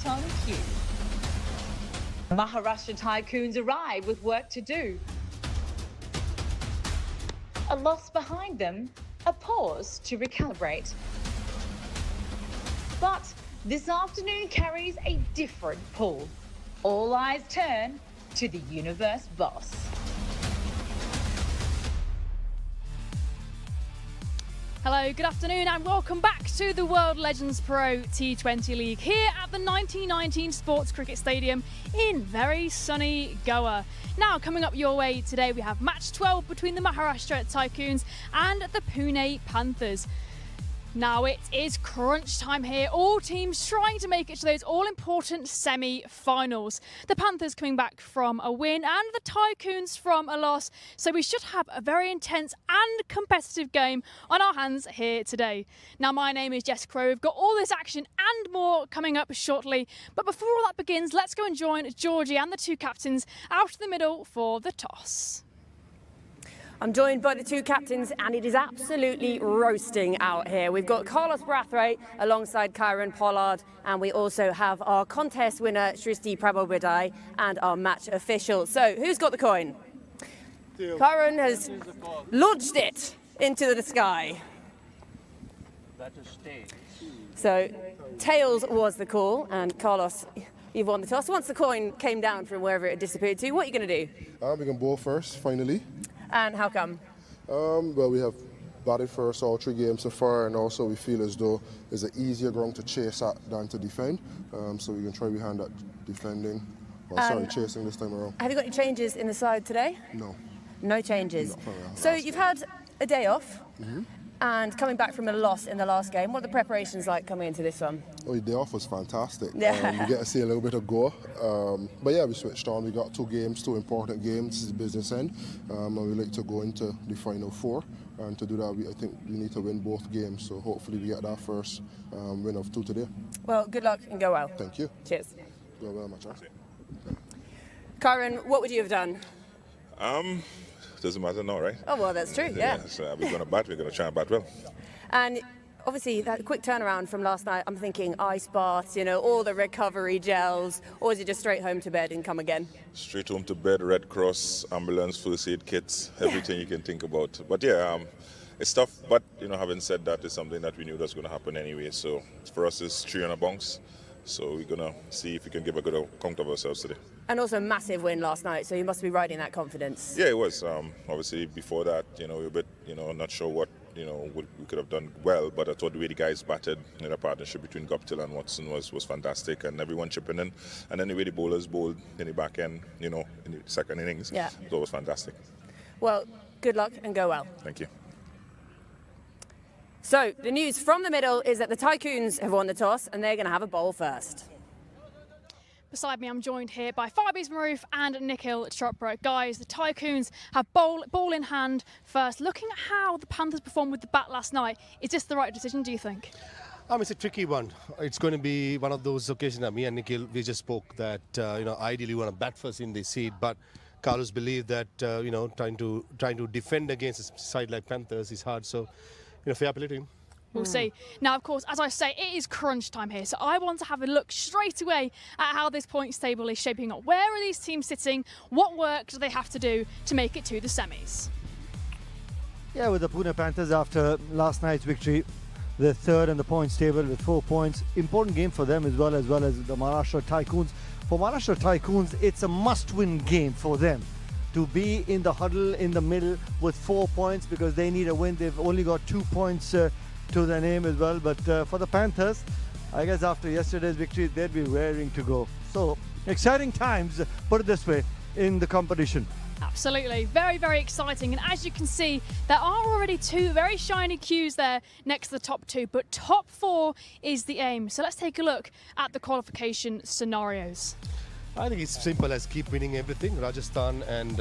on cue. Maharashtra Tycoons arrive with work to do. A loss behind them, a pause to recalibrate. But this afternoon carries a different pull. All eyes turn to the universe boss. Hello, good afternoon and welcome back to the World Legends Pro T20 League here at the 1919 Sports Cricket Stadium in very sunny Goa. Now coming up your way today we have match 12 between the Maharashtra Tycoons and the Pune Panthers. Now it is crunch time here, all teams trying to make it to those all-important semi-finals. The Panthers coming back from a win and the Tycoons from a loss, so we should have a very intense and competitive game on our hands here today. Now my name is Jess Crowe, we've got all this action and more coming up shortly, but before all that begins, let's go and join Georgie and the two captains out in the middle for the toss. I'm joined by the two captains and it is absolutely roasting out here. We've got Carlos Brathwaite alongside Kyron Pollard and we also have our contest winner Shristi Prabhobadai and our match official. So who's got the coin? Kyron has launched it into the sky. So tails was the call and Carlos, you've won the toss. Once the coin came down from wherever it disappeared to, what are you going to do? We can bowl first, finally. And how come? Well, we have batted first all 3 games so far, and also we feel as though it's an easier ground to chase at than to defend. So we can try behind that defending, chasing this time around. Have you got any changes in the side today? No. No changes. So you've had a day off, and coming back from a loss in the last game, what are the preparations like coming into this one? Oh, the day off was fantastic. Yeah. We get to see a little bit of go. But yeah, we switched on. We got 2 games, 2 important games. This is the business end. And we like to go into the final 4. And to do that, I think we need to win both games. So hopefully we get that first win of 2 today. Well, good luck and go well. Thank you. Cheers. Go well, my child. Kyron, what would you have done? Doesn't matter now, right? Oh, well, that's true, yeah. So we're going to bat, we're going to try and bat well. And obviously, that quick turnaround from last night, I'm thinking ice baths, all the recovery gels, or is it just straight home to bed and come again? Straight home to bed, Red Cross, ambulance, first aid kits, everything you can think about. But yeah, it's tough, but having said that, it's something that we knew was going to happen anyway. So for us, it's 3 on a bounce. So we're going to see if we can give a good account of ourselves today. And also a massive win last night, so you must be riding that confidence. Yeah, it was. Obviously, before that, we were a bit, not sure what, we could have done well, but I thought the way the guys batted, the partnership between Guptill and Watson was fantastic, and everyone chipping in. And then the way the bowlers bowled in the back end, in the second innings, yeah. So it was fantastic. Well, good luck and go well. Thank you. So the news from the middle is that the Tycoons have won the toss and they're going to have a bowl first. Beside me, I'm joined here by Fabiz Maroof and Nikhil Chopra. Guys, the Tycoons have ball in hand first. Looking at how the Panthers performed with the bat last night, is this the right decision, do you think? It's a tricky one. It's going to be one of those occasions that me and Nikhil, we just spoke that, ideally we want to bat first in the seed, but Carlos believed that, trying to defend against a side like Panthers is hard. So, fair play to him. We'll see. Now, of course, as I say, it is crunch time here, so I want to have a look straight away at how this points table is shaping up. Where are these teams sitting? What work do they have to do to make it to the semis? Yeah, with the Pune Panthers after last night's victory, they're third in the points table with 4 points. Important game for them as well as the Maharashtra Tycoons. For Maharashtra Tycoons, it's a must-win game for them to be in the huddle in the middle with 4 points because they need a win. They've only got 2 points to their name as well. But for the Panthers, I guess after yesterday's victory, they'd be raring to go. So exciting times, put it this way, in the competition. Absolutely, very, very exciting. And as you can see, there are already 2 very shiny cues there next to the top 2, but top 4 is the aim. So let's take a look at the qualification scenarios. I think it's simple as keep winning everything. Rajasthan and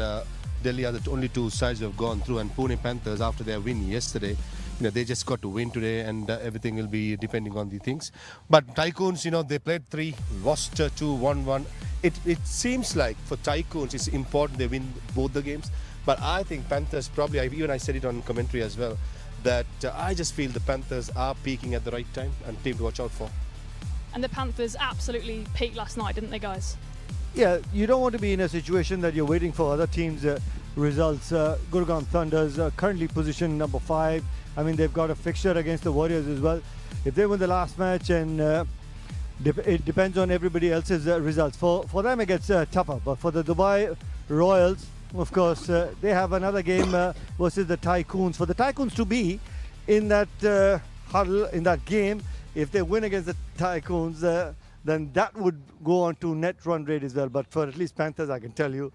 Delhi are the only 2 sides who have gone through, and Pune Panthers, after their win yesterday, they just got to win today, and everything will be depending on the things. But Tycoons, they played 3, lost 2, 1-1. It seems like for Tycoons, it's important they win both the games. But I think Panthers probably, I said it on commentary as well, that I just feel the Panthers are peaking at the right time and team to watch out for. And the Panthers absolutely peaked last night, didn't they, guys? Yeah, you don't want to be in a situation that you're waiting for other teams' results. Gurgaon Thunders currently positioned number 5. I mean, they've got a fixture against the Warriors as well. If they win the last match, and it depends on everybody else's results. For them, it gets tougher. But for the Dubai Royals, of course, they have another game versus the Tycoons. For the Tycoons to be in that huddle, in that game, if they win against the Tycoons, then that would go on to net run rate as well. But for at least Panthers, I can tell you,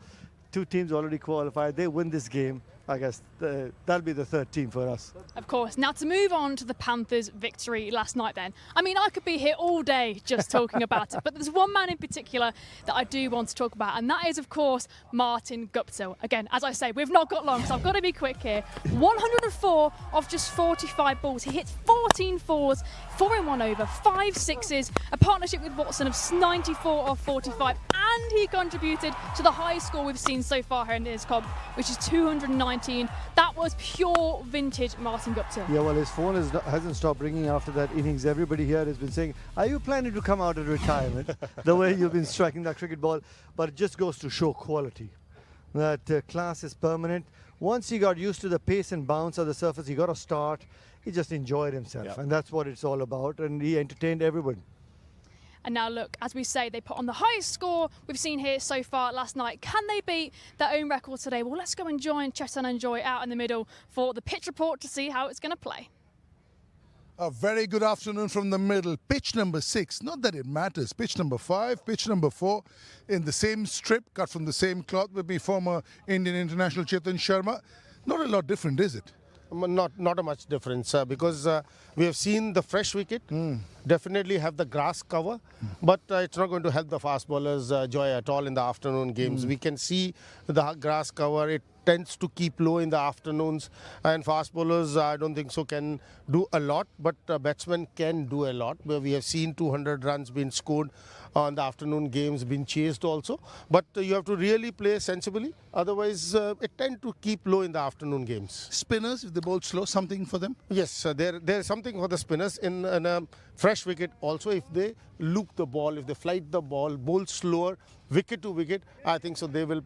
2 teams already qualified. They win this game, I guess that'll be the 3rd team for us. Of course. Now to move on to the Panthers' victory last night then. I mean, I could be here all day just talking about it, but there's one man in particular that I do want to talk about, and that is, of course, Martin Guptill. Again, as I say, we've not got long, so I've got to be quick here. 104 off just 45 balls. He hits 14 fours, 4 in 1 over, 5 sixes, a partnership with Watson of 94 off 45, and he contributed to the highest score we've seen so far here in this comp, which is 219. That was pure vintage Martin Guptill. Yeah, well, his phone hasn't stopped ringing after that innings. Everybody here has been saying, are you planning to come out of retirement? The way you've been striking that cricket ball. But it just goes to show quality. That class is permanent. Once he got used to the pace and bounce of the surface, he got a start. He just enjoyed himself. Yep. And that's what it's all about. And he entertained everyone. And now look, as we say, they put on the highest score we've seen here so far last night. Can they beat their own record today? Well, let's go and join Chetan and Joy out in the middle for the pitch report to see how it's going to play. A very good afternoon from the middle. Pitch number 6, not that it matters. Pitch number 5, pitch number 4, in the same strip, cut from the same cloth with the former Indian international Chetan Sharma. Not a lot different, is it? Not a much difference because we have seen the fresh wicket definitely have the grass cover, but it's not going to help the fast bowlers Joy at all in the afternoon games. We can see the grass cover. It tends to keep low in the afternoons, and fast bowlers I don't think so can do a lot, but batsmen can do a lot. Where we have seen 200 runs being scored on the afternoon games, been chased also, but you have to really play sensibly, otherwise it tends to keep low in the afternoon games. Spinners, if they bowl slow, something for them? Yes, there is something for the spinners in a fresh wicket also. If they loop the ball, if they flight the ball, bowl slower, wicket to wicket, I think so they will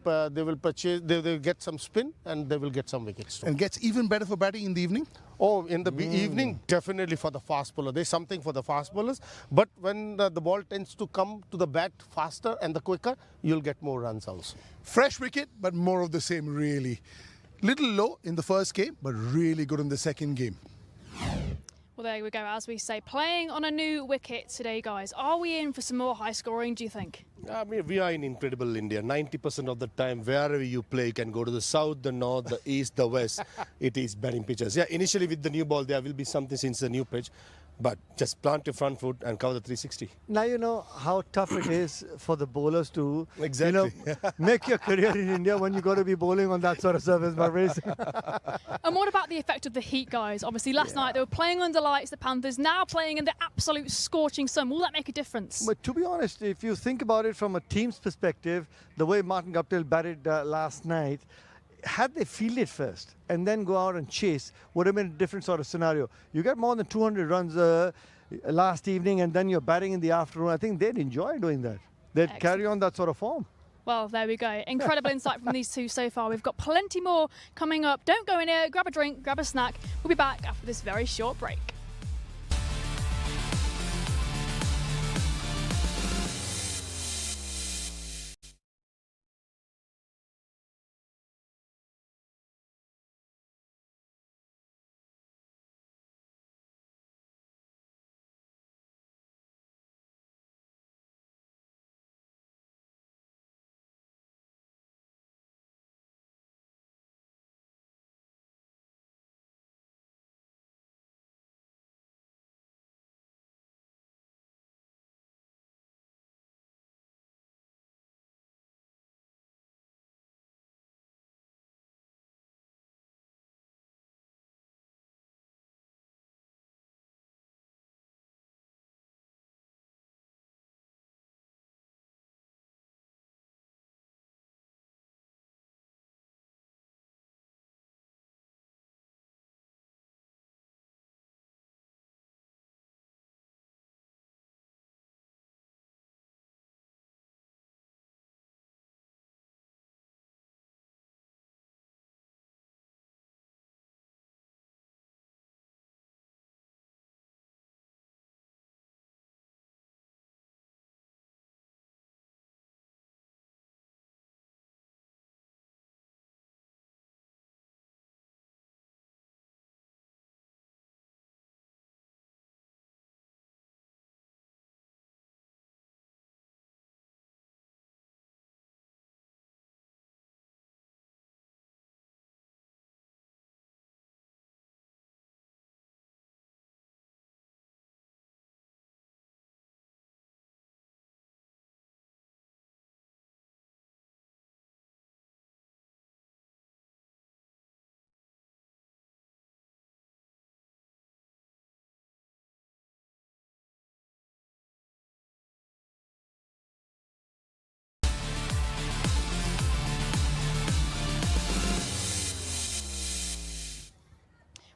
get some spin and they will get some wickets too. And gets even better for batting in the evening? Oh, in the evening, definitely for the fast bowler. There's something for the fast bowlers, but when the ball tends to come to the bat faster and the quicker, you'll get more runs also. Fresh wicket, but more of the same really. Little low in the first game, but really good in the second game. Well, there we go. As we say, playing on a new wicket today, guys. Are we in for some more high scoring, do you think? I mean, we are in incredible India. 90% of the time, wherever you play, you can go to the south, the north, the east, the west. It is batting pitches. Yeah, initially with the new ball, there will be something since the new pitch. But just plant your front foot and cover the 360. Now you know how tough it is for the bowlers to Exactly. make your career in India when you got to be bowling on that sort of surface, my friends. And what about the effect of the heat, guys? Obviously, last night they were playing under lights, the Panthers, now playing in the absolute scorching sun. Will that make a difference? But to be honest, if you think about it from a team's perspective, the way Martin Guptill batted last night, had they fielded first and then go out and chase, would have been a different sort of scenario. You get more than 200 runs last evening and then you're batting in the afternoon. I think they'd enjoy doing that. They'd Excellent. carry on that sort of form. Well, there we go. Incredible insight from these two so far. We've got plenty more coming up. Don't go in here, grab a drink, grab a snack. We'll be back after this very short break.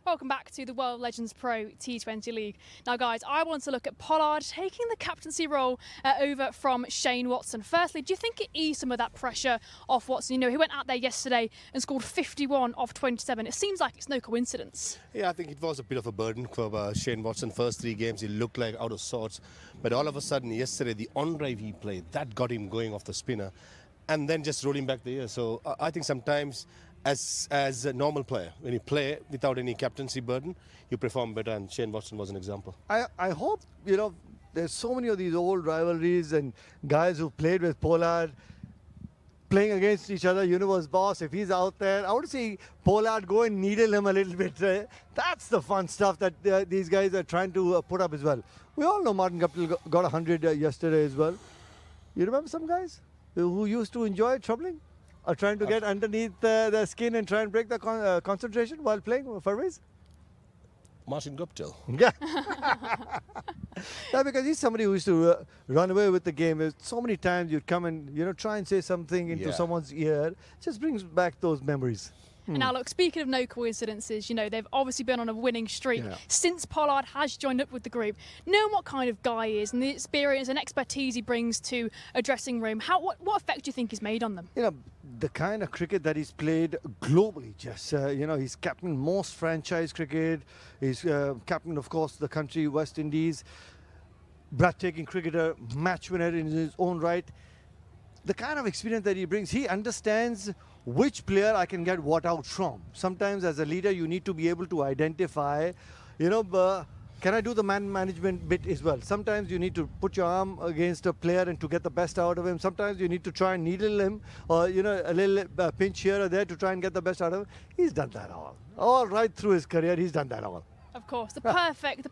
Welcome back to the World Legends Pro T20 League. Now, guys, I want to look at Pollard taking the captaincy role over from Shane Watson. Firstly, do you think it eased some of that pressure off Watson? You know, he went out there yesterday and scored 51 off 27. It seems like it's no coincidence. Yeah, I think it was a bit of a burden for Shane Watson. First 3 games, he looked like out of sorts. But all of a sudden, yesterday, the on-drive he played, that got him going off the spinner. And then just rolling back the year. So I think sometimes as a normal player, when you play without any captaincy burden, you perform better, and Shane Watson was an example. I hope, you know, there's so many of these old rivalries and guys who played with Pollard playing against each other, universe boss. If he's out there, I want to see Pollard go and needle him a little bit. That's the fun stuff that these guys are trying to put up as well. We all know Martin Guptill got 100 yesterday as well. You remember some guys who used to enjoy troubling? Or trying to get underneath the skin and try and break the concentration while playing Furways? Martin Guptill. Yeah. Yeah, because he's somebody who used to run away with the game. There's so many times you'd come and, you know, try and say something into someone's ear. Just brings back those memories. And now, look, speaking of no coincidences, you know, they've obviously been on a winning streak since Pollard has joined up with the group. Knowing what kind of guy he is and the experience and expertise he brings to a dressing room, what effect do you think he's made on them? You know, the kind of cricket that he's played globally, Jess. You know, he's captain most franchise cricket. He's captain, of course, the country, West Indies. Breathtaking cricketer, match winner in his own right. The kind of experience that he brings, he understands which player I can get what out from. Sometimes as a leader, you need to be able to identify, you know, can I do the man management bit as well? Sometimes you need to put your arm against a player and to get the best out of him. Sometimes you need to try and needle him or, you know, a little pinch here or there to try and get the best out of him. He's done that all right through his career. He's done that all. Of course, the perfect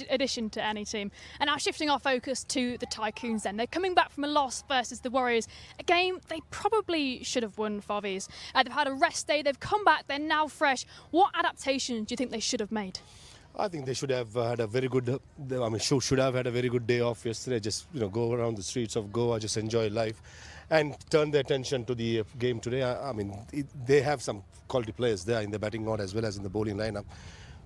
addition to any team. And now shifting our focus to the Tycoons then. They're coming back from a loss versus the Warriors, a game they probably should have won, Favies. They've had a rest day, they've come back, they're now fresh. What adaptations do you think they should have made? I think they should have had a very good, should have had a very good day off yesterday. Just, you know, go around the streets of Goa, just enjoy life and turn their attention to the game today. They have some quality players there in the batting order as well as in the bowling lineup.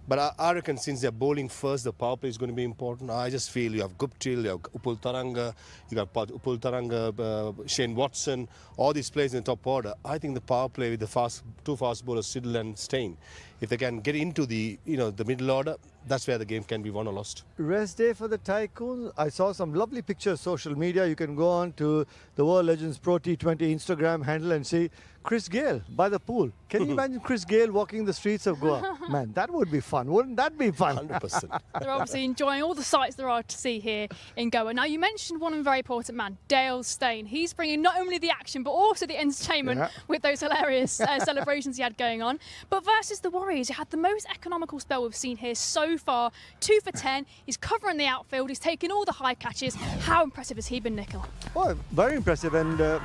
But I reckon since they're bowling first, the power play is going to be important. I just feel you have Guptill, you have Upul Taranga, you got Upul Taranga, Shane Watson, all these players in the top order. I think the power play with the two fast bowlers, Siddle and Stein, if they can get into the middle order, that's where the game can be won or lost. Rest day for the Tycoons. I saw some lovely pictures social media. You can go on to the World Legends Pro T20 Instagram handle and see Chris Gale by the pool. Can you imagine Chris Gale walking the streets of Goa? Man, that would be fun. Wouldn't that be fun? 100%. They're obviously enjoying all the sights there are to see here in Goa. Now, you mentioned one very important man, Dale Steyn. He's bringing not only the action, but also the entertainment with those hilarious celebrations he had going on. But versus the Warriors, he had the most economical spell we've seen here so far. 2 for 10. He's covering the outfield. He's taking all the high catches. How impressive has he been, Nikhil? Oh, very impressive. And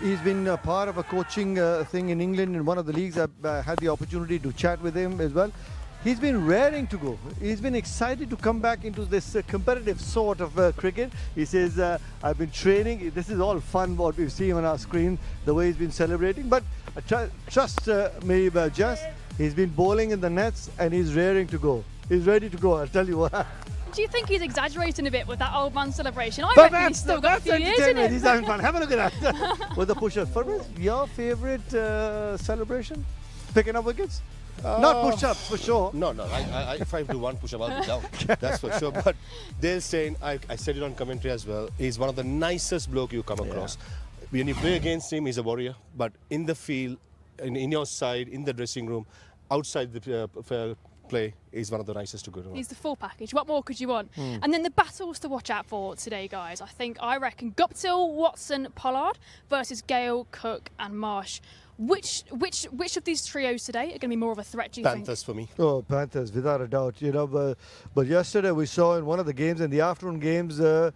he's been a part of a coaching thing in England in one of the leagues. I've had the opportunity to chat with him as well. He's been raring to go. He's been excited to come back into this competitive sort of cricket. He says, I've been training. This is all fun, what we've seen on our screen, the way he's been celebrating. But trust me, Jess, he's been bowling in the nets and he's raring to go. He's ready to go, I'll tell you what. Do you think he's exaggerating a bit with that old man celebration? I reckon he's still got a few years in it. He's having fun. Have a look at that. With the push-ups. Furways, your favourite celebration? Picking up wickets? Not push-ups, for sure. No. If I do one push-up, I'll be down. That's for sure. But Dale Steyn, I said it on commentary as well, he's one of the nicest bloke you come across. When you play against him, he's a warrior. But in the field, in your side, in the dressing room, outside the play, is one of the nicest to go to. He's the full package. What more could you want? And then the battles to watch out for today, guys. I reckon Guptill, Watson, Pollard versus Gale, Cook and Marsh. Which of these trios today are going to be more of a threat, do you think? Panthers for me. Oh, Panthers, without a doubt. You know, but yesterday we saw in one of the games, in the afternoon games, the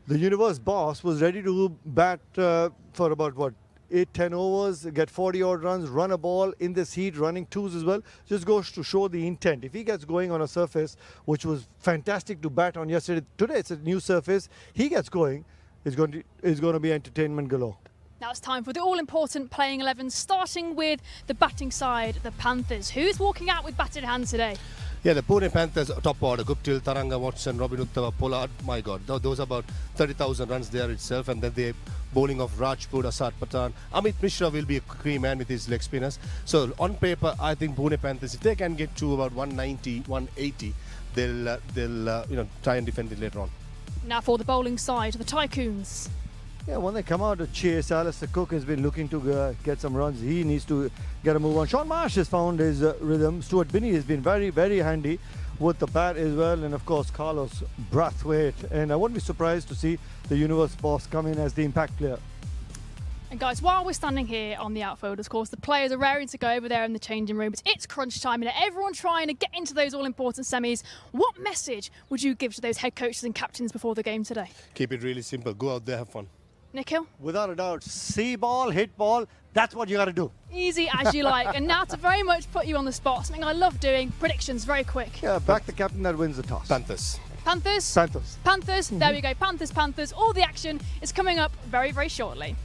universe boss was ready to bat for about, 8-10 overs, get 40 odd runs, run a ball in this heat, running twos as well. Just goes to show the intent. If he gets going on a surface, which was fantastic to bat on yesterday, today it's a new surface, he gets going, it's going to be entertainment galore. Now it's time for the all-important playing 11, starting with the batting side, the Panthers. Who's walking out with bat in hand today? Yeah, the Pune Panthers top order, Guptill, Taranga, Watson, Robin Uttava, Pollard, my God, those are about 30,000 runs there itself, and then the bowling of Rajput, Asad Patan. Amit Mishra will be a key man with his leg spinners. So on paper, I think Pune Panthers, if they can get to about 190, 180, they'll try and defend it later on. Now for the bowling side, the Tycoons. Yeah, when they come out to chase, Alistair Cook has been looking to get some runs. He needs to get a move on. Sean Marsh has found his rhythm. Stuart Binney has been very, very handy with the bat as well. And of course, Carlos Brathwaite. And I wouldn't be surprised to see the Universe boss come in as the impact player. And guys, while we're standing here on the outfield, of course, the players are raring to go over there in the changing rooms. It's crunch time and everyone trying to get into those all-important semis. What message would you give to those head coaches and captains before the game today? Keep it really simple. Go out there, have fun. Nikhil? Without a doubt, see ball, hit ball, that's what you got to do. Easy as you like. And now to very much put you on the spot, something I love doing, predictions very quick. Yeah, back the captain that wins the toss. Panthers. Panthers? Panthers. Panthers, there we go. Panthers, Panthers. All the action is coming up very, very shortly.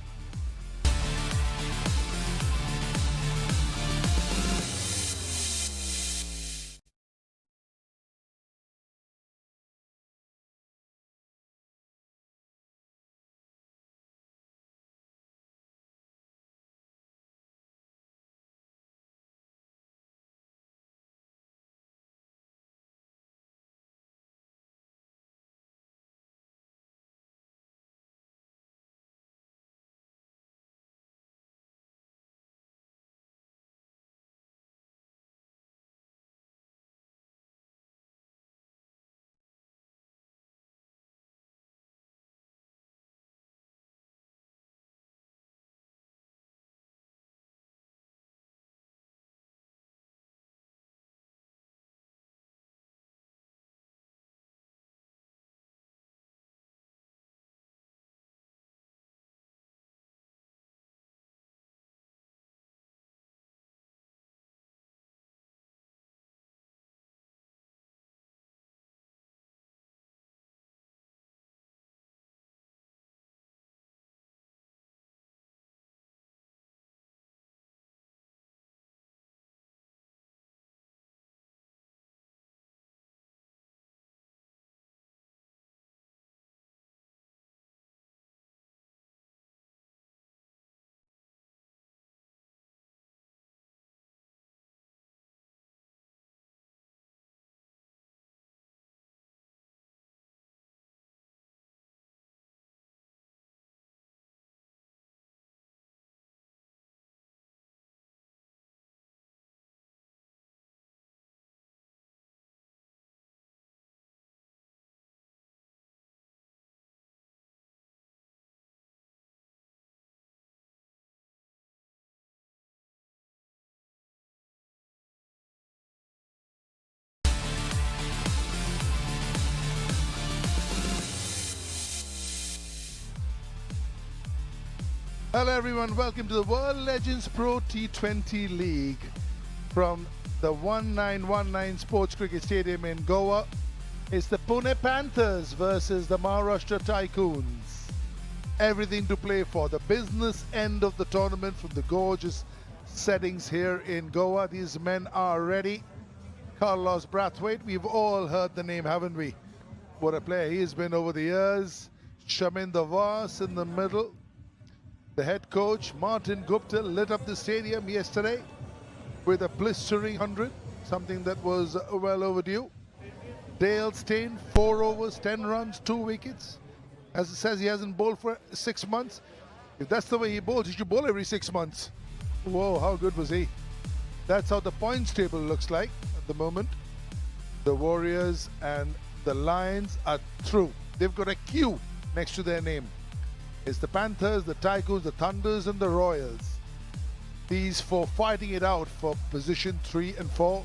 Hello everyone, welcome to the World Legends Pro T20 League from the 1919 Sports Cricket Stadium in Goa. It's the Pune Panthers versus the Maharashtra Tycoons. Everything to play for. The business end of the tournament from the gorgeous settings here in Goa. These men are ready. Carlos Brathwaite, we've all heard the name, haven't we? What a player he has been over the years. Shaminder Vas in the middle. The head coach, Martin Gupta, lit up the stadium yesterday with a blistering 100, something that was well overdue. Dale Steyn, 4 overs, 10 runs, 2 wickets. As it says, he hasn't bowled for 6 months. If that's the way he bowls, he should bowl every 6 months. Whoa, how good was he? That's how the points table looks like at the moment. The Warriors and the Lions are through. They've got a Q next to their name. It's the Panthers, the Tycoons, the Thunders and the Royals. These 4 fighting it out for position 3 and 4.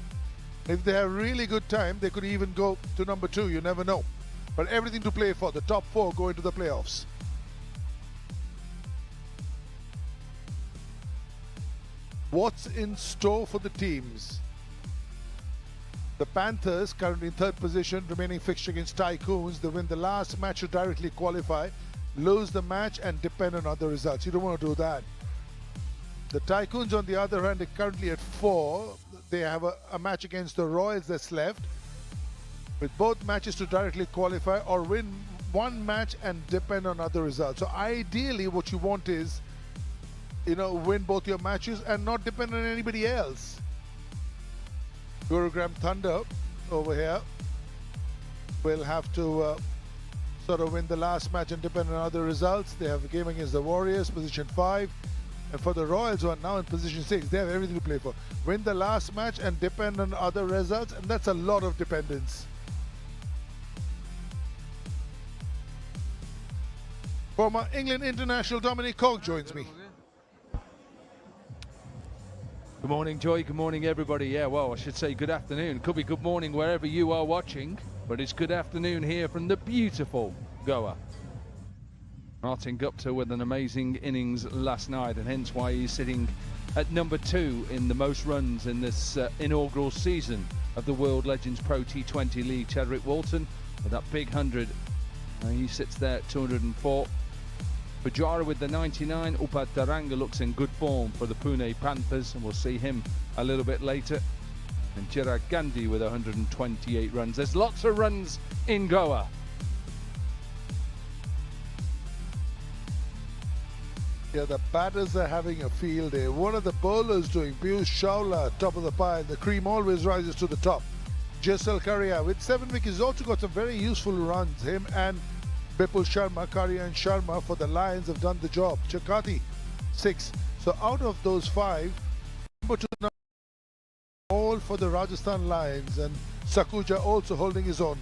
If they have a really good time, they could even go to number 2, you never know. But everything to play for, the top 4 go into the playoffs. What's in store for the teams? The Panthers, currently in 3rd position, remaining fixture against Tycoons. They win the last match to directly qualify. lose the match and depend on other results. You don't want to do that. The Tycoons, on the other hand, are currently at 4. They have a match against the Royals that's left, with both matches to directly qualify or win one match and depend on other results. So ideally what you want is, you know, win both your matches and not depend on anybody else. Gurugram Thunder over here will have to sort of win the last match and depend on other results. They have a game against the Warriors, position 5. And for the Royals, who are now in position 6, they have everything to play for. Win the last match and depend on other results, and that's a lot of dependence. Former England international Dominic Cork joins me. Good morning, Joy. Good morning, everybody. Yeah, well, I should say good afternoon. Could be good morning wherever you are watching, but it's good afternoon here from the beautiful Goa. Martin Gupta with an amazing innings last night, and hence why he's sitting at number 2 in the most runs in this inaugural season of the World Legends Pro T20 League. Chadwick Walton with that big 100. He sits there at 204. Pujara with the 99. Upad Taranga looks in good form for the Pune Panthers, and we'll see him a little bit later. And Chirag Gandhi with 128 runs. There's lots of runs in Goa. Yeah, the batters are having a field day. What are the bowlers doing? Piyush Chawla, top of the pile. The cream always rises to the top. Jaisal Karia with 7 wickets, also got some very useful runs. Him and Bipul Sharma, Karia and Sharma for the Lions have done the job. Chakati, 6. So out of those 5, number 2, all for the Rajasthan Lions, and Sakuja also holding his own.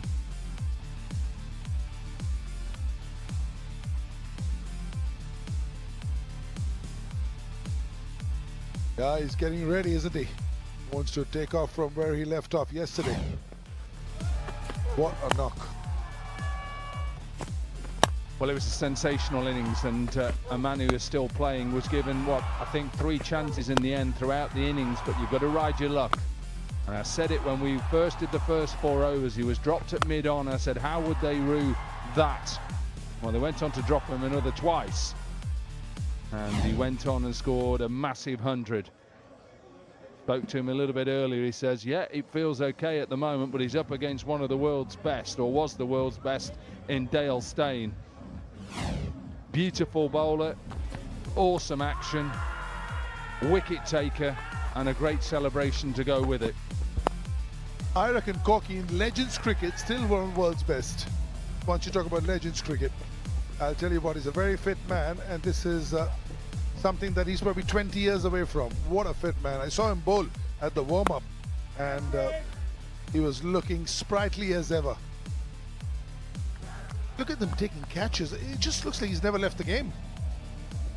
Yeah, he's getting ready, isn't he? Wants to take off from where he left off yesterday. What a knock. Well, it was a sensational innings, and a man who is still playing was given, what, I think 3 chances in the end throughout the innings, but you've got to ride your luck. And I said it when we first did the first 4 overs. He was dropped at mid-on. I said, how would they rue that? Well, they went on to drop him another twice. And he went on and scored a massive 100. Spoke to him a little bit earlier. He says, yeah, it feels okay at the moment, but he's up against one of the world's best, or was the world's best, in Dale Steyn. Beautiful bowler, awesome action, wicket taker, and a great celebration to go with it. I reckon Corky in Legends cricket still one of the world's best. Once you talk about Legends cricket, I'll tell you what, he's a very fit man, and this is something that he's probably 20 years away from. What a fit man. I saw him bowl at the warm-up, and he was looking sprightly as ever. Look at them taking catches. It just looks like he's never left the game.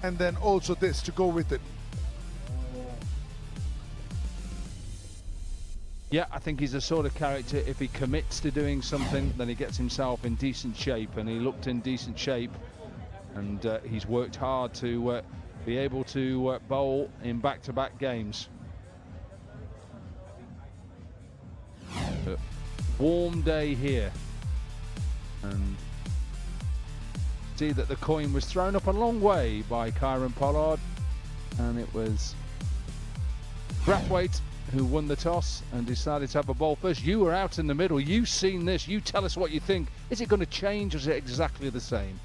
And then also this to go with it. Yeah, I think he's the sort of character, if he commits to doing something, then he gets himself in decent shape, and he looked in decent shape, and he's worked hard to be able to bowl in back-to-back games. Warm day here, and see that the coin was thrown up a long way by Kieran Pollard, and it was Brathwaite who won the toss and decided to have a bowl first. You were out in the middle. You've seen this. You tell us what you think. Is it going to change, or is it exactly the same?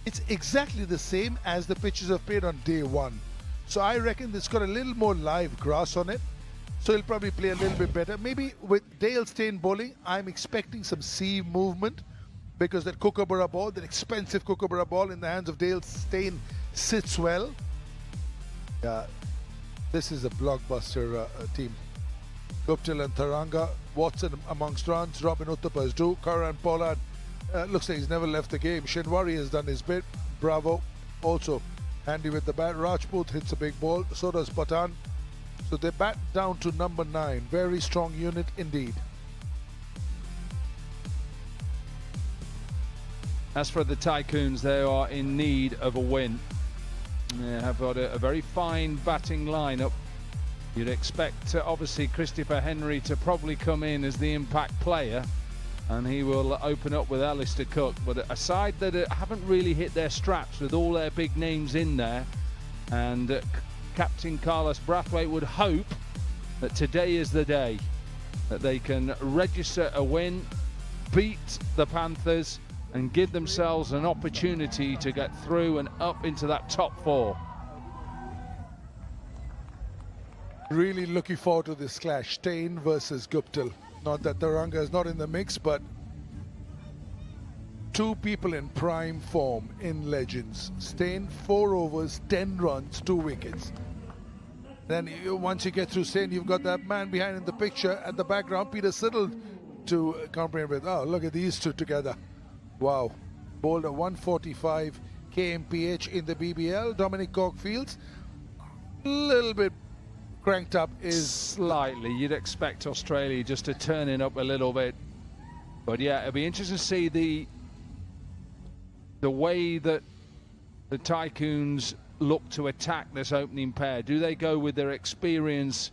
It's exactly the same as the pitches have played on day 1. So I reckon it's got a little more live grass on it. So he'll probably play a little bit better. Maybe with Dale Steyn bowling, I'm expecting some sieve movement, because that Kookaburra ball, that expensive Kookaburra ball in the hands of Dale Steyn, sits well. Yeah. This is a blockbuster team. Guptill and Tharanga, Watson amongst runs, Robin Uthappa is due, Karan Pollard looks like he's never left the game. Shinwari has done his bit, bravo, also handy with the bat. Rajput hits a big ball, so does Patan. So they bat down to number 9, very strong unit indeed. As for the Tycoons, they are in need of a win. They have got a very fine batting lineup. You'd expect obviously Christopher Henry to probably come in as the impact player, and he will open up with Alistair Cook. But a side that haven't really hit their straps with all their big names in there, and Captain Carlos Brathwaite would hope that today is the day that they can register a win, beat the Panthers, and give themselves an opportunity to get through and up into that top 4. Really looking forward to this clash, Steyn versus Guptill. Not that Taranga is not in the mix, but two people in prime form in Legends. Steyn, 4 overs, 10 runs, 2 wickets. Then once you get through Steyn, you've got that man behind in the picture at the background, Peter Siddle, to comprehend with. Oh, look at these two together. Wow. Bowled a 145 kmph in the BBL. Dominic Corkfields, a little bit cranked up is slightly. You'd expect Australia just to turn it up a little bit, but yeah, it'll be interesting to see the way that the Tycoons look to attack this opening pair. Do they go with their experience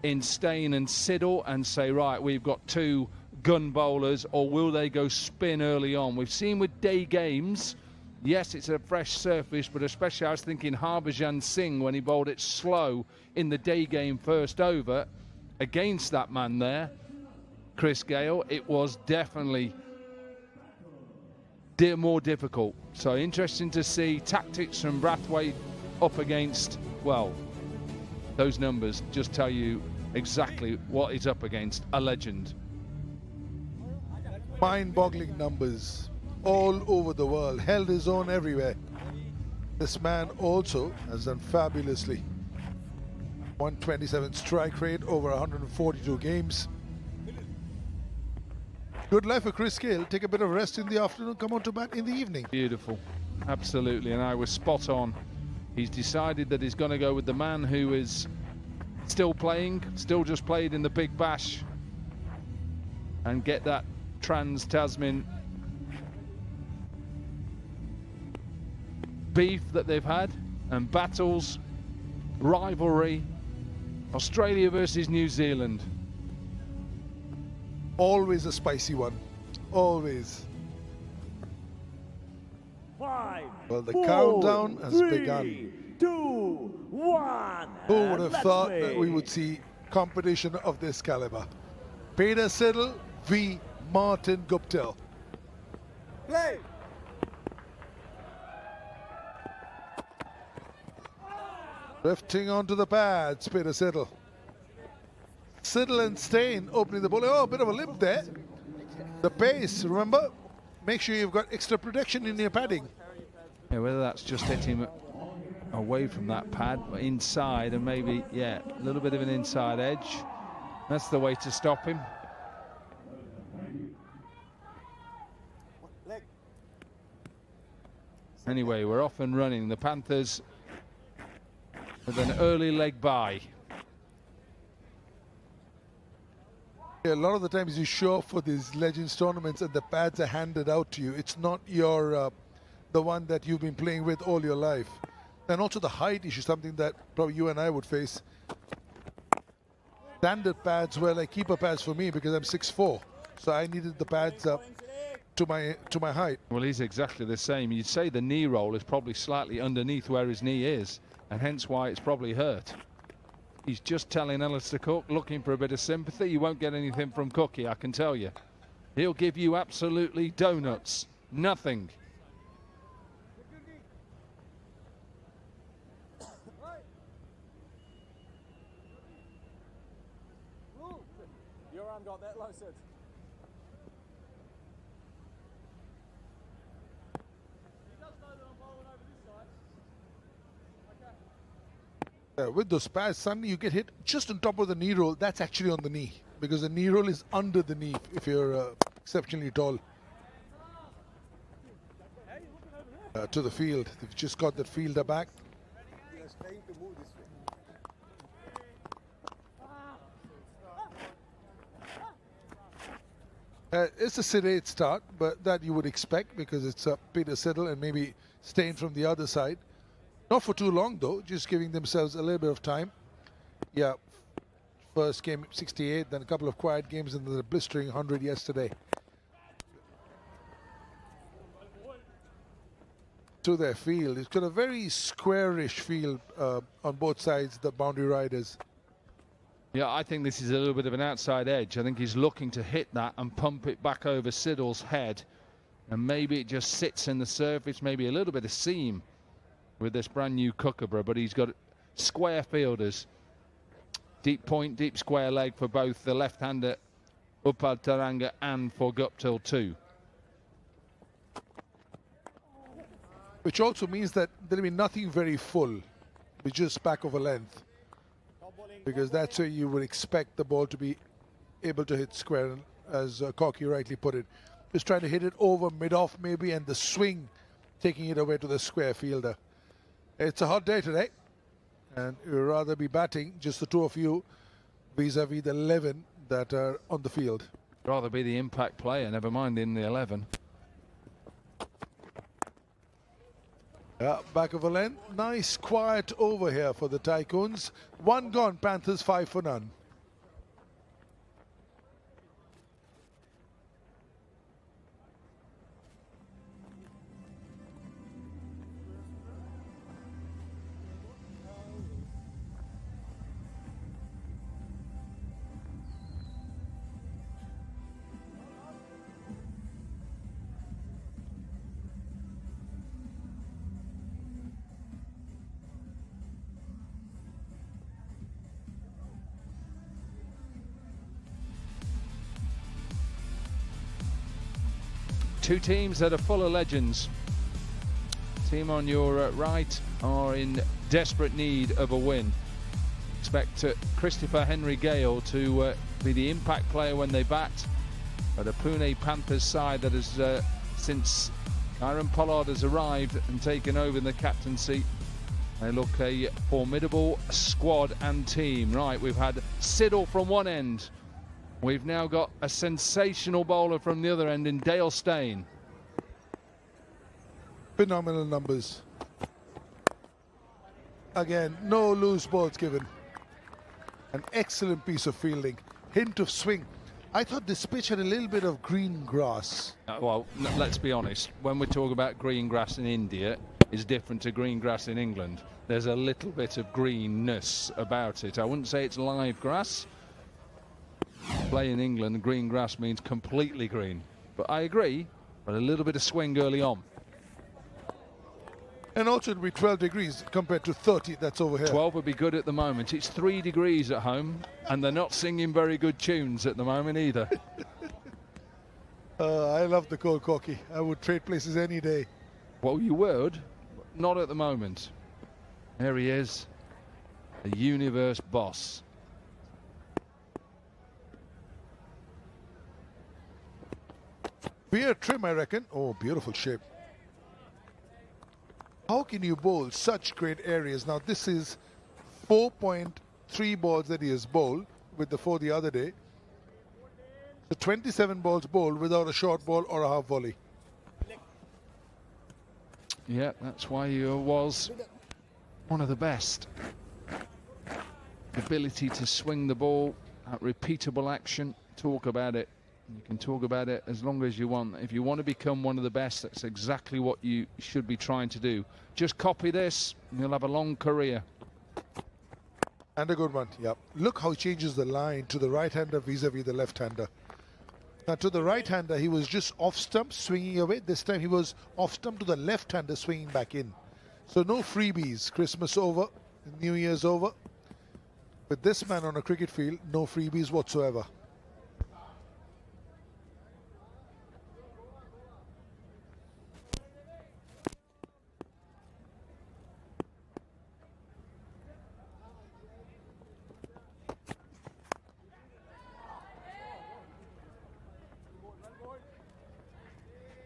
in Steyn and Siddle and say, right, we've got 2 gun bowlers, or will they go spin early on? We've seen with day games, yes, it's a fresh surface, but especially I was thinking Harbhajan Singh when he bowled it slow in the day game first over against that man there, Chris Gale. It was definitely more difficult. So interesting to see tactics from Brathwaite up against, well, those numbers just tell you exactly what he's up against, a legend. mind-boggling numbers all over the world, held his own everywhere. This man also has done fabulously. 127 strike rate over 142 games. Good life for Chris Gale. Take a bit of rest in the afternoon, come on to bat in the evening. Beautiful, absolutely, and I was spot on. He's decided that he's going to go with the man who is still playing, still just played in the Big Bash, and get that Trans-Tasman beef that they've had, and battles, rivalry, Australia versus New Zealand. Always a spicy one, always. Five, well, the 4, countdown has 3, begun. 2, 1. Who would have thought that we would see competition of this caliber? Peter Siddle v. Martin Guptill. Play. Drifting onto the pads, Peter Siddle. Siddle and Steyn opening the ball. Oh, a bit of a limp there. The pace, remember? Make sure you've got extra protection in your padding. Yeah, whether that's just hitting away from that pad, inside, and maybe, yeah, a little bit of an inside edge. That's the way to stop him. Anyway, we're off and running. The Panthers with an early leg bye. Yeah, a lot of the times you show up for these Legends tournaments and the pads are handed out to you. It's not your the one that you've been playing with all your life. And also the height issue, something that probably you and I would face. Standard pads were like keeper pads for me because I'm 6'4", so I needed the pads up to my height. Well, he's exactly the same. You'd say the knee roll is probably slightly underneath where his knee is, and hence why it's probably hurt. He's just telling Alistair Cook, looking for a bit of sympathy. You won't get anything from Cookie, I can tell you. He'll give you absolutely donuts, nothing. Your arm got that low, Sid. With those pads, suddenly you get hit just on top of the knee roll. That's actually on the knee because the knee roll is under the knee if you're exceptionally tall. To the field. They've just got that fielder back. It's a sedate start, but that you would expect because it's Peter Siddle and maybe Steyn from the other side. Not for too long though, just giving themselves a little bit of time. Yeah, first game 68, then a couple of quiet games and the blistering 100 yesterday. to their field. It's got a very squarish field on both sides, the boundary riders. Yeah, I think this is a little bit of an outside edge. I think he's looking to hit that and pump it back over Siddle's head. And maybe it just sits in the surface, maybe a little bit of seam with this brand new Kookaburra, but he's got square fielders. Deep point, deep square leg for both the left-hander Uppal Taranga and for Guptill too. Which also means that there'll be nothing very full, with just back of a length. Because that's where you would expect the ball to be able to hit square, as Corky rightly put it. Just trying to hit it over mid-off maybe, and the swing taking it away to the square fielder. It's a hot day today, and you'd rather be batting, just the two of you, vis-a-vis the 11 that are on the field. Rather be the impact player, never mind in the 11. Yeah, back of a length. Nice quiet over here for the Tycoons. One gone, Panthers 5 for none. Two teams that are full of legends. Team on your right are in desperate need of a win. Expect Christopher Henry Gale to be the impact player when they bat. But a Pune Panthers side that has, since Kieran Pollard has arrived and taken over in the captaincy, they look a formidable squad and team. Right, we've had Siddle from one end. We've now got a sensational bowler from the other end in Dale Steyn. Phenomenal numbers. Again, no loose balls given. An excellent piece of fielding. Hint of swing. I thought this pitch had a little bit of green grass. Well, let's be honest. When we talk about green grass in India, it's different to green grass in England. There's a little bit of greenness about it. I wouldn't say it's live grass. Play in England, green grass means completely green. But I agree, but a little bit of swing early on. And also it'll be 12 degrees compared to 30 that's over here. 12 would be good at the moment. It's 3 degrees at home, and they're not singing very good tunes at the moment either. I love the cold Corky. I would trade places any day. Well, you would, but not at the moment. There he is, the universe boss. Beer trim, I reckon. Oh, beautiful shape. How can you bowl such great areas? Now, this is 4.3 balls that he has bowled with the 4 the other day. So 27 balls bowled without a short ball or a half volley. Yeah, that's why he was one of the best. Ability to swing the ball, repeatable action. Talk about it. You can talk about it as long as you want. If you want to become one of the best, that's exactly what you should be trying to do. Just copy this, and you'll have a long career. And a good one, yep. Look how he changes the line to the right-hander vis-a-vis the left-hander. Now, to the right-hander, he was just off-stump, swinging away. This time, he was off-stump to the left-hander, swinging back in. So no freebies. Christmas over, New Year's over. With this man on a cricket field, no freebies whatsoever.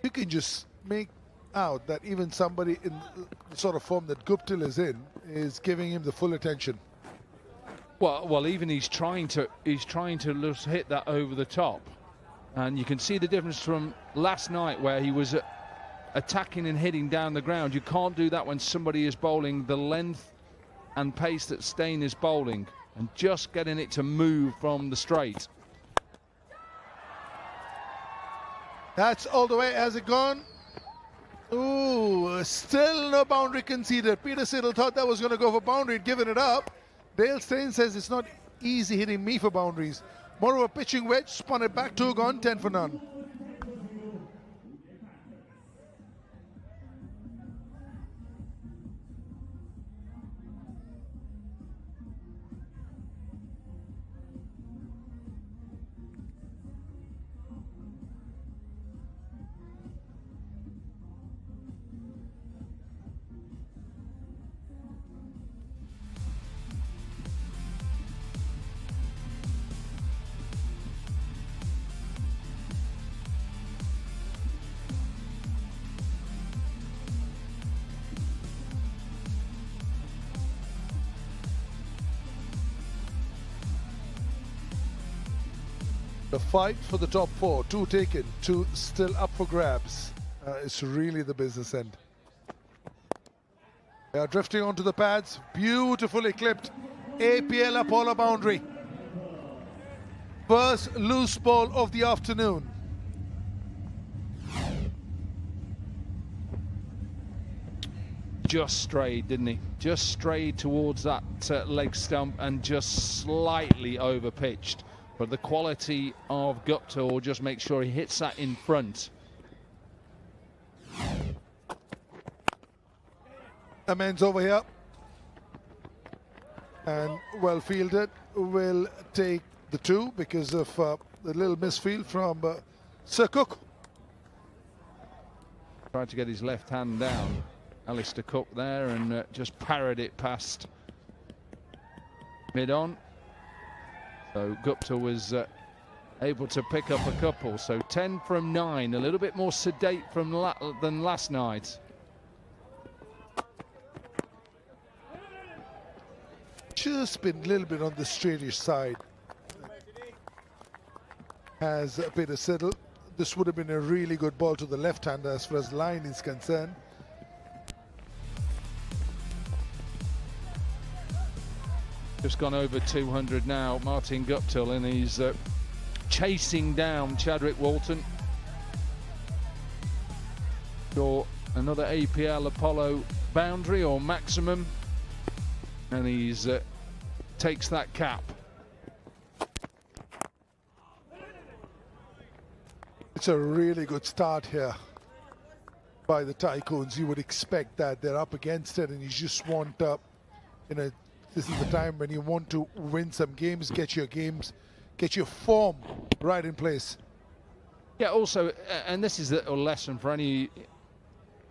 You can just make out that even somebody in the sort of form that Guptill is in is giving him the full attention. Well, even he's trying to just hit that over the top, and you can see the difference from last night where he was attacking and hitting down the ground. You can't do that when somebody is bowling the length and pace that Steyn is bowling, and just getting it to move from the straight. That's all the way. Has it gone? Ooh, still no boundary conceded. Peter Siddle thought that was going to go for boundary, given it up. Dale Steyn says it's not easy hitting me for boundaries. More of a pitching wedge, spun it back, 2 gone, 10 for none. The fight for the top 4, 2 taken, 2 still up for grabs. It's really the business end. They are drifting onto the pads, beautifully clipped. APL Apollo boundary. First loose ball of the afternoon. Just strayed, didn't he? Just strayed towards that leg stump and just slightly over pitched. But the quality of Gupta will just make sure he hits that in front. Amends over here. And well fielded, will take the 2 because of the little misfield from Sir Cook. Tried to get his left hand down, Alistair Cook there, and just parried it past mid-on. So Gupta was able to pick up a couple. So 10 from 9, a little bit more sedate than last night. Just been a little bit on the straightish side. Has Peter Siddle. This would have been a really good ball to the left-hander as far as line is concerned. Just gone over 200 now, Martin Guptill, and he's chasing down Chadwick Walton. For another APL Apollo boundary or maximum, and he's takes that cap. It's a really good start here by the Tycoons. You would expect that they're up against it, and you just want this is the time when you want to win some games, get your form right in place. Yeah, also, and this is a lesson for any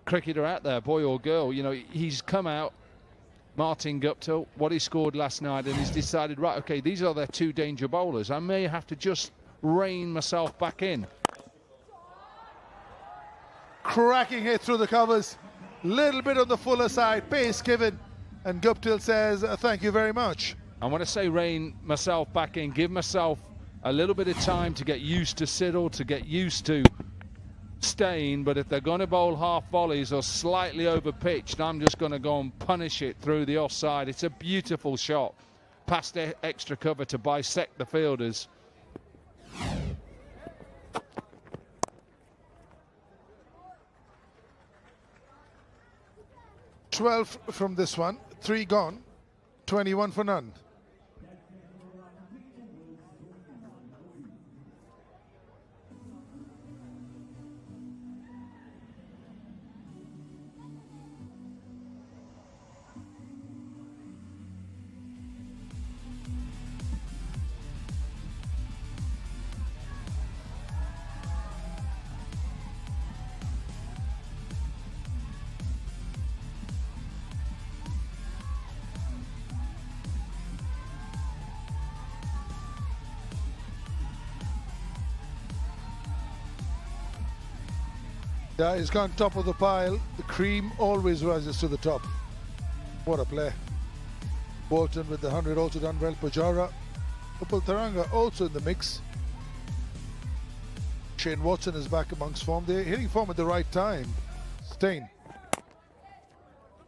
cricketer out there, boy or girl, you know, he's come out, Martin Guptill, what he scored last night, and he's decided, right, okay, these are their 2 danger bowlers. I may have to just rein myself back in. Cracking hit through the covers, little bit on the fuller side, pace given, and Guptill says, thank you very much. I want to say rein myself back in, give myself a little bit of time to get used to Siddle, to get used to Steyn, but if they're going to bowl half volleys or slightly over pitched, I'm just going to go and punish it through the offside. It's a beautiful shot past extra cover to bisect the fielders. "12 from this one, 3 gone, 21 for none." Yeah, he's gone top of the pile. The cream always rises to the top. What a play. Bolton with the 100 also done well. Pujara. Upal Taranga also in the mix. Shane Watson is back amongst form. They're hitting form at the right time. Steyn.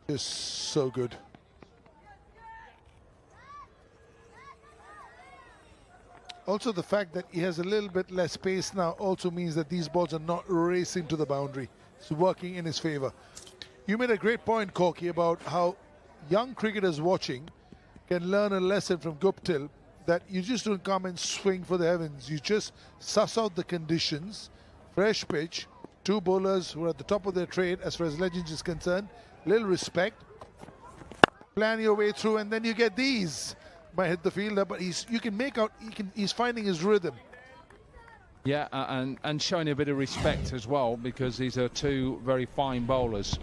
Just so good. Also, the fact that he has a little bit less pace now also means that these balls are not racing to the boundary. is working in his favour. You made a great point, Corky, about how young cricketers watching can learn a lesson from Guptill, that you just don't come and swing for the heavens. You just suss out the conditions, fresh pitch, two bowlers who are at the top of their trade as far as Legends is concerned, little respect, plan your way through, and then you get these. Might hit the fielder, but you can make out he's finding his rhythm. Yeah, and showing a bit of respect as well, because these are two very fine bowlers.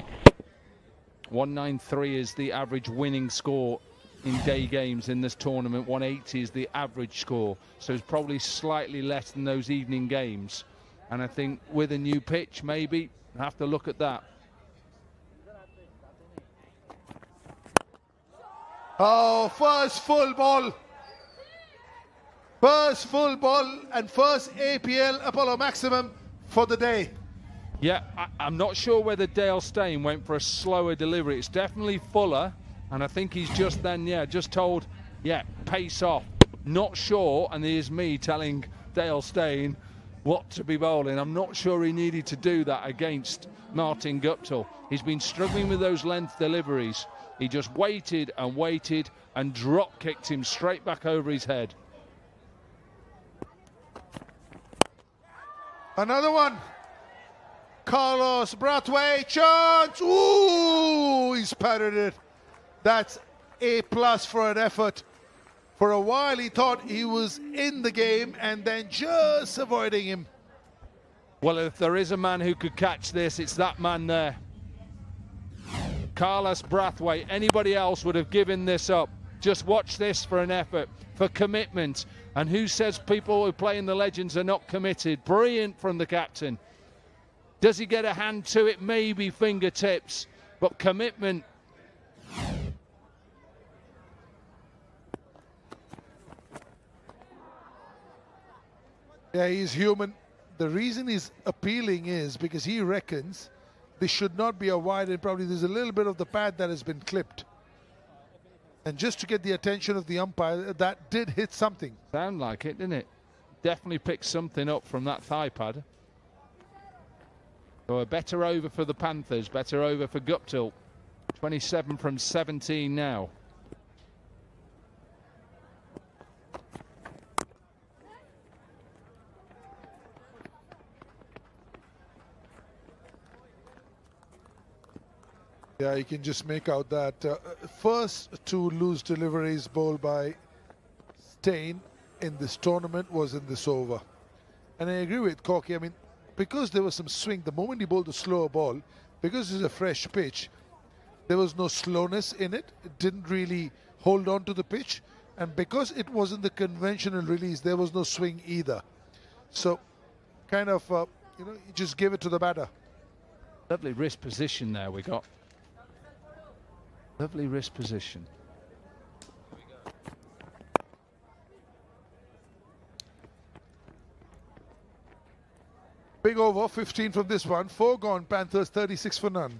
193 is the average winning score in day games in this tournament. 180 is the average score, so it's probably slightly less than those evening games. And I think with a new pitch, maybe have to look at that. Oh, first full ball. First full ball and first APL Apollo maximum for the day. Yeah, I'm not sure whether Dale Steyn went for a slower delivery. It's definitely fuller, and I think he's just then, just told, pace off. Not sure, and here's me telling Dale Steyn what to be bowling. I'm not sure he needed to do that against Martin Guptill. He's been struggling with those length deliveries. He just waited and drop kicked him straight back over his head. Another one. Carlos Brathwaite, chance. Ooh, he's parried it. That's A+ for an effort. For a while he thought he was in the game and then just avoiding him. Well, if there is a man who could catch this, it's that man there. Carlos Brathwaite. Anybody else would have given this up. Just watch this for an effort, for commitment. And who says people who play in the Legends are not committed? Brilliant from the captain. Does he get a hand to it? Maybe fingertips, but commitment. Yeah, he's human. The reason he's appealing is because he reckons this should not be a wide, and probably there's a little bit of the pad that has been clipped. And just to get the attention of the umpire, that did hit something. Sound like it, didn't it? Definitely picked something up from that thigh pad. So a better over for the Panthers, better over for Guptill. 27 from 17 now. Yeah, you can just make out that first two loose deliveries bowled by Steyn in this tournament was in this over. And I agree with Corky. I mean, because there was some swing, the moment he bowled a slower ball, because it's a fresh pitch, there was no slowness in it. It didn't really hold on to the pitch. And because it wasn't the conventional release, there was no swing either. So, kind of, you just give it to the batter. Lovely wrist position there we got. Lovely wrist position. Big over, 15 from this one. 4 gone, Panthers 36 for none.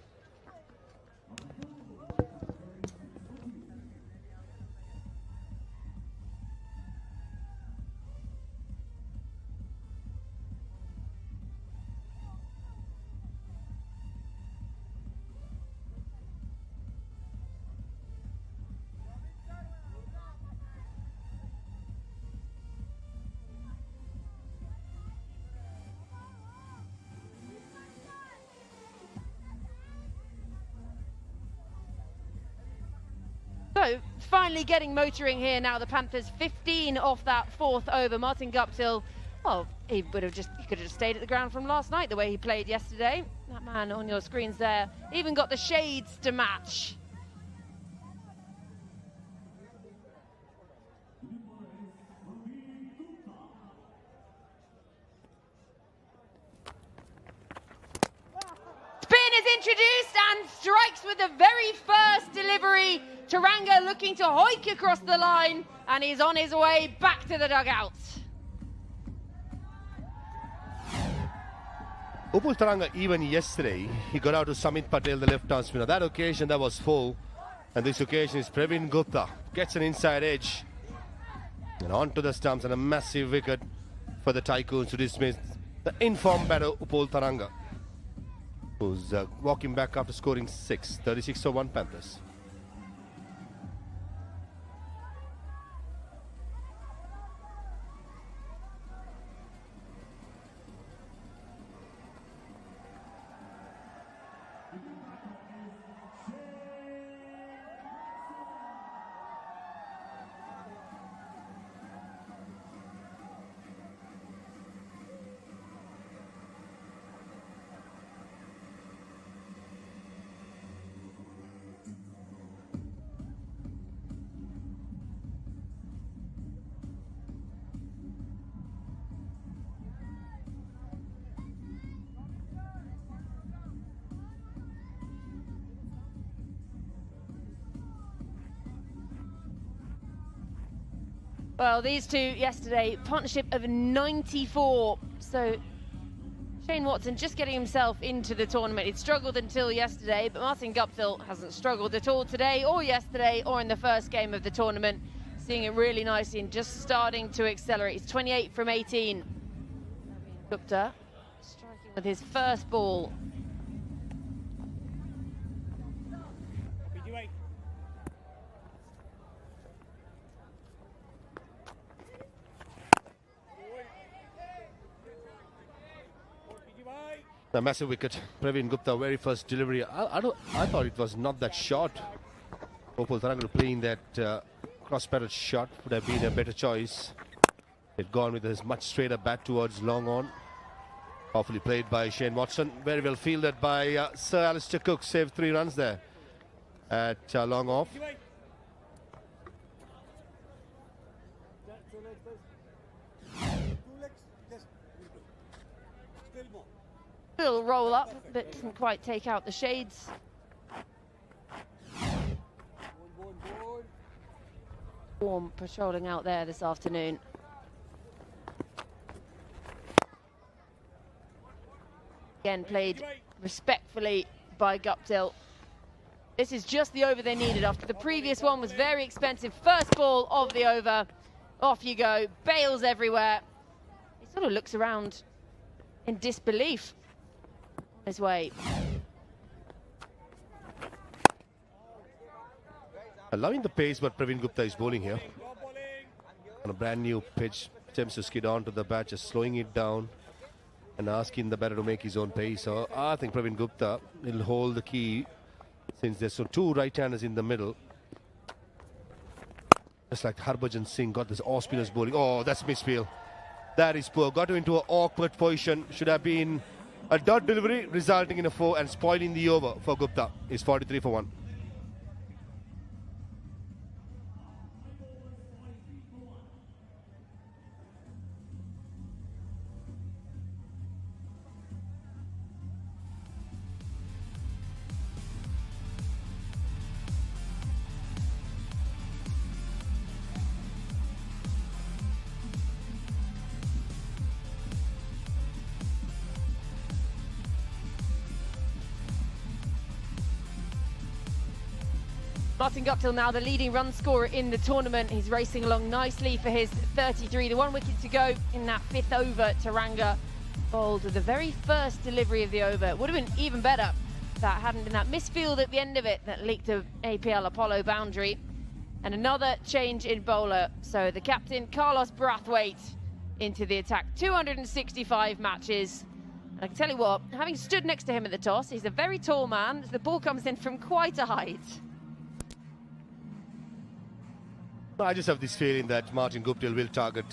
So, finally getting motoring here now. The Panthers 15 off that fourth over. Martin Guptill, well, he could have just stayed at the ground from last night the way he played yesterday. That man on your screens there even got the shades to match. Spin is introduced and strikes with the very first delivery. Taranga looking to hoik across the line, and he's on his way back to the dugout. Upul Taranga, even yesterday, he got out to Samit Patel, the left-arm spinner. That occasion, that was full. And this occasion is Praveen Gupta. Gets an inside edge. And onto the stumps, and a massive wicket for the Tycoons to dismiss the informed batter Upul Taranga. who's walking back after scoring 6, 36-1 Panthers. Well, these two yesterday, partnership of 94. So Shane Watson just getting himself into the tournament. He'd struggled until yesterday, but Martin Guptill hasn't struggled at all today or yesterday or in the first game of the tournament. Seeing it really nicely and just starting to accelerate. He's 28 from 18. Gupta striking with his first ball. A massive wicket. Praveen Gupta, very first delivery. I thought it was not that short. Gopal Tharangal playing that cross-barrel shot would have been a better choice. It gone with his much straighter bat towards long on. Powerfully played by Shane Watson. Very well fielded by Sir Alistair Cook. Saved 3 runs there at long off. Little roll up, but didn't quite take out the shades. Warm patrolling out there this afternoon. Again, played respectfully by Guptill. This is just the over they needed after the previous one was very expensive. First ball of the over. Off you go. Bails everywhere. He sort of looks around in disbelief. His way. Allowing the pace, but Praveen Gupta is bowling here. On a brand new pitch, attempts to skid onto the bat, just slowing it down and asking the batter to make his own pace. So I think Praveen Gupta will hold the key since there's two right-handers in the middle. Just like Harbhajan Singh got this off-spinners bowling. Oh, that's misfield. That is poor. Got into an awkward position. Should have been a dot delivery resulting in a 4 and spoiling the over for Gupta. Is 43 for 1. Martin Guptill now the leading run scorer in the tournament. He's racing along nicely for his 33. The 1 wicket to go in that 5th over. Taranga bowled with the very first delivery of the over. It would have been even better if that hadn't been that misfield at the end of it that leaked a APL Apollo boundary. And another change in bowler. So the captain, Carlos Brathwaite, into the attack. 265 matches. And I can tell you what, having stood next to him at the toss, he's a very tall man. The ball comes in from quite a height. I just have this feeling that Martin Guptill will target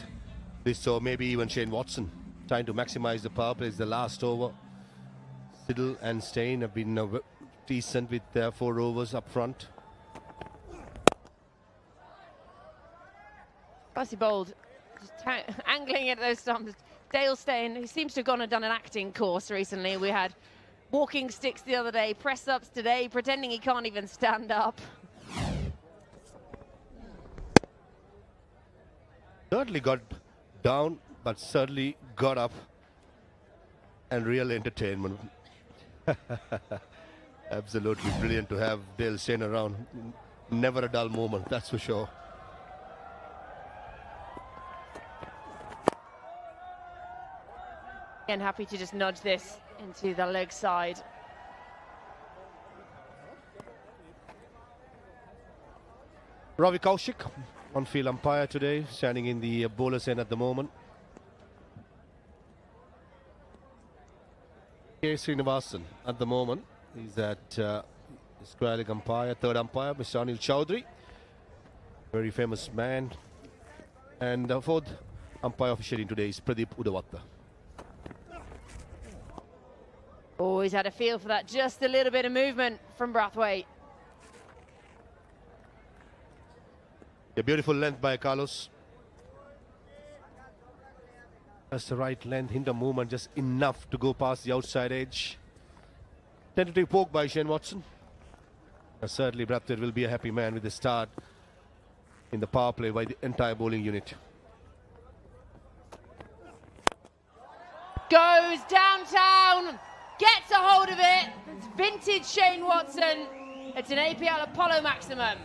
this, or maybe even Shane Watson, trying to maximize the power play. It's the last over. Siddle and Steyn have been decent with their 4 overs up front. Fussy bowled, just angling at those stumps. Dale Steyn, who seems to have gone and done an acting course recently. We had walking sticks the other day, press-ups today, pretending he can't even stand up. Certainly got down, but certainly got up, and real entertainment. Absolutely brilliant to have Dale Steyn around. Never a dull moment, that's for sure. Again, happy to just nudge this into the leg side. Ravi Kaushik, on-field umpire today, standing in the bowler's end at the moment. K. Srinivasan at the moment. He's at square leg umpire, third umpire, Mr. Anil Chowdhury. Very famous man. And fourth umpire officiating today is Pradeep Udavatta. Always had a feel for that. Just a little bit of movement from Brathwaite. A beautiful length by Carlos. That's the right length, hint of movement, just enough to go past the outside edge. Tentative poke by Shane Watson. Certainly Brathwaite will be a happy man with the start in the power play by the entire bowling unit. Goes downtown, gets a hold of it. It's vintage Shane Watson. It's an APL Apollo maximum.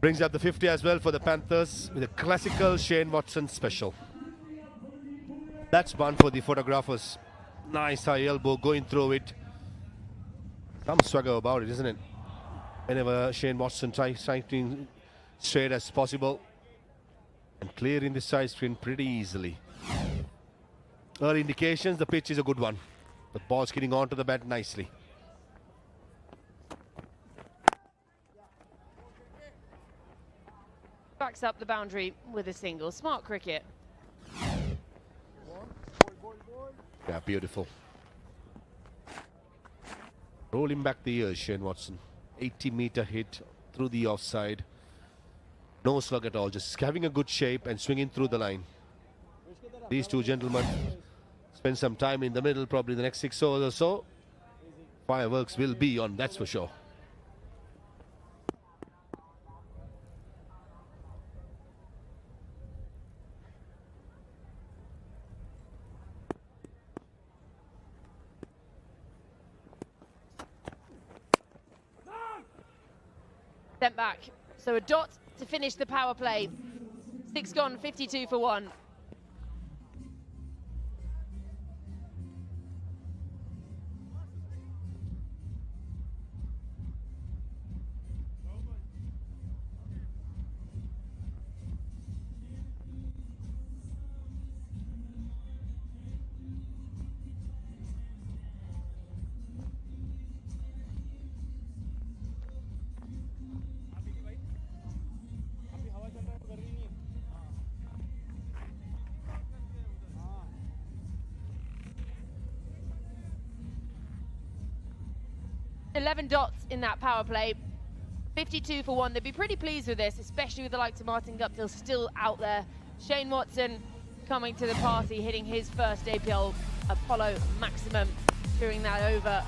Brings up the 50 as well for the Panthers with a classical Shane Watson special. That's one for the photographers. Nice high elbow going through it. Some swagger about it, isn't it? Whenever Shane Watson tries striking straight as possible and clearing the side screen pretty easily. Early indications, the pitch is a good one. The ball's getting onto the bat nicely. Backs up the boundary with a single. Smart cricket. Yeah, beautiful. Rolling back the ears, Shane Watson. 80-meter hit through the offside. No slug at all, just having a good shape and swinging through the line. These two gentlemen spend some time in the middle, probably the next 6 overs or so. Fireworks will be on, that's for sure. Sent back. So a dot to finish the power play. 6 gone, 52 for 1. $11 dots in that power play, 52 for 1. They'd be pretty pleased with this, especially with the likes of Martin Guptill still out there. Shane Watson coming to the party, hitting his first APL Apollo maximum, cheering that over.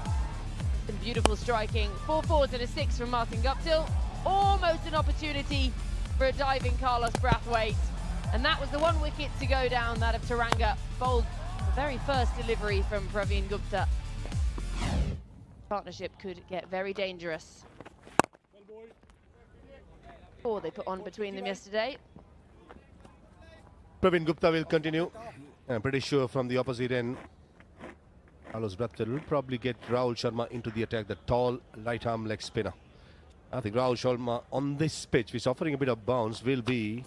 Some beautiful striking. 4 fours and a 6 from Martin Guptill. Almost an opportunity for a diving Carlos Brathwaite. And that was the 1 wicket to go down, that of Taranga. Bowled the very first delivery from Praveen Gupta. Partnership could get very dangerous. 4 they put on between them yesterday. Praveen Gupta will continue. I'm pretty sure from the opposite end, Carlos Brathwaite will probably get Rahul Sharma into the attack, the tall right arm leg spinner. I think Rahul Sharma on this pitch, which is offering a bit of bounce, will be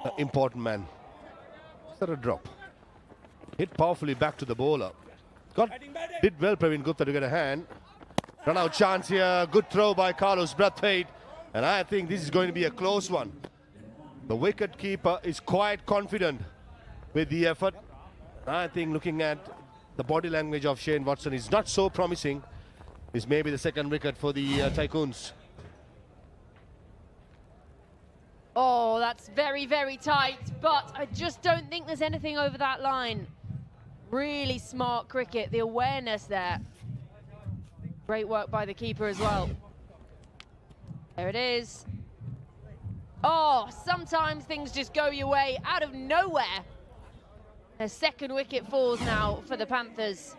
an important man. Is that a drop? Hit powerfully back to the bowler. Did well Praveen Gupta to get a hand. Run out chance here. Good throw by Carlos Brathwaite. And I think this is going to be a close one. The wicket keeper is quite confident with the effort. I think looking at the body language of Shane Watson is not so promising. This may be the second wicket for the Tycoons. Oh, that's very, very tight, but I just don't think there's anything over that line. Really smart cricket, the awareness there. Great work by the keeper as well. There it is. Oh, sometimes things just go your way out of nowhere. A second wicket falls now for the Panthers.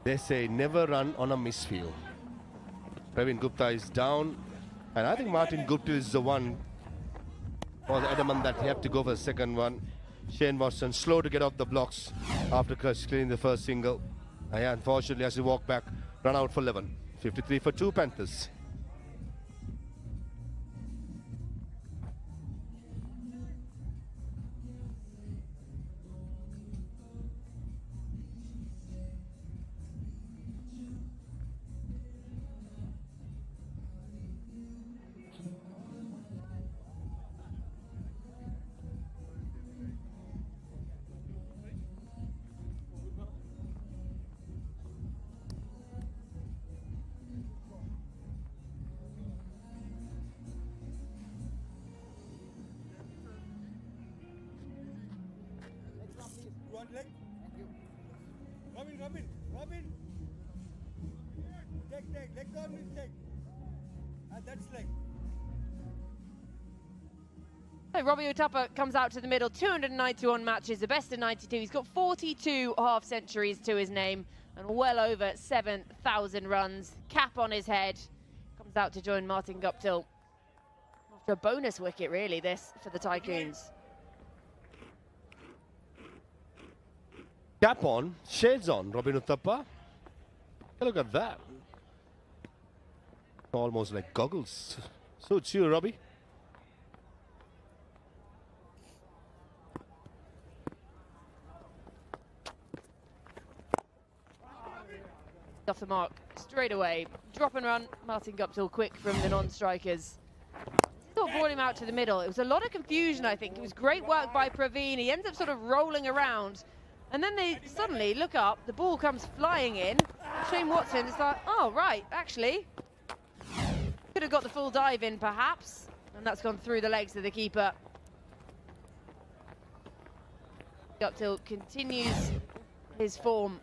They say never run on a misfield. Praveen Gupta is down, and I think Martin Guptill is the one was adamant that he had to go for the second one. Shane Watson slow to get off the blocks after clearing the first single. And unfortunately, as he walked back, Run out for 11. 53 for 2 Panthers. One leg. Robin. Take. Leg down, mistake. That's leg. So Robbie Uthappa comes out to the middle, 291 matches, the best of 92. He's got 42 half centuries to his name and well over 7,000 runs. Cap on his head. Comes out to join Martin Guptill. After a bonus wicket, really, this for the Tycoons. Cap on, shades on, Robin Uthappa. Look at that. Almost like goggles. Suits you, Robbie. Off the mark straight away. Drop and run. Martin Guptill quick from the non-strikers. Sort of brought him out to the middle. It was a lot of confusion, I think. It was great work by Praveen. He ends up sort of rolling around. And then they suddenly look up, the ball comes flying in. Shane Watson is like, oh, right, actually. Could have got the full dive in, perhaps. And that's gone through the legs of the keeper. Guptill continues his form.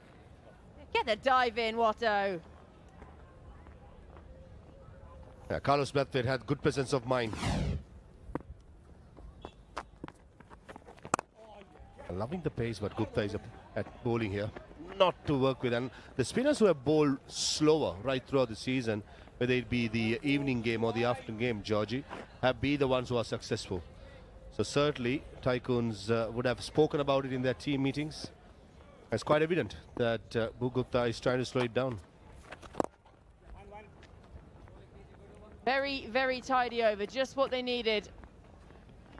Get the dive in, Watto. Yeah, Carlos Brathwaite had good presence of mind. Loving the pace, but Gupta is at bowling here. Not to work with. And the spinners who have bowled slower right throughout the season, whether it be the evening game or the afternoon game, Georgie, have been the ones who are successful. So certainly, Tycoons would have spoken about it in their team meetings. It's quite evident that Gupta is trying to slow it down. Very, very tidy over. Just what they needed.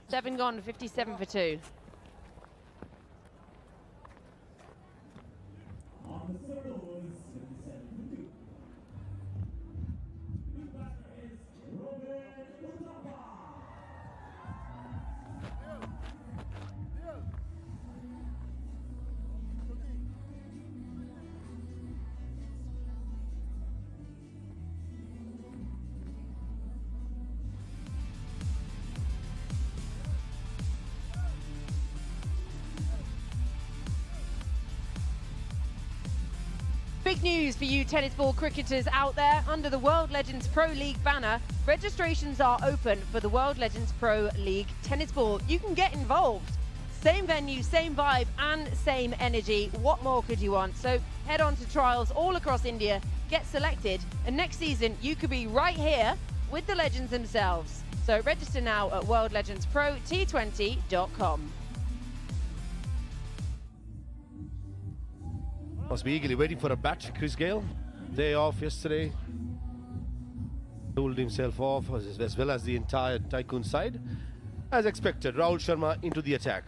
7 gone, 57 for 2. Big news for you tennis ball cricketers out there. Under the World Legends Pro League banner, registrations are open for the World Legends Pro League tennis ball. You can get involved. Same venue, same vibe and same energy. What more could you want? So head on to trials all across India, get selected, and next season you could be right here with the legends themselves. So register now at worldlegendsprot20.com. Must be eagerly waiting for a bat, Chris Gale. Day off yesterday. Pulled himself off as well as the entire Tycoon side. As expected, Rahul Sharma into the attack.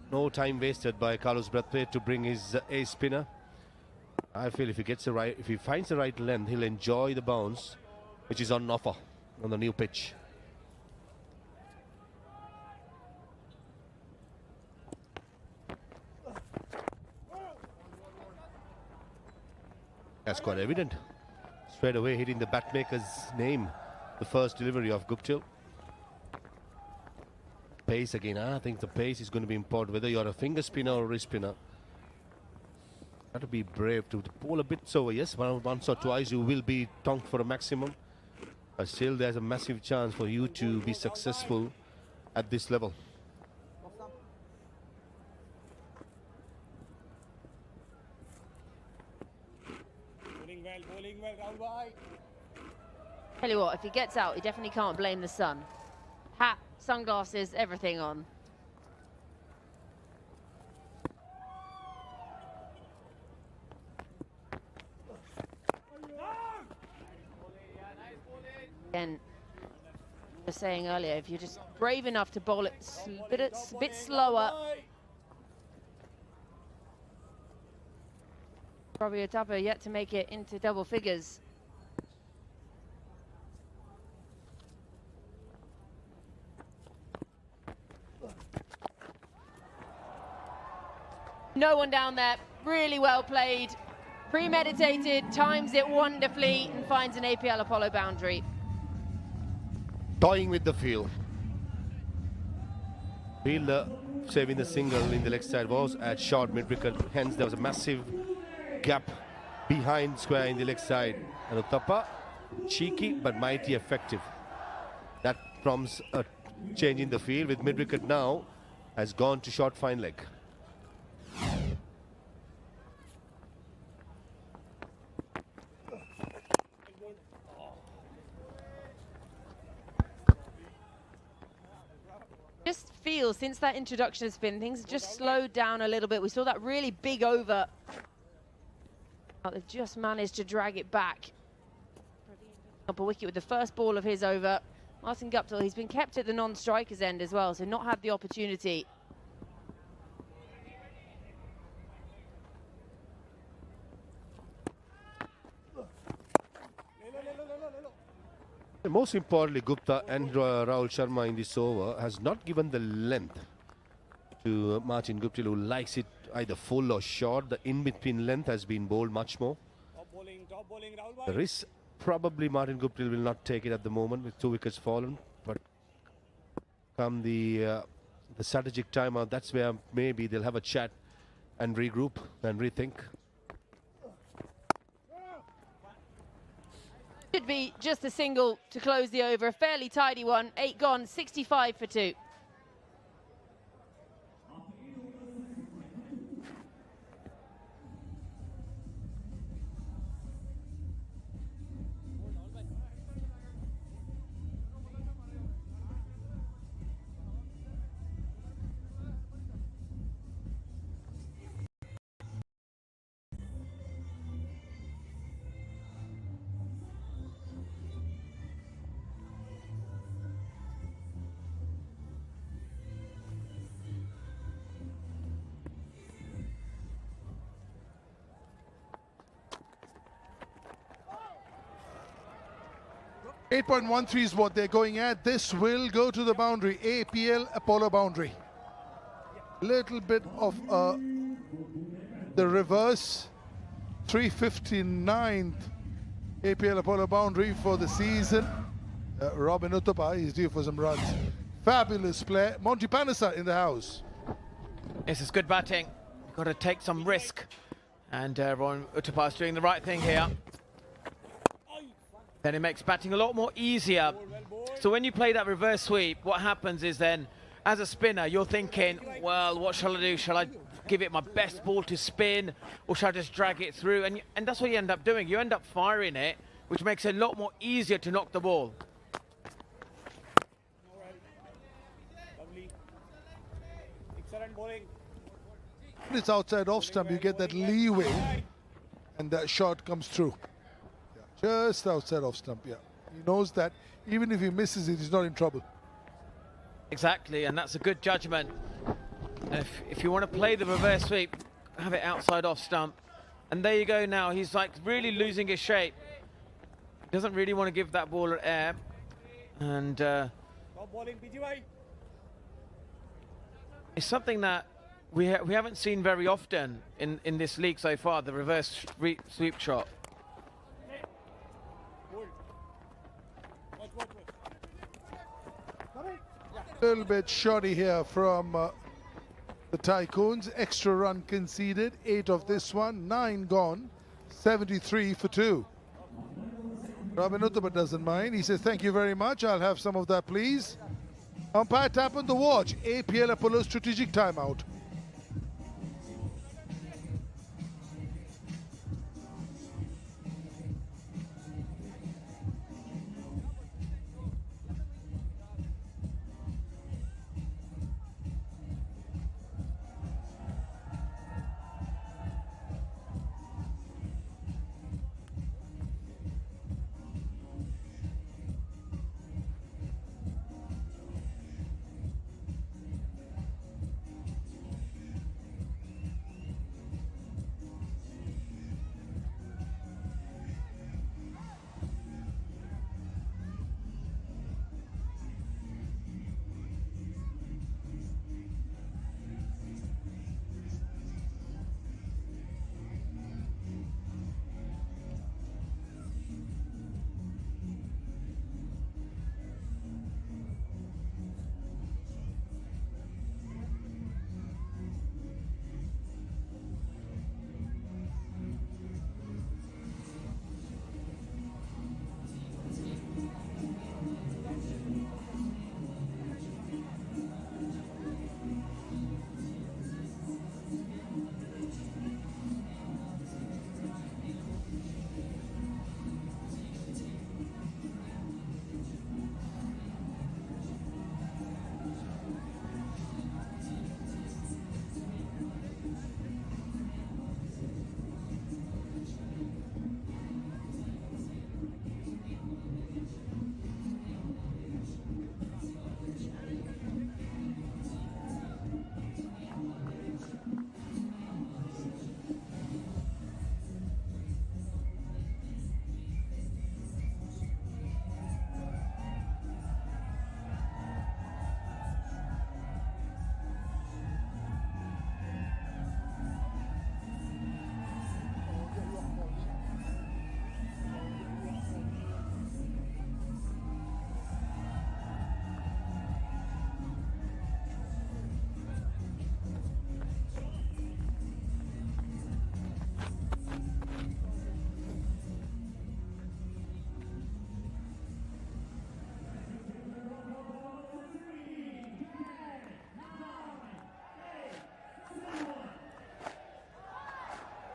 No time wasted by Carlos Brathwaite to bring his ace spinner. I feel if he finds the right length, he'll enjoy the bounce, which is on offer on the new pitch. That's quite evident. Straight away hitting the batmaker's name. The first delivery of Guptill. Pace again. I think the pace is going to be important, whether you're a finger spinner or a wrist spinner. Got to be brave to bowl a bit slower. Yes, once or twice you will be tonked for a maximum. But still there's a massive chance for you to be successful at this level. Bowling well, Rahul bhai. Tell you what, if he gets out, he definitely can't blame the sun. Hat, sunglasses, everything on. Again, I was saying earlier, if you're just brave enough to bowl it a bit slower, Robbie Otapa yet to make it into double figures. No one down there, really well played, premeditated, times it wonderfully and finds an APL Apollo boundary. Toying with the field. Fielder saving the single in the leg side was at short mid-wicket, hence there was a massive gap behind square in the leg side. And Uthappa, cheeky but mighty effective. That prompts a change in the field with mid-wicket now has gone to short fine leg. Just feel since that introduction of spin, things just slowed down a little bit. We saw that really big over. They've just managed to drag it back. Up a wicket with the first ball of his over. Martin Guptill, he's been kept at the non-strikers end as well, so not had the opportunity. Most importantly, Gupta and Rahul Sharma in this over has not given the length to Martin Guptill, who likes it either full or short. The in-between length has been bowled much more. The risk, probably Martin Guptill will not take it at the moment with 2 wickets fallen, but come the strategic timeout, that's where maybe they'll have a chat and regroup and rethink. Should be just a single to close the over, a fairly tidy one. 8 gone, 65 for 2. .13 is what they're going at. This will go to the boundary. APL Apollo boundary. Little bit of the reverse. 359th APL Apollo boundary for the season. Robin Uthappa is due for some runs. Fabulous play. Monty Panasa in the house. This is good batting. You've got to take some risk. And Robin Uthappa is doing the right thing here. Then it makes batting a lot more easier. So when you play that reverse sweep, what happens is then, as a spinner, you're thinking, well, what shall I do? Shall I give it my best ball to spin, or shall I just drag it through? And that's what you end up doing. You end up firing it, which makes it a lot more easier to knock the ball. Excellent bowling. It's outside off stump, you get that leeway, and that shot comes through. Just outside off stump, yeah. He knows that even if he misses it, he's not in trouble. Exactly, and that's a good judgment. If you want to play the reverse sweep, have it outside off stump. And there you go now, he's like really losing his shape. Doesn't really want to give that ball air. And it's something that we haven't seen very often in this league so far, the reverse sweep shot. A little bit shoddy here from the Tycoons. Extra run conceded, 8 of this one, 9 gone, 73 for 2. Robin Uthappa doesn't mind. He says, thank you very much. I'll have some of that, please. Umpire tap on the watch. APL Apollo strategic timeout.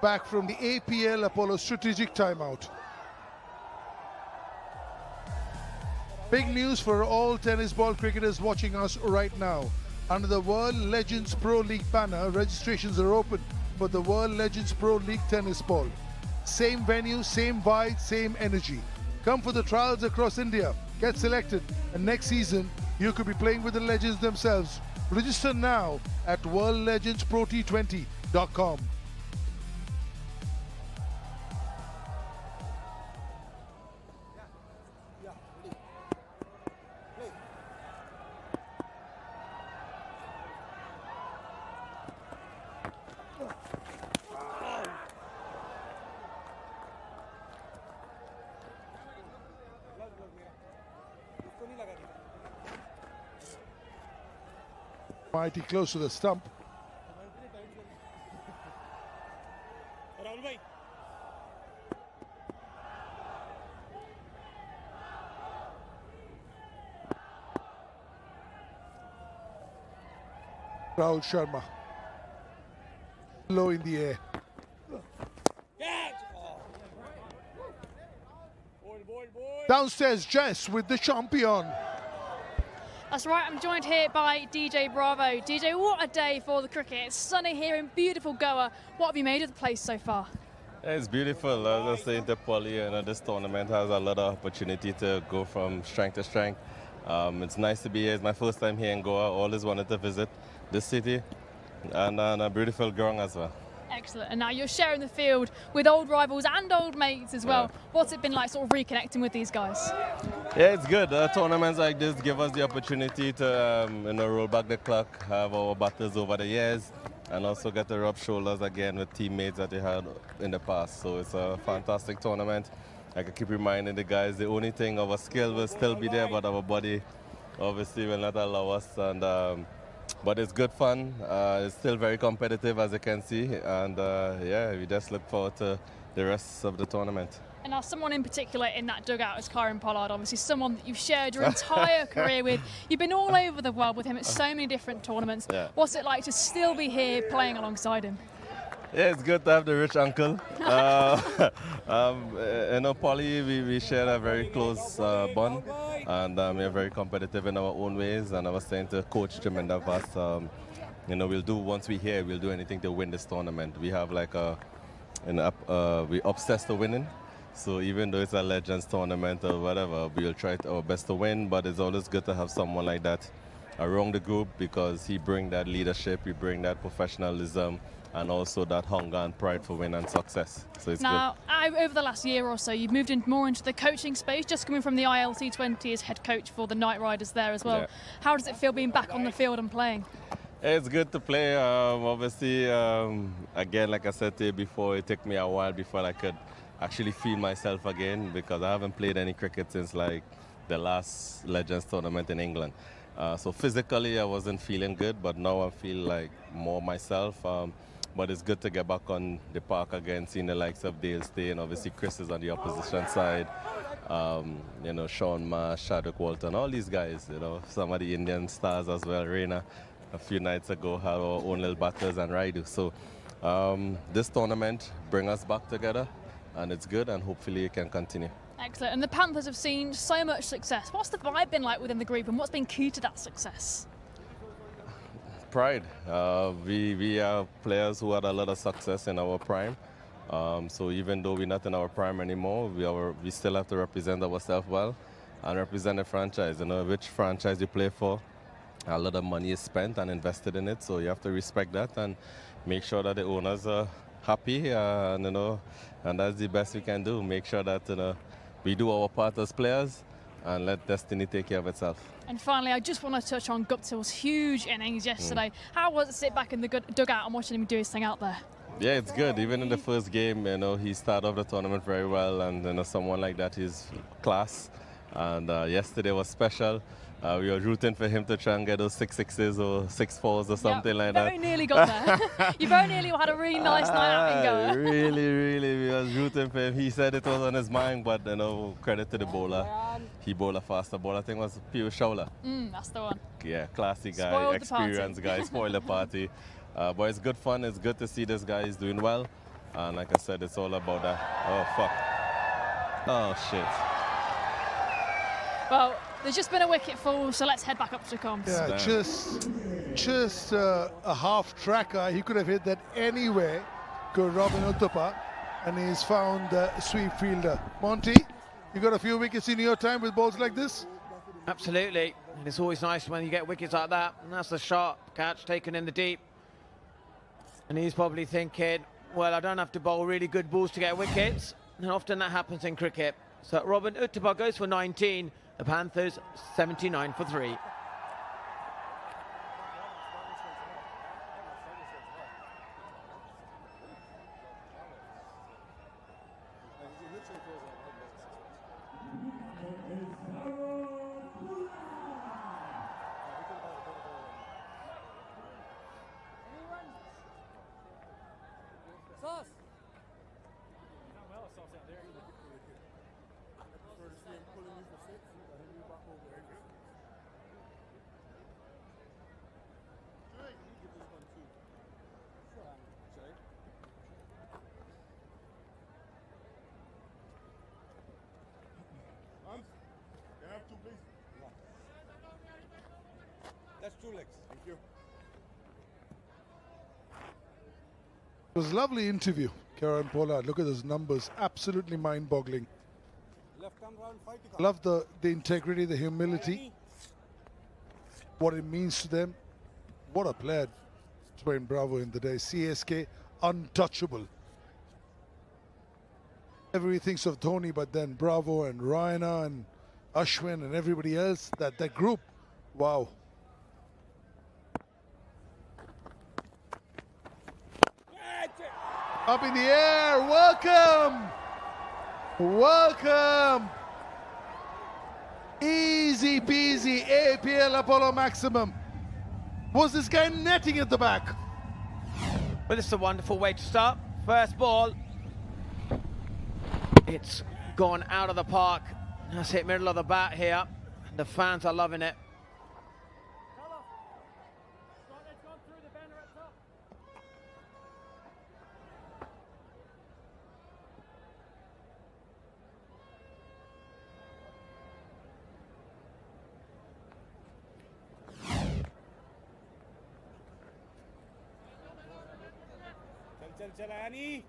back from the APL Apollo strategic timeout. Big news for all tennis ball cricketers watching us right now. Under the World Legends Pro League banner, registrations are open for the World Legends Pro League Tennis Ball. Same venue, same vibe, same energy. Come for the trials across India, get selected, and next season you could be playing with the legends themselves. Register now at worldlegendsprot20.com. Mighty close to the stump. Rahul Sharma. Low in the air. Downstairs, Jess with the champion. That's right, I'm joined here by DJ Bravo. DJ, what a day for the cricket. It's sunny here in beautiful Goa. What have you made of the place so far? Yeah, it's beautiful. As I say, the Poly, this tournament has a lot of opportunity to go from strength to strength. It's nice to be here. It's my first time here in Goa. Always wanted to visit this city and a beautiful ground as well. Excellent. And now you're sharing the field with old rivals and old mates as well. Yeah. What's it been like sort of reconnecting with these guys? Yeah, it's good. Tournaments like this give us the opportunity to roll back the clock, have our battles over the years, and also get to rub shoulders again with teammates that they had in the past. So it's a fantastic tournament. I can keep reminding the guys the only thing, our skill will still be there, but our body obviously will not allow us. And but it's good fun. It's still very competitive, as you can see, and yeah, we just look forward to the rest of the tournament. And now someone in particular in that dugout is Kieran Pollard, obviously someone that you've shared your entire career with. You've been all over the world with him at so many different tournaments. Yeah. What's it like to still be here playing alongside him? Yeah, it's good to have the rich uncle. Polly, we share a very close bond, and we're very competitive in our own ways. And I was saying to Coach Jim and Davas, once we're here, we'll do anything to win this tournament. We have like we're obsessed with winning. So even though it's a Legends tournament or whatever, we'll try our best to win. But it's always good to have someone like that around the group, because he brings that leadership, he brings that professionalism, and also that hunger and pride for win and success. So it's now, good. Over the last year or so, you've moved more into the coaching space, just coming from the T20 as head coach for the Night Riders there as well. Yeah. How does it feel being back on the field and playing? It's good to play. Obviously, again, like I said to you before, it took me a while before I could actually feel myself again, because I haven't played any cricket since like the last Legends tournament in England. So physically, I wasn't feeling good, but now I feel like more myself. But it's good to get back on the park again, seeing the likes of Dale Stay, and obviously Chris is on the opposition side. Sean Marsh, Chadwick Walton, all these guys, some of the Indian stars as well. Reina, a few nights ago, had our own little battles and Raidu. So this tournament brings us back together, and it's good, and hopefully it can continue. Excellent. And the Panthers have seen so much success. What's the vibe been like within the group, and what's been key to that success? Pride. We are players who had a lot of success in our prime. So even though we're not in our prime anymore, we still have to represent ourselves well and represent the franchise. Which franchise you play for, a lot of money is spent and invested in it. So you have to respect that and make sure that the owners are happy. And that's the best we can do. Make sure that we do our part as players and let destiny take care of itself. And finally, I just want to touch on Guptill's huge innings yesterday. How was it to sit back in the dugout and watching him do his thing out there? Yeah, it's good. Even in the first game, he started off the tournament very well, and someone like that is class. And yesterday was special. We were rooting for him to try and get those 6 sixes or 6 fours or something like that. Very nearly got there. You very nearly had a really nice night out in Goa. Really, we was rooting for him. He said it was on his mind, but credit to the bowler. He bowled a faster ball. I think it was Piyush Chawla. That's the one. Yeah, classy guy, experienced guy, spoiled the party. But it's good fun. It's good to see this guy is doing well. And like I said, it's all about that. Oh, fuck. Oh, shit. Well, there's just been a wicket fall, so let's head back up to comms. Yeah, just a half tracker. He could have hit that anywhere. Good Robin Uthappa, and he's found a sweep fielder. Monty, you got a few wickets in your time with balls like this? Absolutely, and it's always nice when you get wickets like that, and that's a sharp catch taken in the deep. And he's probably thinking, well, I don't have to bowl really good balls to get wickets, and often that happens in cricket. So Robin Uthappa goes for 19, the Panthers 79 for 3. That's 2 legs. Thank you. It was a lovely interview, Karen Pollard. Look at those numbers, absolutely mind-boggling. Left arm round, 5 to come. I love the integrity, the humility, what it means to them. What a player, Dwayne Bravo in the day. CSK, untouchable. Everybody thinks of Dhoni, but then Bravo and Raina and Ashwin and everybody else, that group, wow. Up in the air, welcome! Welcome! Easy peasy, APL Apollo Maximum. Was this guy netting at the back? Well, this is a wonderful way to start. First ball. It's gone out of the park. That's it, middle of the bat here. The fans are loving it. चल आनी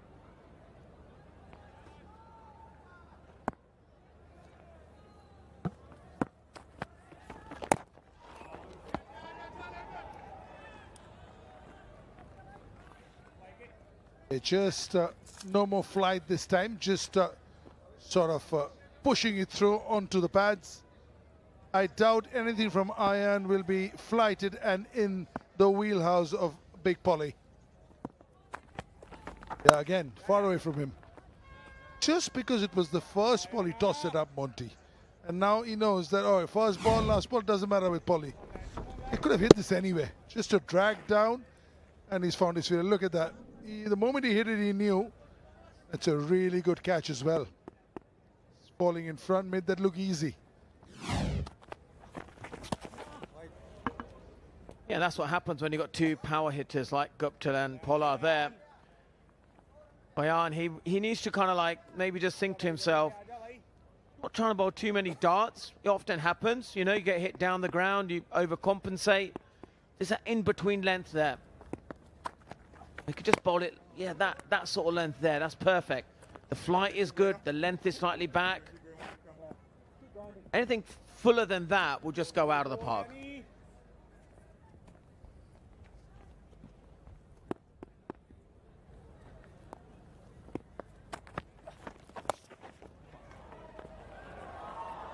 Just no more flight this time, just sort of pushing it through onto the pads. I doubt anything from Ayan will be flighted and in the wheelhouse of Big Polly. Yeah, again, far away from him. Just because it was the first ball, he tossed it up, Monty. And now he knows that, oh, first ball, last ball, doesn't matter with Polly. He could have hit this anyway. Just a drag down, and he's found his fielder. Look at that. The moment he hit it, he knew. It's a really good catch as well. Falling in front made that look easy. Yeah, that's what happens when you've got two power hitters like Gupta and Pollard there. Ayan, he needs to kind of like maybe just think to himself, not trying to bowl too many darts. It often happens, you know, you get hit down the ground, you overcompensate. There's that in-between length there. You could just bowl it, yeah, that sort of length there, that's perfect. The flight is good, the length is slightly back. Anything fuller than that will just go out of the park.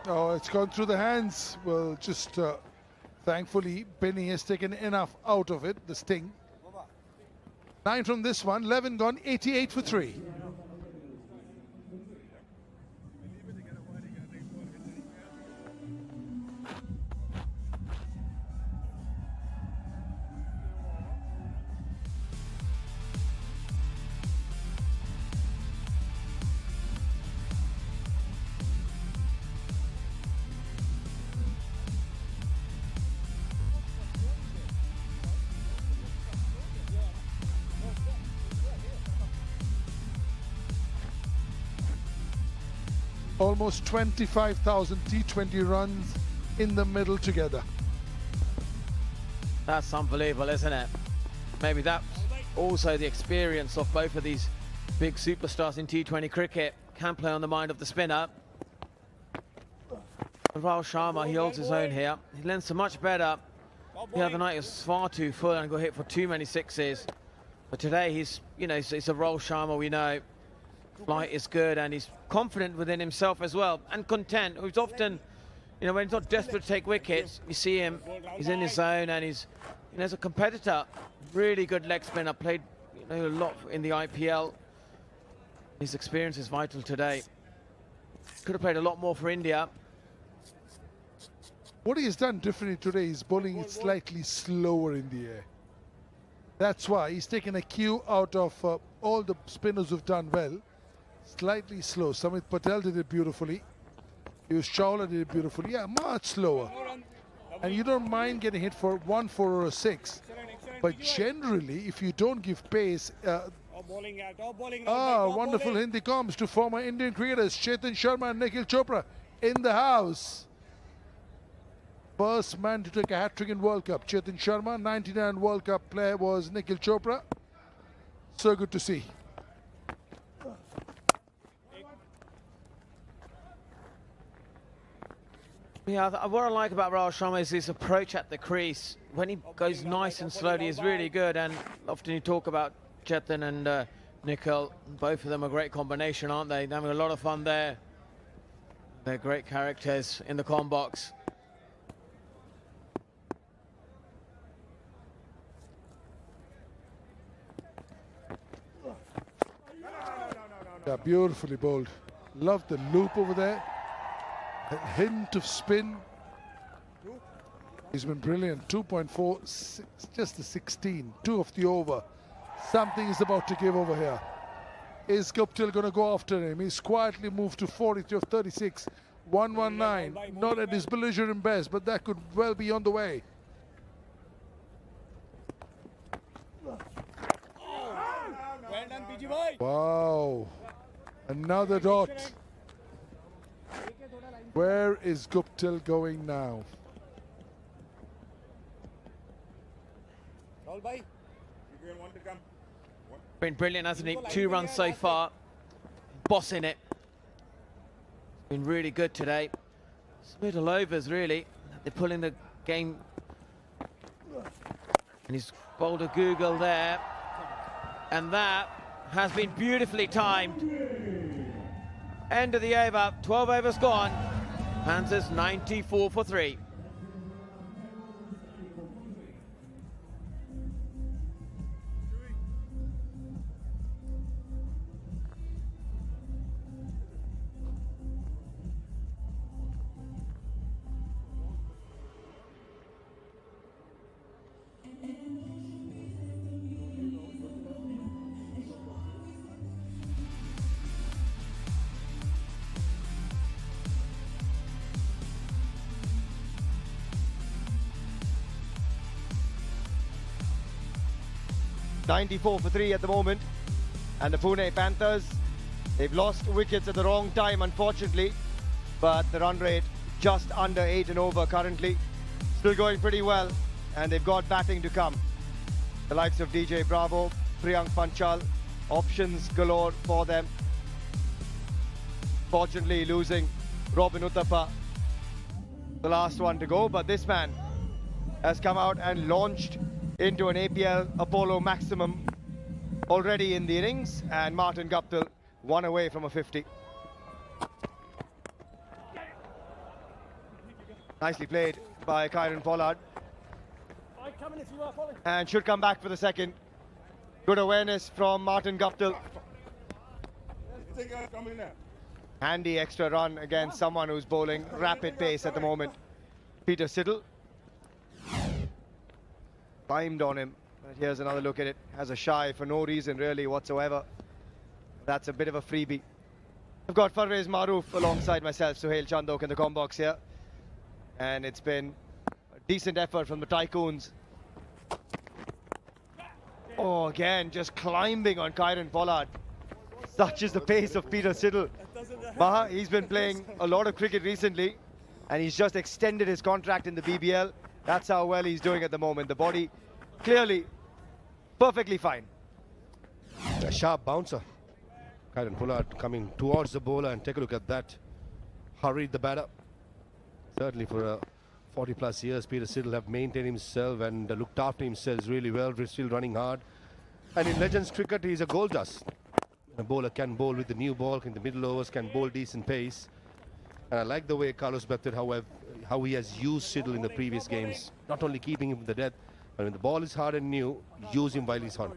Oh, it's gone through the hands. Well, just thankfully, Benny has taken enough out of it, the sting. 9 from this one, 11 gone, 88 for 3. Almost 25,000 T20 runs in the middle together. That's unbelievable, isn't it? Maybe that's also the experience of both of these big superstars in T20 cricket. Can play on the mind of the spinner. Rahul Sharma, he holds his own here. He lends much better. The other night he was far too full and got hit for too many sixes. But today he's, you know, it's a Rahul Sharma, we know. Flight is good and he's confident within himself as well and content. He's often, you know, when he's not desperate to take wickets, you see him, he's in his zone and he's, you know, as a competitor, really good leg spinner, played, you know, a lot in the IPL. His experience is vital today. Could have played a lot more for India. What he has done differently today is bowling it slightly slower in the air. That's why he's taken a cue out of all the spinners who've done well. Slightly slow. Samit Patel did it beautifully. Piyush Chawla did it beautifully. Yeah, much slower. And you don't mind getting hit for 1, 4 or a 6. But generally, if you don't give pace... wonderful Hindi comms to former Indian cricketers Chetan Sharma and Nikhil Chopra in the house. First man to take a hat-trick in World Cup. Chetan Sharma, 99 World Cup player was Nikhil Chopra. So good to see. Yeah, what I like about Rahul Sharma is his approach at the crease. When he goes nice and slowly, is really good. And often you talk about Chetan and Nikhil. Both of them are a great combination, aren't they? They're having a lot of fun there. They're great characters in the comm box. Yeah, beautifully bowled. Love the loop over there. A hint of spin. He's been brilliant. 2.4, just the 16. 2 of the over. Something is about to give over here. Is Guptill going to go after him? He's quietly moved to 43 of 36. 119. Not at his belligerent best, but that could well be on the way. Wow. Another dot. Where is Guptill going now? Been brilliant, hasn't he? 2 runs so far. Bossing it. Been really good today. It's middle overs, really. They're pulling the game. And he's bowled a Google there. And that has been beautifully timed. End of the over, 12 overs gone. Panthers 94 for 3. .94 for 3 at the moment, and the Pune Panthers, they've lost wickets at the wrong time, unfortunately, but the run rate just under 8 and over currently. Still going pretty well, and they've got batting to come. The likes of DJ Bravo, Priyank Panchal, options galore for them. Fortunately losing Robin Uthappa, the last one to go, but this man has come out and launched into an APL Apollo maximum already in the innings, and Martin Guptill 1 away from a 50. Nicely played by Kieron Pollard, and should come back for the second. Good awareness from Martin Guptill. Handy extra run against someone who's bowling rapid pace at the moment. Peter Siddle climbed on him, but here's another look at it. Has a shy for no reason really whatsoever. That's a bit of a freebie. I've got Farvez Maroof alongside myself, Suhail Chandok in the comm box here, and it's been a decent effort from the Tycoons. Oh, again, just climbing on Kieron Pollard. Such is the pace of Peter Siddle. Maha, he's been playing a lot of cricket recently, and he's just extended his contract in the BBL. That's how well he's doing at the moment. The body clearly perfectly fine. A sharp bouncer. Kyron Pollard coming towards the bowler, and take a look at that. Hurried the batter. Certainly for 40 plus years, Peter Siddle have maintained himself and looked after himself really well, still running hard. And in Legends cricket, he's a gold dust. A bowler can bowl with the new ball, in the middle overs, can bowl decent pace. And I like the way Carlos Bethel, how he has used Siddle in the previous games. Not only keeping him in the death, but when the ball is hard and new, use him while he's hot.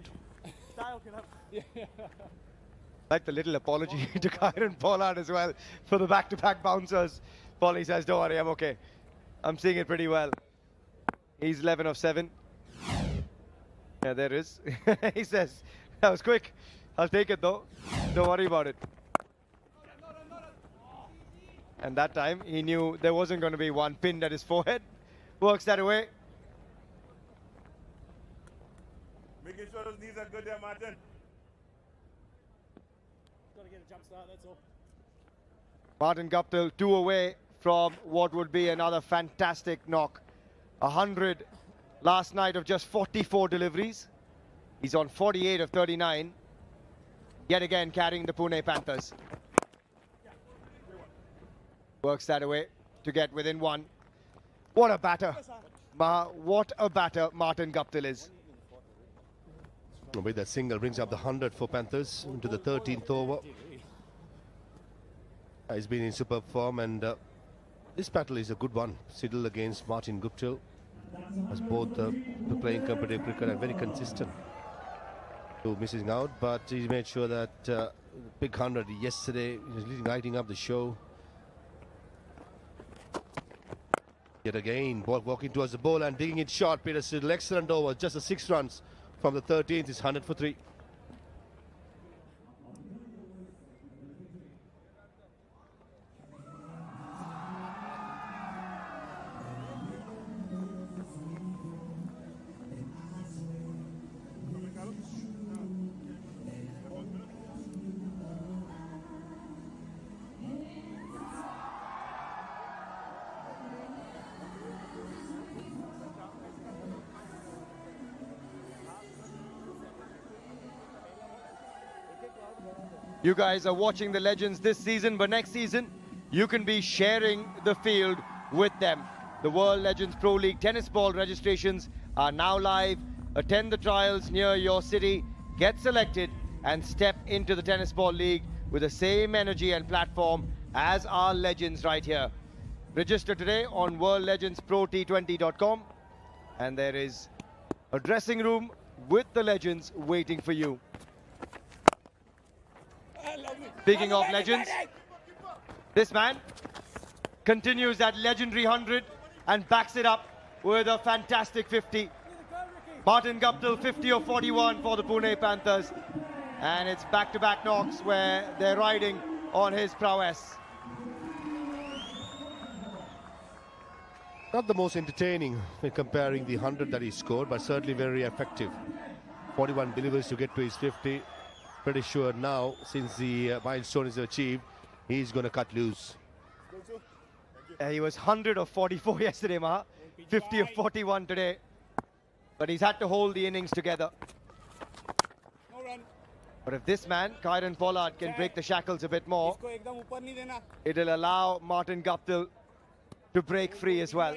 Like the little apology to Kyron Pollard as well for the back-to-back bouncers. Polly says, don't worry, I'm okay. I'm seeing it pretty well. He's 11 of 7. Yeah, there is. He says, that was quick. I'll take it though. Don't worry about it. And that time, he knew there wasn't going to be one pinned at his forehead. Works that away. Making sure those knees are good there, Martin. Got to get a jump start, that's all. Martin Guptill 2 away from what would be another fantastic knock. 100 last night of just 44 deliveries. He's on 48 of 39. Yet again carrying the Pune Panthers. Works that away to get within 1. What a batter. What a batter Martin Guptill is. With that single brings up the 100 for Panthers into the 13th over. He's been in superb form, and this battle is a good one. Siddle against Martin Guptill, as both playing competitive cricket and very consistent. To missing out, but he made sure that big 100 yesterday is lighting up the show. Yet again, ball walking towards the ball and digging it short. Peter Siddle, excellent over, just a 6 runs from the 13th. Is 100 for 3. You guys are watching the Legends this season, but next season, you can be sharing the field with them. The World Legends Pro League tennis ball registrations are now live. Attend the trials near your city, get selected, and step into the Tennis Ball League with the same energy and platform as our legends right here. Register today on worldlegendsprot20.com, and there is a dressing room with the legends waiting for you. Speaking of legends, this man continues that legendary 100 and backs it up with a fantastic 50. Martin Guptill 50 of 41 for the Pune Panthers, and it's back-to-back knocks where they're riding on his prowess. Not the most entertaining when comparing the 100 that he scored, but certainly very effective. 41 deliveries to get to his 50. Pretty sure now, since the milestone is achieved, he's going to cut loose. He was 100 of 44 yesterday, Maha. 50 of 41 today. But he's had to hold the innings together. But if this man, Kyron Pollard, can break the shackles a bit more, it'll allow Martin Guptill to break free as well.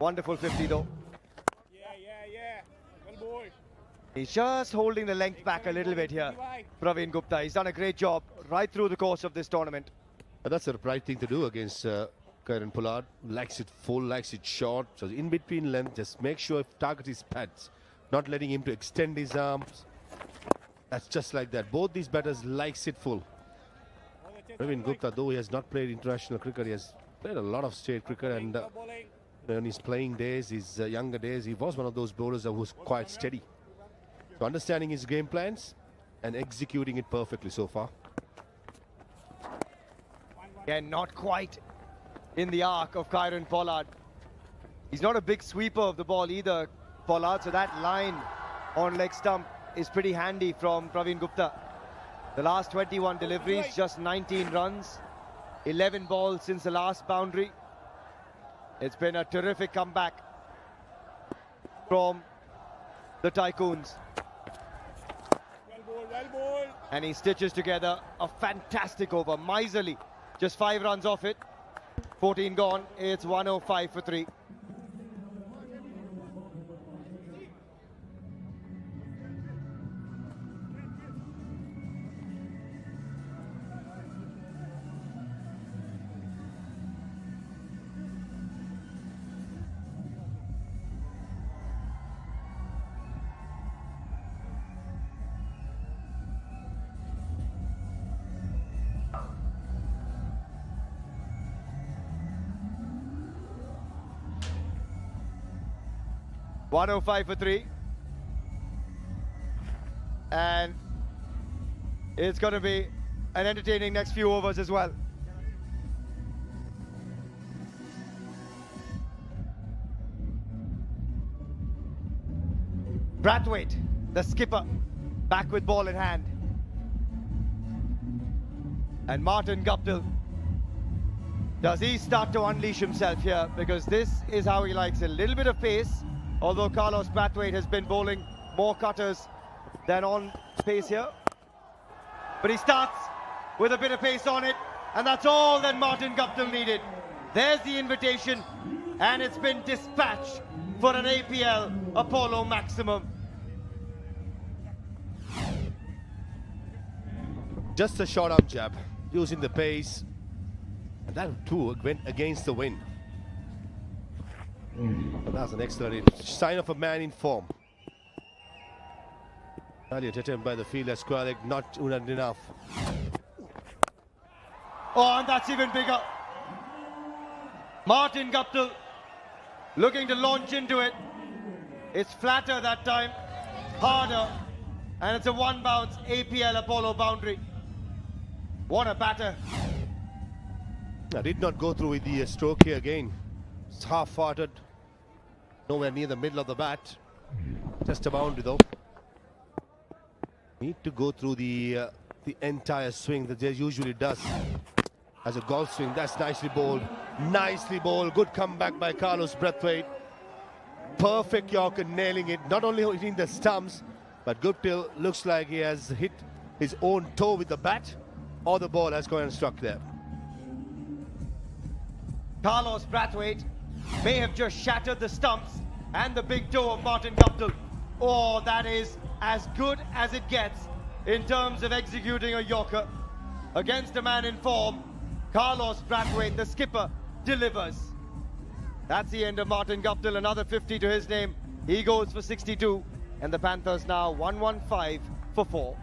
Wonderful 50 though. He's just holding the length back a little bit here, Praveen Gupta. He's done a great job right through the course of this tournament. But that's the right thing to do against Kyron Pollard. Likes it full, likes it short. So in between length, just make sure if target is pads, not letting him to extend his arms. That's just like that. Both these batters likes it full. Praveen Gupta, though he has not played international cricket, he has played a lot of state cricket, and in his playing days, his younger days, he was one of those bowlers that was quite steady. So understanding his game plans and executing it perfectly so far. Yeah, not quite in the arc of Kyron Pollard. He's not a big sweeper of the ball either, Pollard, so that line on leg stump is pretty handy from Praveen Gupta. The last 21 deliveries, just 19 runs, 11 balls since the last boundary. It's been a terrific comeback from the Tycoons. And he stitches together a fantastic over, miserly. Just 5 runs off it, 14 gone, it's 105 for 3. .105 for 3, and it's going to be an entertaining next few overs as well. Brathwaite, the skipper, back with ball in hand, and Martin Guptill. Does he start to unleash himself here? Because this is how he likes it. A little bit of pace. Although Carlos Brathwaite has been bowling more cutters than on pace here. But he starts with a bit of pace on it, and that's all that Martin Guptill needed. There's the invitation, and it's been dispatched for an APL Apollo maximum. Just a short arm jab, using the pace. And that too went against the wind. That's an excellent sign of a man in form. Brilliant attempt by the fielder, square leg, not enough. Oh, and that's even bigger. Martin Guptill looking to launch into it. It's flatter that time, harder, and it's a one bounce APL Apollo boundary. What a batter. I did not go through with the stroke here again. It's half-hearted. Nowhere near the middle of the bat. Just a boundary though. Need to go through the entire swing that they usually does. As a golf swing, that's nicely bowled. Nicely bowled. Good comeback by Carlos Brathwaite. Perfect Yorker, nailing it. Not only hitting the stumps, but Guptill looks like he has hit his own toe with the bat, or the ball has gone and struck there. Carlos Brathwaite may have just shattered the stumps and the big toe of Martin Guptill. Oh, that is as good as it gets in terms of executing a Yorker. Against a man in form, Carlos Brathwaite, the skipper, delivers. That's the end of Martin Guptill. Another 50 to his name. He goes for 62, and the Panthers now 115 for 4.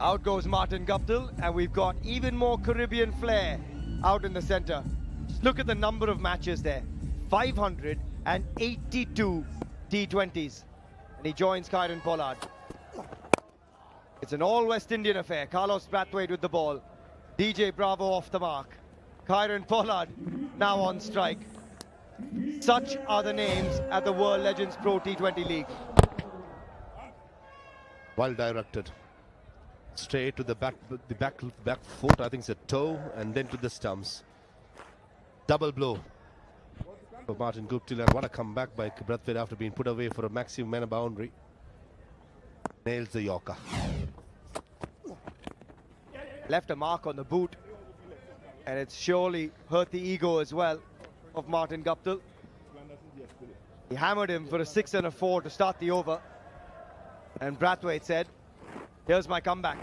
Out goes Martin Guptill, and we've got even more Caribbean flair out in the center. Just look at the number of matches there. 582 T20s. And he joins Kieron Pollard. It's an all West Indian affair. Carlos Brathwaite with the ball. DJ Bravo off the mark. Kieron Pollard now on strike. Such are the names at the World Legends Pro T20 League. Well directed. Straight to the back foot, I think it's a toe, and then to the stumps. Double blow for Martin Guptill, and what a comeback by Brathwaite after being put away for a maximum man boundary. Nails the Yorker. Left a mark on the boot, and it's surely hurt the ego as well of Martin Guptill. He hammered him for a 6 and a 4 to start the over, and Brathwaite said, Here's my comeback.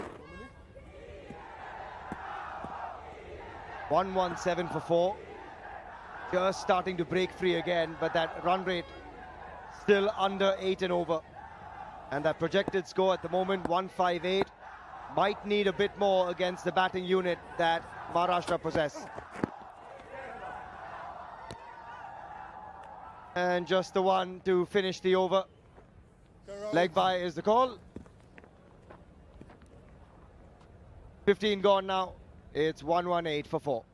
117 for 4. Just starting to break free again, but that run rate still under 8 and over. And that projected score at the moment, 158. Might need a bit more against the batting unit that Maharashtra possess. And just the one to finish the over. Leg bye is the call. 15 gone now. It's 118 for 4.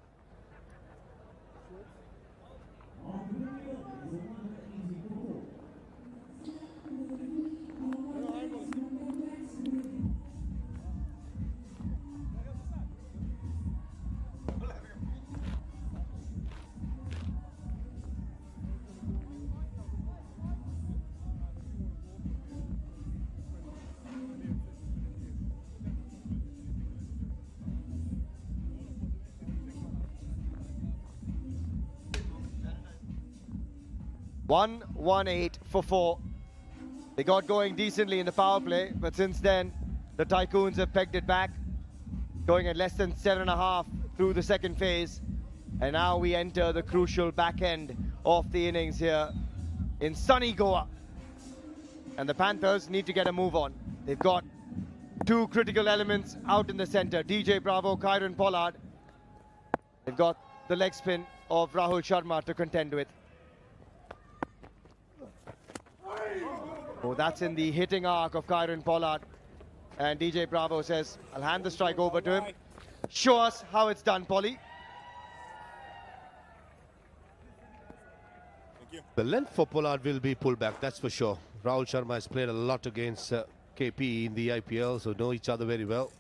One 118 for 4. They got going decently in the power play, but since then the Tycoons have pegged it back, going at less than 7.5 through the second phase, and now we enter the crucial back end of the innings here in sunny Goa. And the Panthers need to get a move on. They've got two critical elements out in the center, DJ Bravo, Kyron Pollard. They've got the leg spin of Rahul Sharma to contend with. Oh, that's in the hitting arc of Kyron Pollard. And DJ Bravo says, I'll hand the strike over to him. Show us how it's done, Polly. The length for Pollard will be pulled back, that's for sure. Rahul Sharma has played a lot against KP in the IPL, so know each other very well.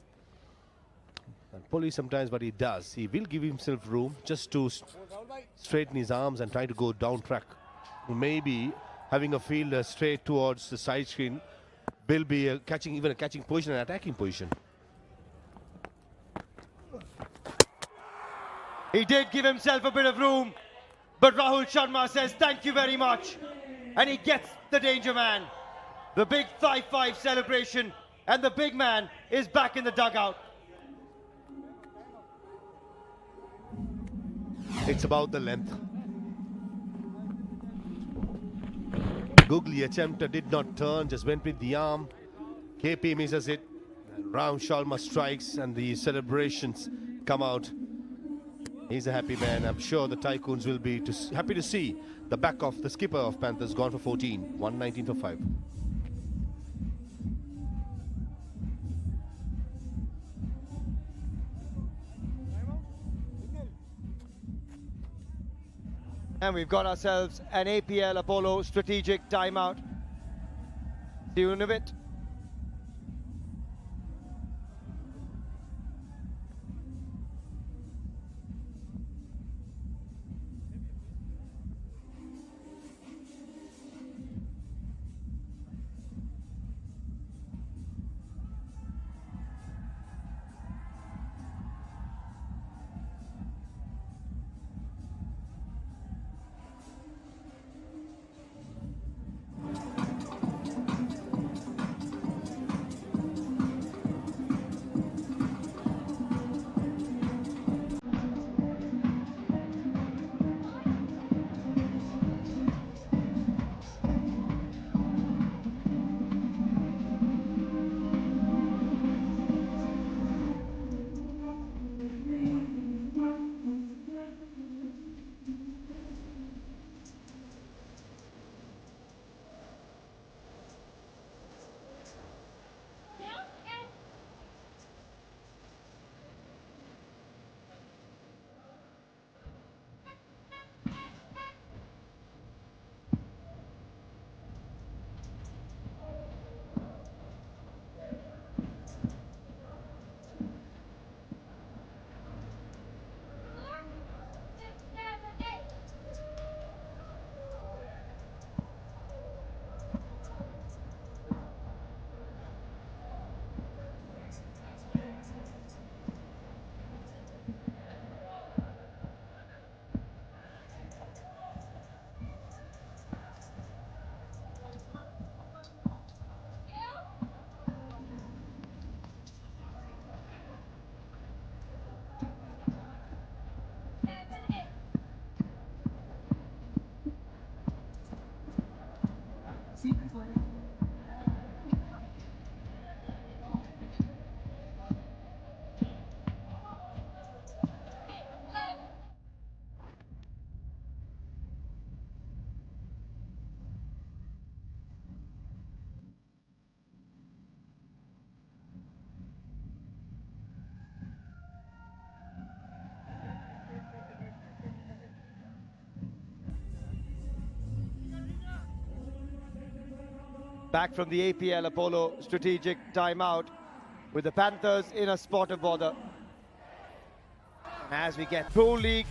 And Polly sometimes what he does, he will give himself room just to straighten his arms and try to go down track. Maybe having a fielder straight towards the side screen will be a catching position and attacking position. He did give himself a bit of room, but Rahul Sharma says thank you very much. And he gets the danger man. The big 5-5 celebration, and the big man is back in the dugout. It's about the length. Googly attempted, did not turn, just went with the arm. KP misses it. Rahul Sharma strikes and the celebrations come out. He's a happy man. I'm sure the Tycoons will be happy to see the back of the skipper of Panthers gone for 14. 119 for 5. And we've got ourselves an APL Apollo strategic timeout. Tune of it. Back from the APL Apollo strategic timeout with the Panthers in a spot of bother. And as we get Pro League,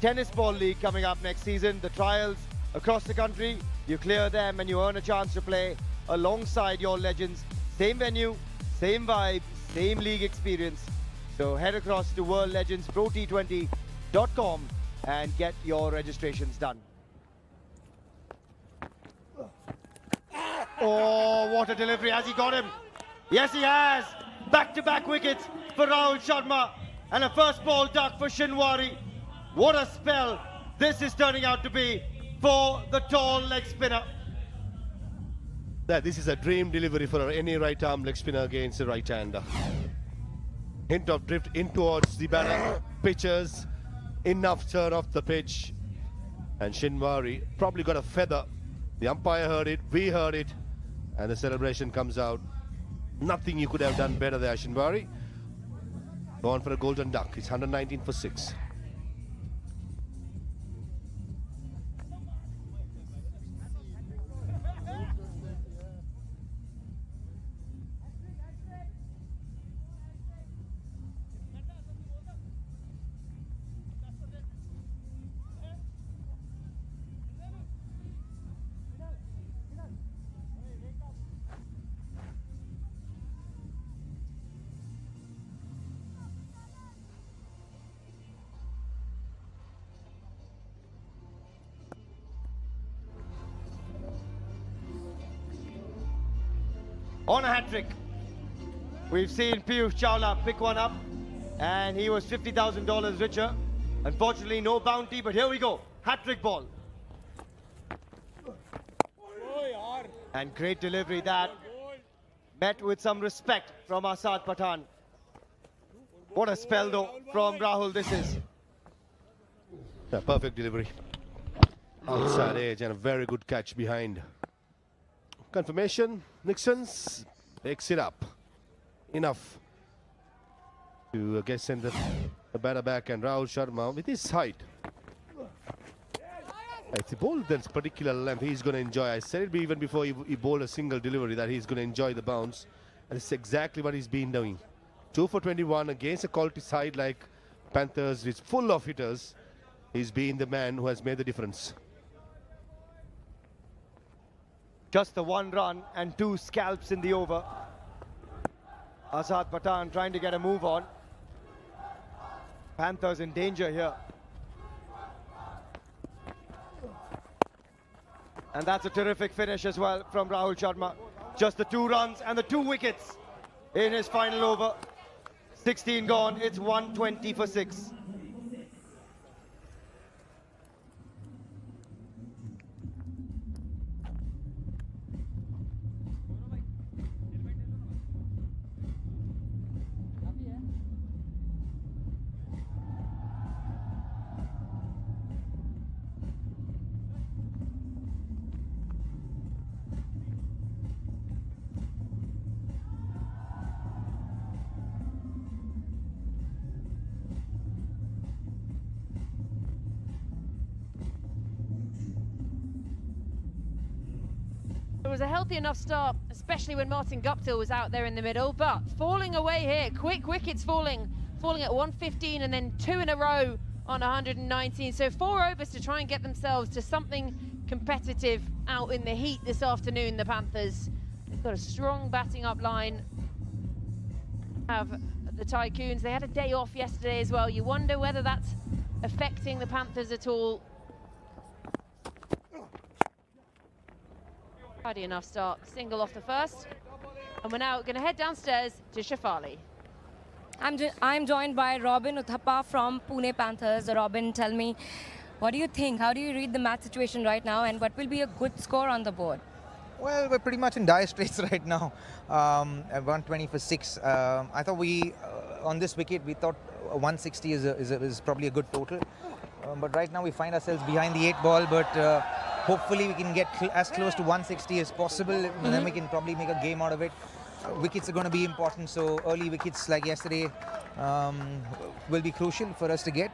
Tennis Ball League coming up next season, the trials across the country, you clear them and you earn a chance to play alongside your legends. Same venue, same vibe, same league experience. So head across to worldlegendsprot20.com and get your registrations done. Oh, what a delivery. Has he got him? Yes, he has. Back-to-back wickets for Rahul Sharma and a first ball duck for Shinwari. What a spell this is turning out to be for the tall leg spinner. This is a dream delivery for any right arm leg spinner against the right hander. Hint of drift in towards the batter. Pitches, enough turn off the pitch. And Shinwari probably got a feather. The umpire heard it, we heard it, and the celebration comes out. Nothing you could have done better there, Shinwari. Gone for a golden duck. It's 119 for 6. On a hat-trick. We've seen Piyush Chawla pick one up, and he was $50,000 richer. Unfortunately, no bounty, but here we go. Hat-trick ball. And great delivery that met with some respect from Asad Pathan. What a spell, though, from Rahul this is. Yeah, perfect delivery. Outside edge and a very good catch behind. Confirmation, Nixon's picks it up. Enough to send the batter back, and Rahul Sharma with his height. If he bowled this particular length, he's going to enjoy. I said it even before he bowled a single delivery that he's going to enjoy the bounce. And it's exactly what he's been doing. 2 for 21 against a quality side like Panthers, which is full of hitters. He's been the man who has made the difference. Just the 1 run and 2 scalps in the over. Asad Pathan trying to get a move on. Panthers in danger here. And that's a terrific finish as well from Rahul Sharma. Just the 2 runs and the 2 wickets in his final over. 16 gone, it's 120 for 6. It was a healthy enough start, especially when Martin Guptill was out there in the middle, but falling away here, quick wickets falling at 115 and then 2 in a row on 119. So 4 overs to try and get themselves to something competitive out in the heat this afternoon, the Panthers. They've got a strong batting up line. Have the Tycoons. They had a day off yesterday as well. You wonder whether that's affecting the Panthers at all. Tidy enough start, single off the first. And we're now going to head downstairs to Shefali. I'm joined by Robin Uthappa from Pune Panthers. Robin, tell me, what do you think? How do you read the match situation right now, and what will be a good score on the board? Well, we're pretty much in dire straits right now. At 120 for 6. I thought on this wicket, we thought 160 is probably a good total. But right now we find ourselves behind the 8 ball, but hopefully we can get as close to 160 as possible, and then we can probably make a game out of it. Wickets are going to be important, so early wickets like yesterday will be crucial for us to get.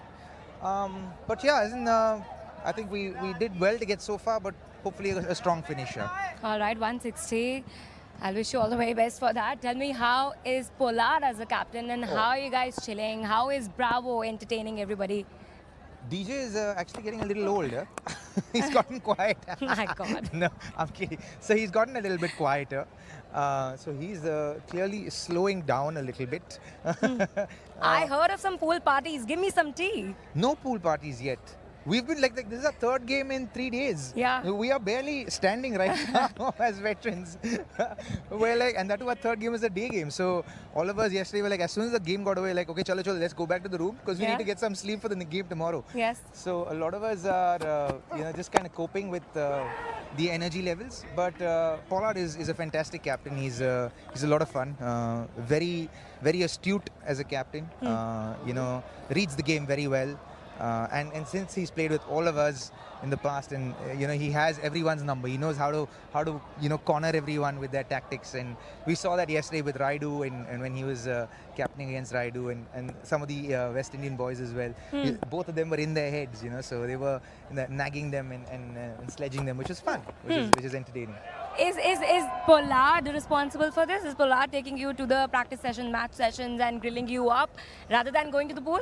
But yeah, I think we did well to get so far, but hopefully a strong finisher. All right, 160. I'll wish you all the very best for that. Tell me, how is Pollard as a captain and how are you guys chilling? How is Bravo entertaining everybody? DJ is actually getting a little older. He's gotten quiet. My God. No, I'm kidding. So he's gotten a little bit quieter. So he's clearly slowing down a little bit. I heard of some pool parties. Give me some tea. No pool parties yet. We've been like this is our third game in 3 days. Yeah. We are barely standing right now as veterans. We're like, and that was our third game is a day game. So all of us yesterday were like, as soon as the game got away, like, okay, chalo, let's go back to the room because we need to get some sleep for the game tomorrow. Yes. So a lot of us are, just kind of coping with the energy levels. But Pollard is a fantastic captain. He's a lot of fun. Very, very astute as a captain. Reads the game very well. And since he's played with all of us in the past, and he has everyone's number. He knows how to corner everyone with their tactics. And we saw that yesterday with Raidu and when he was captaining against Raidu and some of the West Indian boys as well. Both of them were in their heads, so they were nagging them and sledging them, which was fun, which is entertaining. Is Pollard responsible for this? Is Pollard taking you to the practice session, match sessions and grilling you up rather than going to the pool?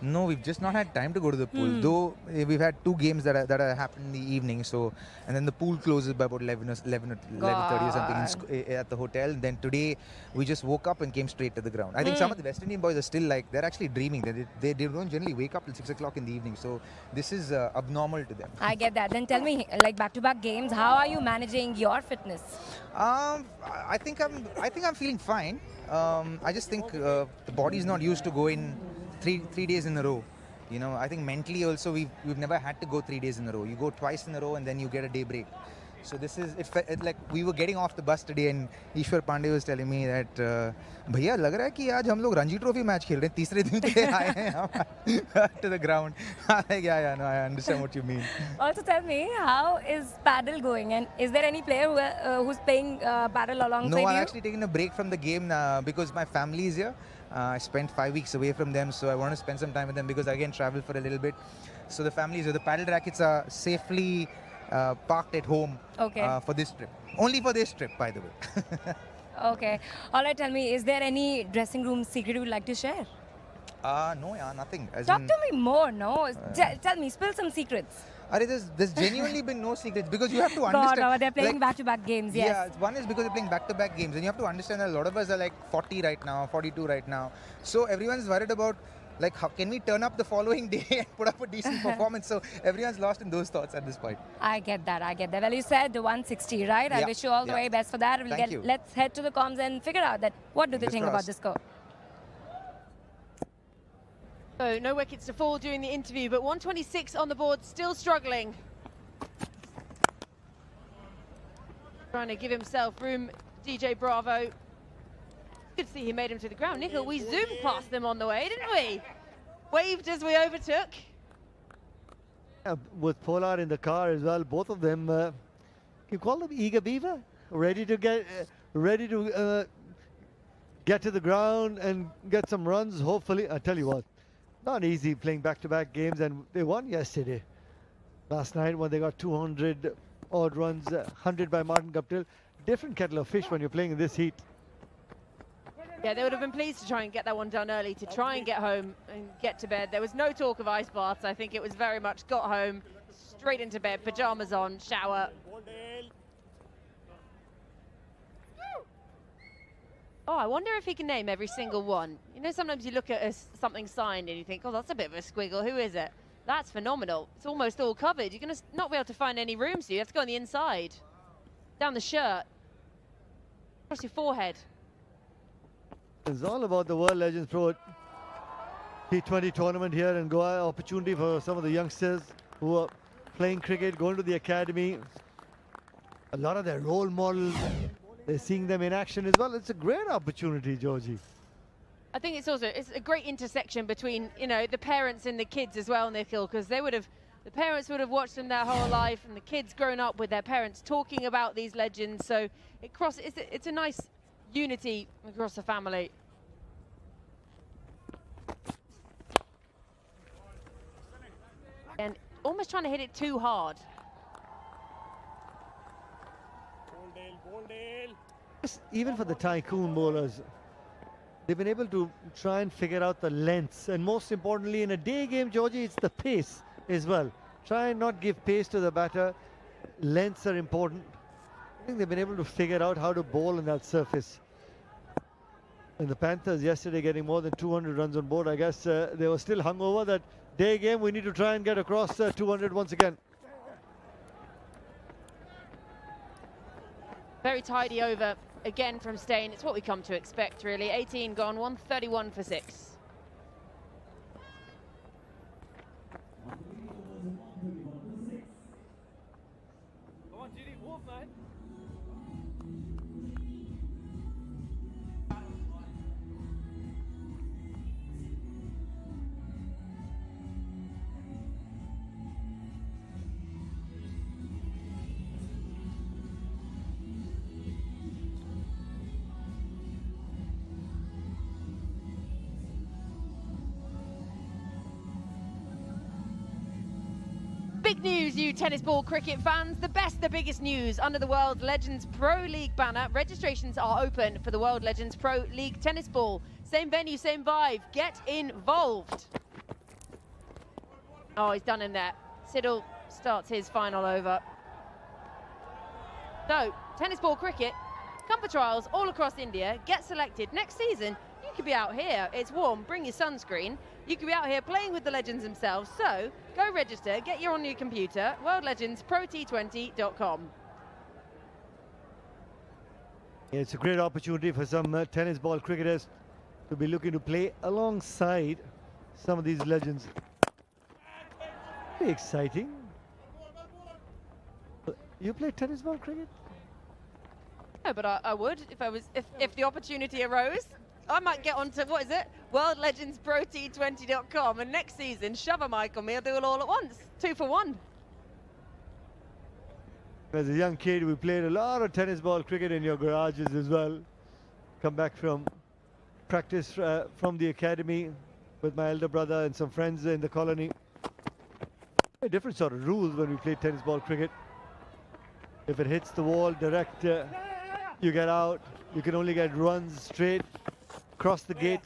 No, we've just not had time to go to the pool. Though we've had 2 games that are happened in the evening. So, and then the pool closes by about 11:30 or something at the hotel. And then today we just woke up and came straight to the ground. I think some of the West Indian boys are still like they're actually dreaming. They don't generally wake up till 6 o'clock in the evening. So this is abnormal to them. I get that. Then tell me, like back-to-back games, how are you managing your fitness? I think I'm feeling fine. I just think the body's not used to going 3 days in a row. I think mentally also we've never had to go 3 days in a row. You go twice in a row and then you get a day break. So this is it like we were getting off the bus today and Ishwar Pandey was telling me that भैया लग रहा है कि आज हम लोग Ranji trophy match खेल रहे हैं तीसरे दिन पे आए हैं to the ground. Yeah, no, I understand what you mean. Also tell me, how is paddle going and is there any player who's playing paddle alongside you? No, I'm actually taking a break from the game because my family is here. I spent 5 weeks away from them, so I want to spend some time with them because I again travel for a little bit. So the family is here. The paddle rackets are safely parked at home for this trip. Only for this trip, by the way. Okay. All right, tell me, is there any dressing room secret you would like to share? No, nothing. Talk to me more, no? Tell me, spill some secrets. There's genuinely been no secrets because you have to understand. God, they're playing back-to-back games, yes. Yeah, one is because they're playing back-to-back games and you have to understand that a lot of us are like 40 right now, 42 right now. So everyone's worried about like how can we turn up the following day and put up a decent performance. So everyone's lost in those thoughts at this point. I get that. Well, you said the 160, right? I wish you all the very best for that. Let's head to the comms and figure out that what do they think about this score. So no wickets to fall during the interview, but 126 on the board, still struggling. Trying to give himself room, DJ Bravo. Good to see he made him to the ground. Nikhil, we zoomed past them on the way, didn't we? Waved as we overtook. With Pollard in the car as well, both of them, you call them eager beaver? Ready to get to the ground and get some runs, hopefully. I tell you what, not easy playing back-to-back games, and they won yesterday. Last night when they got 200 odd runs, 100 by Martin Guptill. Different kettle of fish when you're playing in this heat. Yeah, they would have been pleased to try and get that one done early, to try and get home and get to bed. There was no talk of ice baths. I think it was very much got home, straight into bed, pajamas on, shower. Oh, I wonder if he can name every single one. Sometimes you look at something signed and you think, oh, that's a bit of a squiggle. Who is it? That's phenomenal. It's almost all covered. You're going to not be able to find any room, so you have to go on the inside. Down the shirt. Across your forehead. It's all about the World Legends Pro T20 tournament here in Goa. Opportunity for some of the youngsters who are playing cricket, going to the academy. A lot of their role models, they're seeing them in action as well. It's a great opportunity, Georgie. I think it's a great intersection between, the parents and the kids as well, Nikhil, because the parents would have watched them their whole life and the kids grown up with their parents talking about these legends. So it's a nice unity across the family. And almost trying to hit it too hard. even for the Tycoon bowlers, they've been able to try and figure out the lengths, and most importantly in a day game, Georgie, it's the pace as well. Try and not give pace to the batter. Lengths are important. I think they've been able to figure out how to bowl on that surface. And the Panthers yesterday getting more than 200 runs on board. I guess they were still hungover. That day game, we need to try and get across 200 once again. Very tidy over again from Steyn. It's what we come to expect, really. 18 gone, 131 for 6. Big news, you tennis ball cricket fans. The best, the biggest news. Under the World Legends Pro League banner, registrations are open for the World Legends Pro League Tennis Ball. Same venue, same vibe. Get involved. Oh, he's done in there. Siddle starts his final over. So, tennis ball cricket, come for trials all across India. Get selected. Next season, you could be out here. It's warm. Bring your sunscreen. You could be out here playing with the legends themselves. So, go register. Get you on your computer. WorldLegendsPro-T20.com. It's a great opportunity for some tennis ball cricketers to be looking to play alongside some of these legends. Very exciting. You play tennis ball cricket? No, but I would if the opportunity arose. I might get onto, what is it? WorldLegendsPro-T20.com, and next season, shove a mic on me, I'll do it all at once. 2 for 1. As a young kid, we played a lot of tennis ball cricket in your garages as well. Come back from practice from the academy with my elder brother and some friends in the colony. A different sort of rules when we play tennis ball cricket. If it hits the wall direct, you get out. You can only get runs straight across the gate.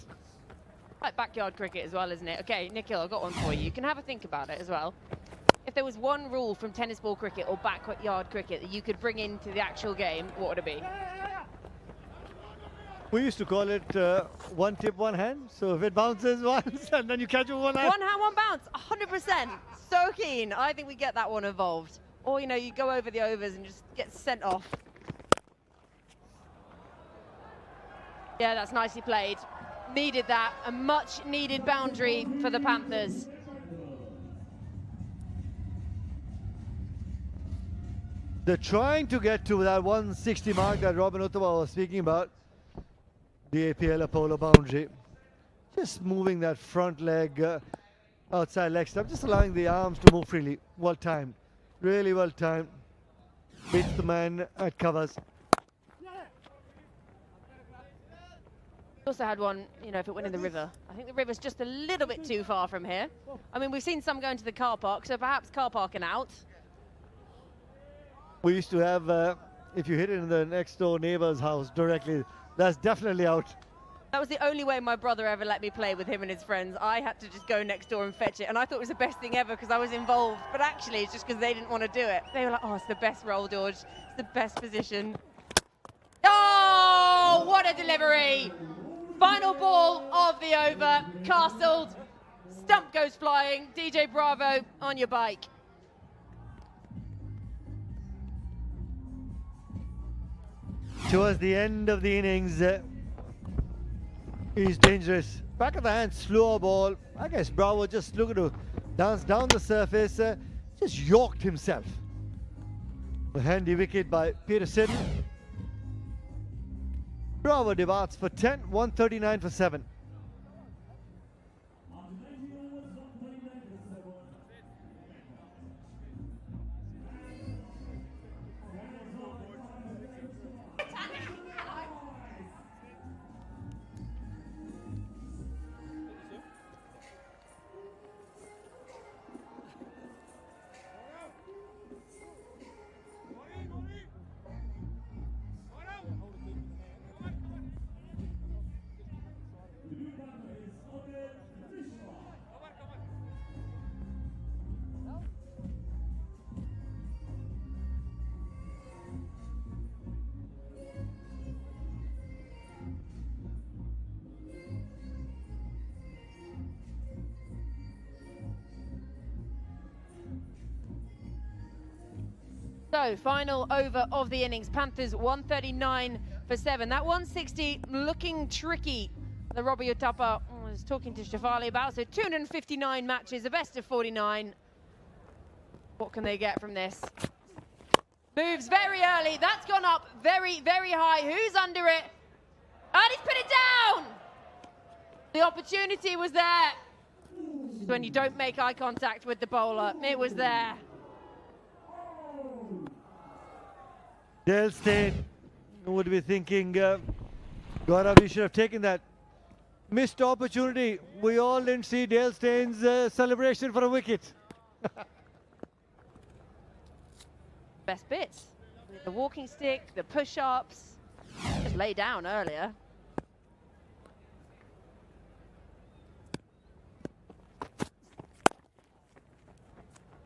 Like backyard cricket as well, isn't it? Okay, Nikhil, I've got one for you. You can have a think about it as well. If there was one rule from tennis ball cricket or backyard cricket that you could bring into the actual game, what would it be? We used to call it one tip, one hand. So if it bounces once and then you catch it with one hand. One hand, one bounce, 100%. So keen. I think we get that one involved. Or, you know, you go over the overs and just get sent off. Yeah, that's nicely played. Needed that. A much needed boundary for the Panthers. They're trying to get to that 160 mark that Robin Uttava was speaking about. The APL Apollo boundary. Just moving that front leg outside leg stump, just allowing the arms to move freely. Well timed. Really well timed. Beats the man at covers. Also had one, you know, if it went in the river. I think the river's just a little bit too far from here. I mean, we've seen some going to the car park, so perhaps car parking out. We used to have, if you hit it in the next door neighbor's house directly, that's definitely out. That was the only way my brother ever let me play with him and his friends. I had to just go next door and fetch it, and I thought it was the best thing ever because I was involved. But actually, it's just because they didn't want to do it. They were like, oh, it's the best roll, George. It's the best position. Oh, what a delivery! Final ball of the over, castled, stump goes flying. DJ Bravo, on your bike. Towards the end of the innings, he's dangerous. Back of the hand, slower ball. I guess Bravo just looking to dance down the surface, just yorked himself. A handy wicket by Peterson. Bravo departs for 10, 139 for 7. So, final over of the innings. Panthers 139 for 7. That 160 looking tricky. The Robbie Utapa was talking to Shafali about. So 259 matches, a best of 49. What can they get from this? Moves very early. That's gone up very, very high. Who's under it? And he's put it down! The opportunity was there. When you don't make eye contact with the bowler, it was there. Dale Steyn would be thinking, Gaurav, we should have taken that. Missed opportunity. We all didn't see Dale Steyn's celebration for a wicket. Best bits. The walking stick, the push-ups. Just lay down earlier.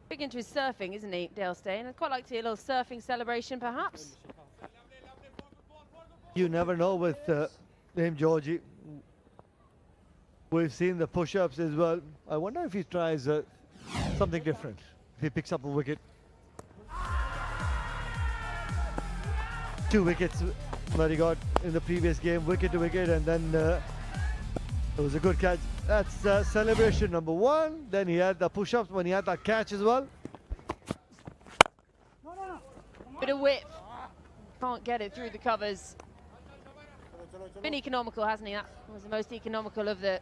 Big into his surfing, isn't he, Dale Steyn? I'd quite like to see a little surfing celebration, perhaps. You never know with him, Georgie. We've seen the push-ups as well. I wonder if he tries something different, if he picks up a wicket. 2 wickets that he got in the previous game, wicket to wicket, and then it was a good catch. That's celebration number 1. Then he had the push-ups when he had that catch as well. Bit of whip. Can't get it through the covers. Been economical, hasn't he? That was the most economical of the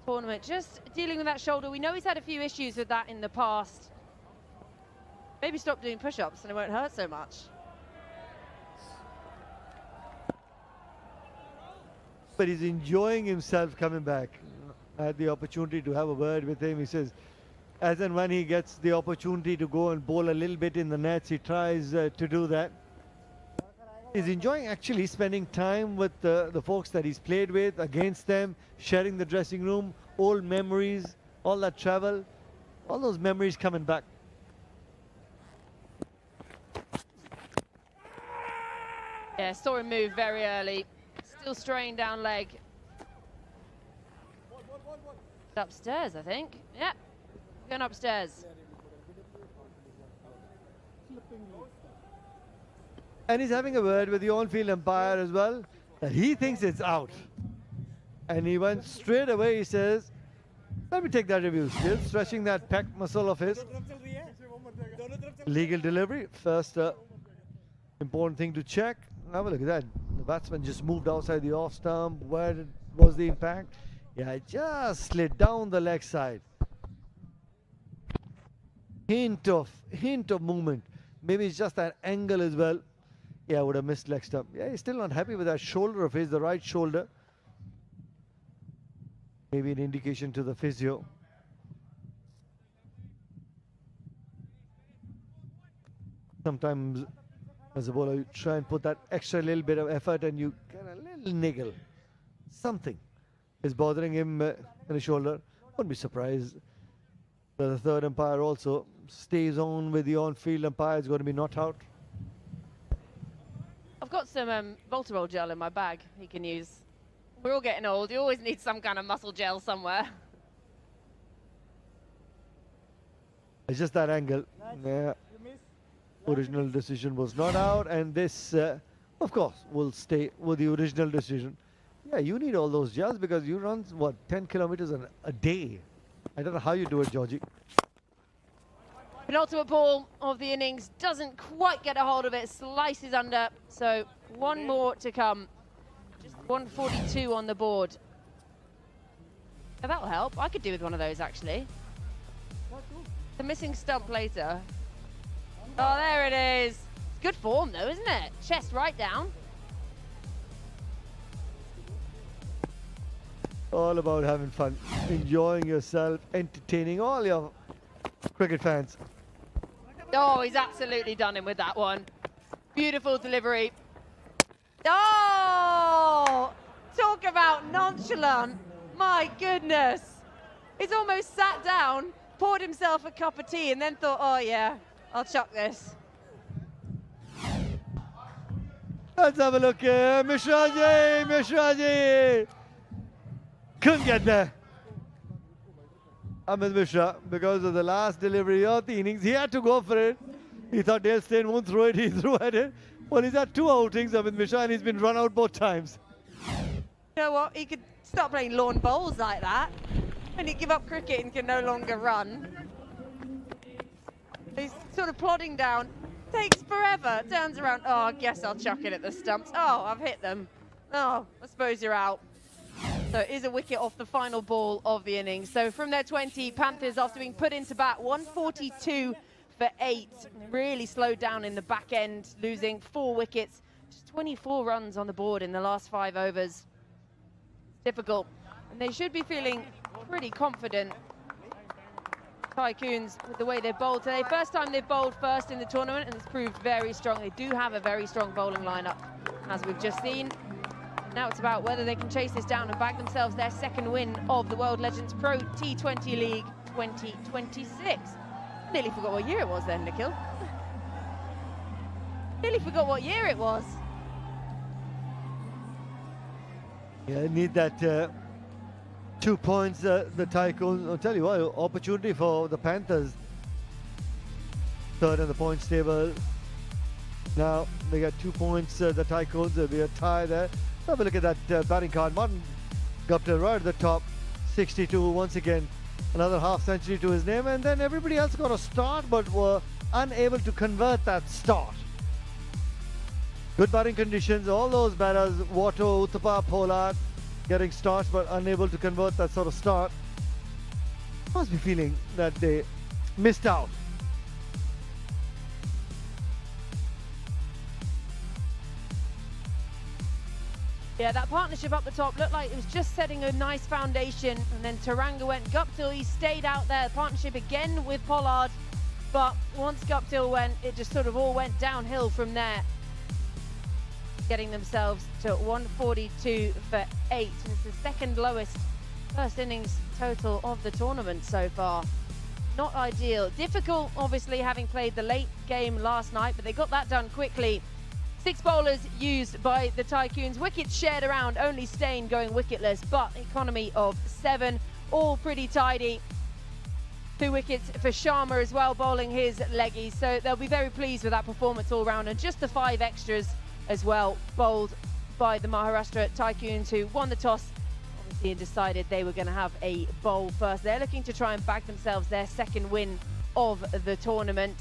tournament. Just dealing with that shoulder. We know he's had a few issues with that in the past. Maybe stop doing push-ups and it won't hurt so much. But he's enjoying himself coming back. I had the opportunity to have a word with him. He says, as and when he gets the opportunity to go and bowl a little bit in the nets, he tries to do that. He's enjoying actually spending time with the folks that he's played with, against them, sharing the dressing room, old memories, all that travel, all those memories coming back. Yeah, saw him move very early. Still straying down leg. Upstairs, I think. Yep, going upstairs. And he's having a word with the on-field umpire as well, that he thinks it's out. And he went straight away, he says, let me take that review. Still stretching that pec muscle of his. Legal delivery, first important thing to check. Have a look at that. The batsman just moved outside the off stump. Where was the impact? Yeah, it just slid down the leg side. Hint of movement. Maybe it's just that angle as well. Yeah, I would have missed leg stump. Yeah, he's still not happy with that shoulder of his, the right shoulder. Maybe an indication to the physio. Sometimes as a bowler, you try and put that extra little bit of effort and you get a little niggle. Something is bothering him in the shoulder. Wouldn't be surprised that the third umpire also stays on with the on-field umpire. Is going to be not out. I've got some Voltarol gel in my bag he can use. We're all getting old. You always need some kind of muscle gel somewhere. It's just that angle. Yeah. Original decision was not out, and this, of course, will stay with the original decision. Yeah, you need all those gels because you run, what, 10 kilometers a day. I don't know how you do it, Georgie. Penultimate ball of the innings doesn't quite get a hold of it, slices under. So 1 more to come. Just 142 on the board. Oh, that'll help. I could do with one of those, actually. The missing stump later. Oh, there it is. It's good form, though, isn't it? Chest right down. All about having fun, enjoying yourself, entertaining all your cricket fans. Oh, he's absolutely done him with that one. Beautiful delivery. Oh, talk about nonchalant. My goodness. He's almost sat down, poured himself a cup of tea, and then thought, oh, yeah, I'll chuck this. Let's have a look here. Mishraji. Couldn't get there. Amit Mishra, because of the last delivery of the innings, he had to go for it. He thought Dale Steyn won't throw it, he threw at it. Well, he's had 2 outings with Misha and he's been run out both times. You know what? He could start playing lawn bowls like that. And he'd give up cricket and can no longer run. He's sort of plodding down. Takes forever. Turns around. Oh, I guess I'll chuck it at the stumps. Oh, I've hit them. Oh, I suppose you're out. So it is a wicket off the final ball of the innings. So from their 20, Panthers, after being put into bat, 142 for 8. Really slowed down in the back end, losing 4 wickets. Just 24 runs on the board in the last 5 overs. Difficult. And they should be feeling pretty confident. Tycoons, with the way they've bowled today. First time they've bowled first in the tournament, and it's proved very strong. They do have a very strong bowling lineup, as we've just seen. Now it's about whether they can chase this down and bag themselves their second win of the World Legends Pro T20 League 2026. I nearly forgot what year it was then, Nikhil. Nearly forgot what year it was. Yeah, need that 2 points, the Tycoons. I'll tell you what, opportunity for the Panthers. Third in the points table. Now they got 2 points, the Tycoons. There'll be a tie there. Have a look at that batting card. Martin Guptill right at the top, 62 once again. Another half century to his name, and then everybody else got a start but were unable to convert that start. Good batting conditions, all those batters, Watto, Uthappa, Pollard, getting starts but unable to convert that sort of start. Must be feeling that they missed out. Yeah, that partnership up the top looked like it was just setting a nice foundation, and then Taranga went. Guptill, he stayed out there. The partnership again with Pollard, but once Guptill went, it just sort of all went downhill from there. Getting themselves to 142 for 8, and it's the second lowest first innings total of the tournament so far. Not ideal. Difficult, obviously, having played the late game last night, but they got that done quickly. 6 bowlers used by the Tycoons. Wickets shared around, only Steyn going wicketless, but economy of 7, all pretty tidy. 2 wickets for Sharma as well, bowling his leggies. So they'll be very pleased with that performance all round, and just the 5 extras as well, bowled by the Maharashtra Tycoons, who won the toss, obviously, and decided they were going to have a bowl first. They're looking to try and bag themselves their second win of the tournament,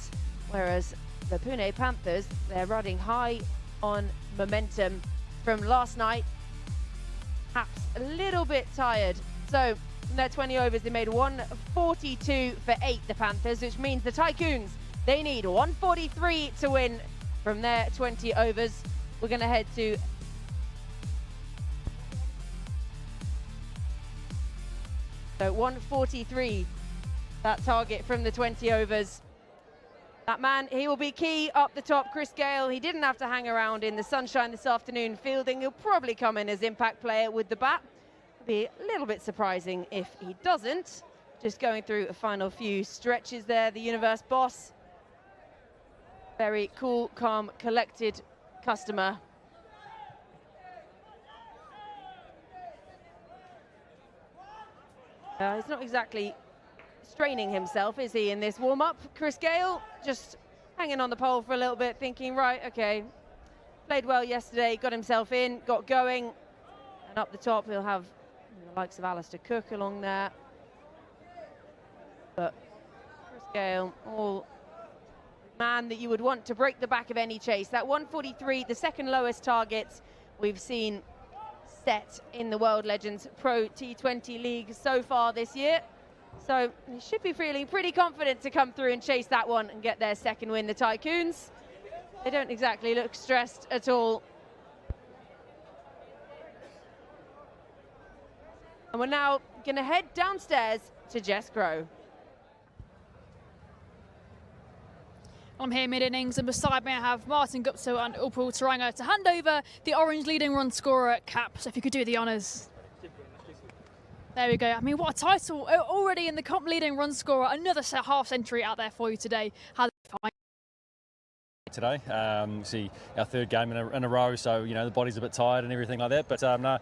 whereas the Pune Panthers, they're riding high on momentum from last night. Perhaps a little bit tired. So in their 20 overs, they made 142 for 8, the Panthers, which means the Tycoons, they need 143 to win from their 20 overs. We're going to head to so 143, that target from the 20 overs. That man, he will be key up the top. Chris Gale, he didn't have to hang around in the sunshine this afternoon fielding. He'll probably come in as impact player with the bat. It'll be a little bit surprising if he doesn't. Just going through a final few stretches there. The Universe boss, very cool, calm, collected customer. He's not exactly straining himself, is he, in this warm-up? Chris Gale just hanging on the pole for a little bit, thinking, right, okay, played well yesterday, got himself in, got going, and up the top he'll have the likes of Alistair Cook along there. But Chris Gale, all man that you would want to break the back of any chase. That 143, the second lowest target we've seen set in the World Legends Pro T20 League so far this year. So they should be feeling pretty confident to come through and chase that one and get their second win, the Tycoons. They don't exactly look stressed at all. And we're now going to head downstairs to Jess Crow. I'm here mid-innings, and beside me I have Martin Guptill and Upal Taranga to hand over the orange leading run scorer cap. So if you could do the honours. There we go. I mean, what a title. Already in the comp leading run scorer. Another half century out there for you today. How did you find today? See, our third game in a row, so, you know, the body's a bit tired and everything like that. But no,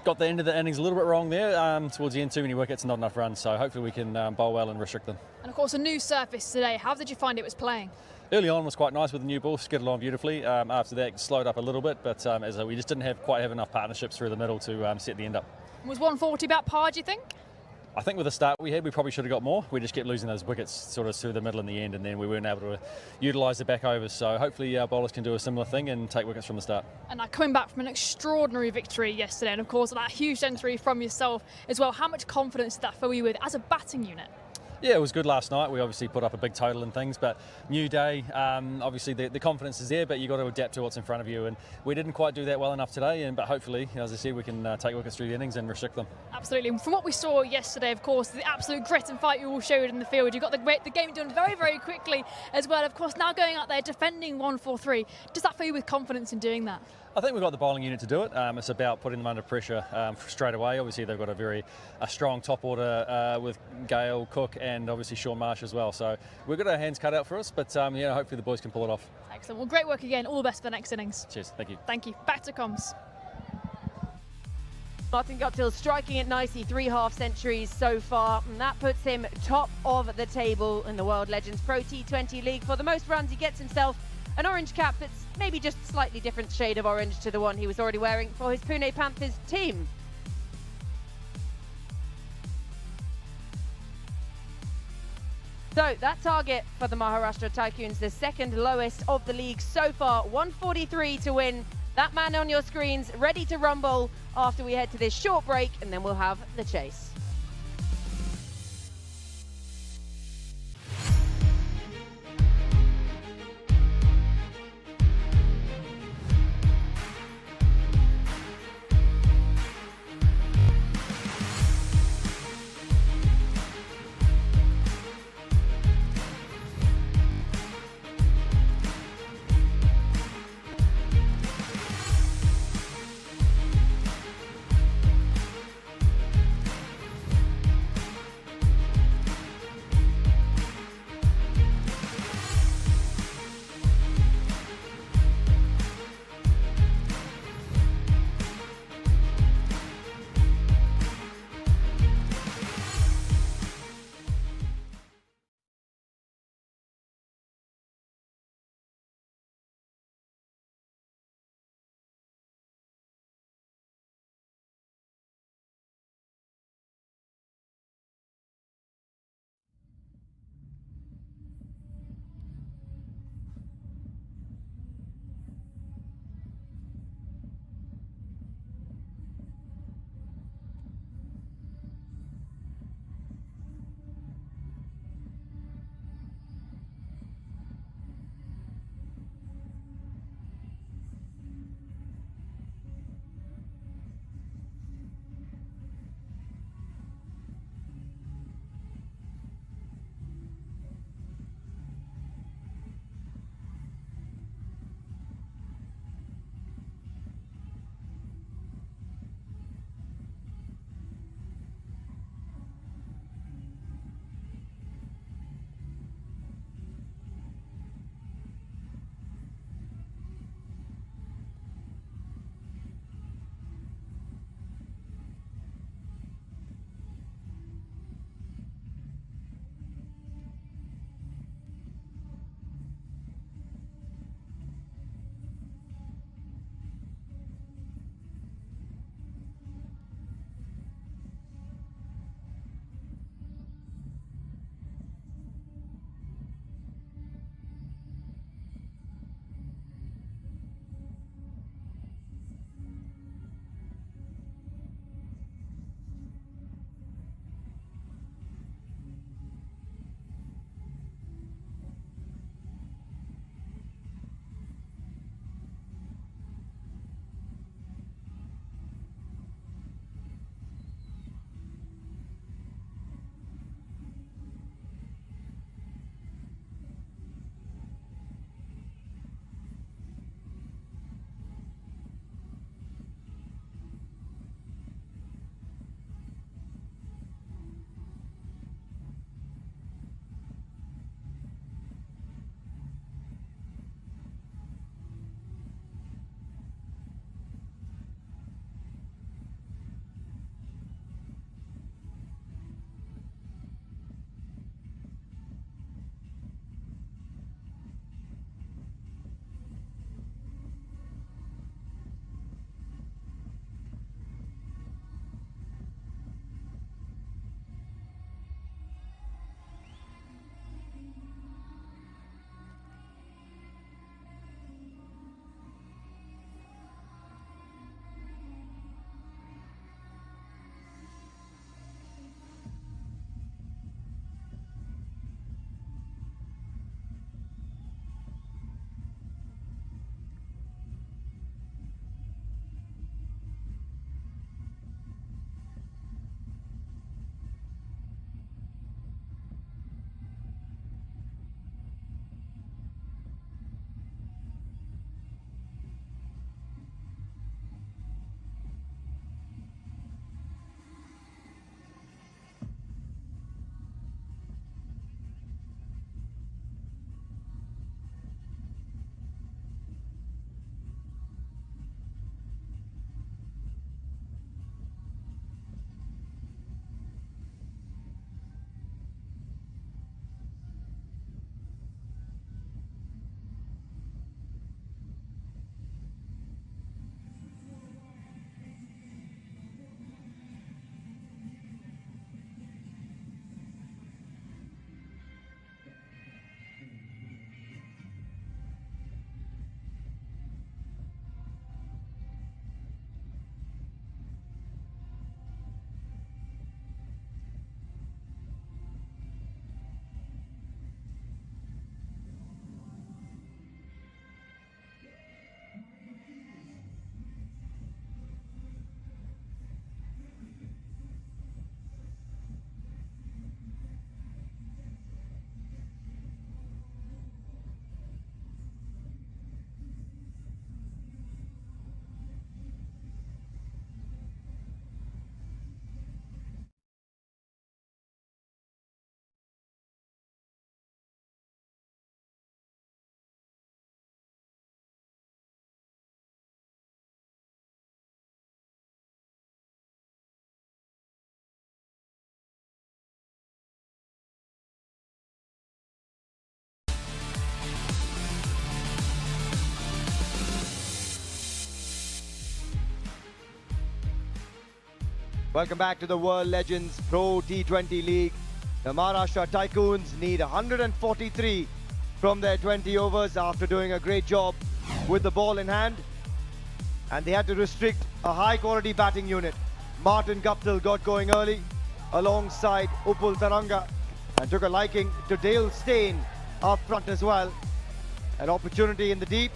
got the end of the innings a little bit wrong there. Towards the end, too many wickets, not enough runs. So hopefully we can bowl well and restrict them. And of course, a new surface today. How did you find it was playing? Early on was quite nice with the new ball, skidded along beautifully. After that, it slowed up a little bit, but we just didn't quite have enough partnerships through the middle to set the end up. Was 140 about par, do you think? I think with the start we had, we probably should have got more. We just kept losing those wickets sort of through the middle and the end, and then we weren't able to utilise the back overs. So hopefully bowlers can do a similar thing and take wickets from the start. And now coming back from an extraordinary victory yesterday, and of course that huge century from yourself as well, how much confidence did that fill you with as a batting unit? Yeah, it was good last night. We obviously put up a big total and things, but new day, obviously the confidence is there, but you've got to adapt to what's in front of you, and we didn't quite do that well enough today, but hopefully, as I said, we can take wickets through the innings and restrict them. Absolutely. From what we saw yesterday, of course, the absolute grit and fight you all showed in the field, you got the game done very, very quickly as well. Of course, now going out there defending 143, does that fill you with confidence in doing that? I think we've got the bowling unit to do it. It's about putting them under pressure straight away. Obviously, they've got a strong top order with Gale, Cook, and obviously Sean Marsh as well. So we've got our hands cut out for us, but hopefully the boys can pull it off. Excellent. Well, great work again. All the best for the next innings. Cheers. Thank you. Thank you. Back to comms. Martin Guptill striking it nicely, 3 half centuries so far, and that puts him top of the table in the World Legends Pro T20 League. For the most runs, he gets himself an orange cap that's maybe just a slightly different shade of orange to the one he was already wearing for his Pune Panthers team. So that target for the Maharashtra Tycoons, the second lowest of the league so far, 143 to win. That man on your screens ready to rumble after we head to this short break, and then we'll have the chase. Welcome back to the World Legends Pro T20 League. The Maharashtra Tycoons need 143 from their 20 overs after doing a great job with the ball in hand. And they had to restrict a high-quality batting unit. Martin Guptill got going early alongside Upul Taranga and took a liking to Dale Steyn up front as well. An opportunity in the deep.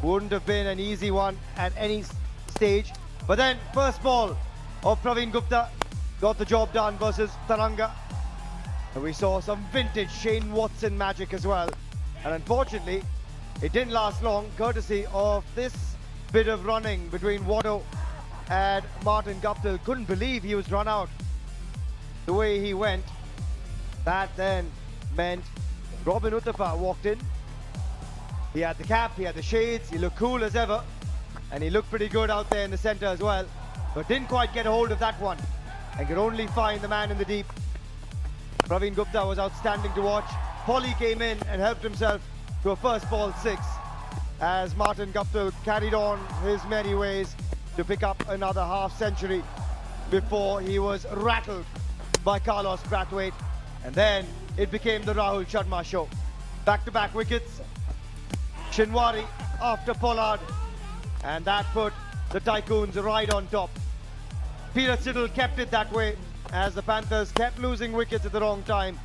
Wouldn't have been an easy one at any stage. But then, first ball of Praveen Gupta got the job done versus Taranga. And we saw some vintage Shane Watson magic as well. And unfortunately, it didn't last long, courtesy of this bit of running between Watto and Martin Guptill. Couldn't believe he was run out the way he went. That then meant Robin Uthappa walked in. He had the cap, he had the shades, he looked cool as ever. And he looked pretty good out there in the centre as well. But didn't quite get a hold of that one. And could only find the man in the deep. Praveen Gupta was outstanding to watch. Polly came in and helped himself to a first ball 6. As Martin Guptill carried on his merry ways to pick up another half century before he was rattled by Carlos Brathwaite. And then it became the Rahul Sharma show. Back-to-back wickets. Shinwari after Pollard, and that put the Tycoons right on top. Peter Siddle kept it that way as the Panthers kept losing wickets at the wrong time.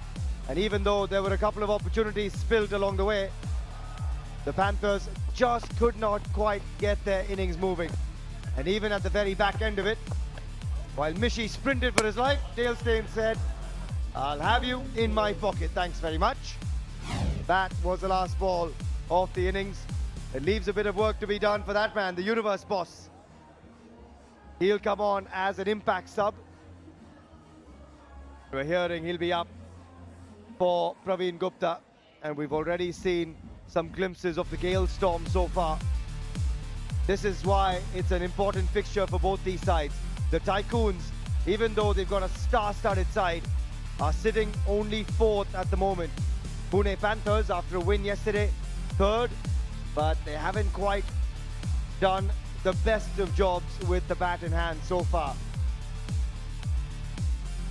And even though there were a couple of opportunities spilled along the way, the Panthers just could not quite get their innings moving. And even at the very back end of it, while Mishi sprinted for his life, Dale Steyn said, "I'll have you in my pocket, thanks very much." That was the last ball of the innings. It leaves a bit of work to be done for that man, the universe boss. He'll come on as an impact sub. We're hearing he'll be up for Praveen Gupta, and we've already seen some glimpses of the Gale storm so far. This is why it's an important fixture for both these sides. The Tycoons, even though they've got a star-studded side, are sitting only 4th at the moment. Pune Panthers, after a win yesterday, 3rd, but they haven't quite done the best of jobs with the bat in hand so far.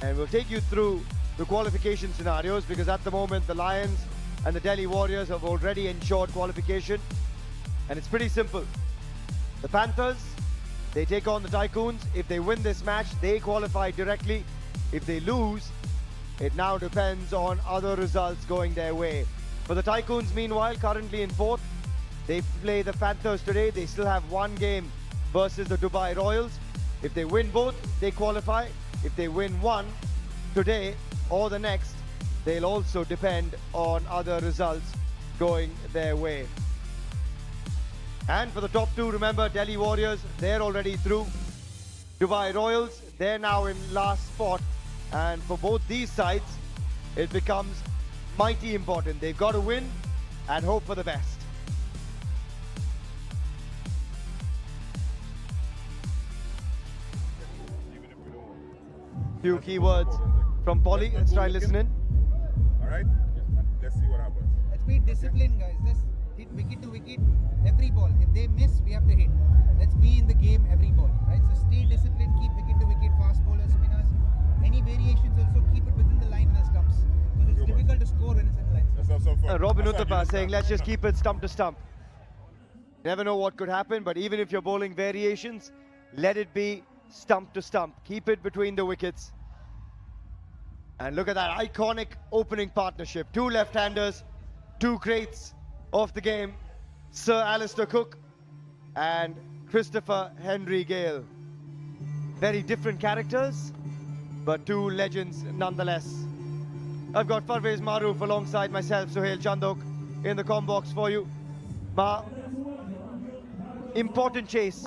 And we'll take you through the qualification scenarios, because at the moment the Lions and the Delhi Warriors have already ensured qualification. And it's pretty simple. The Panthers, they take on the Tycoons. If they win this match, they qualify directly. If they lose, it now depends on other results going their way. For the Tycoons, meanwhile, currently in 4th, they play the Panthers today. They still have one game versus the Dubai Royals. If they win both, they qualify. If they win one today or the next, they'll also depend on other results going their way. And for the top 2, remember, Delhi Warriors, they're already through. Dubai Royals, they're now in last spot. And for both these sides, it becomes mighty important. They've got to win and hope for the best. Few keywords from Polly. Let's try listening. All right, let's see what happens. Let's be disciplined, guys. Let's hit wicket to wicket every ball. If they miss, we have to hit. Let's be in the game every ball, right? So stay disciplined, keep wicket to wicket, fast bowlers, spinners. Any variations also keep it within the line and the stumps, because it's difficult to score when it's in line. Let's have some fun. Robin Uthappa saying, let's just keep it stump to stump. Never know what could happen, but even if you're bowling variations, let it be stump to stump. Keep it between the wickets. And look at that iconic opening partnership. 2 left-handers, 2 greats of the game, Sir Alistair Cook and Christopher Henry Gale. Very different characters, but 2 legends nonetheless. I've got Parvez Maroof alongside myself, Suhail Chandok, in the comm box for you. Important chase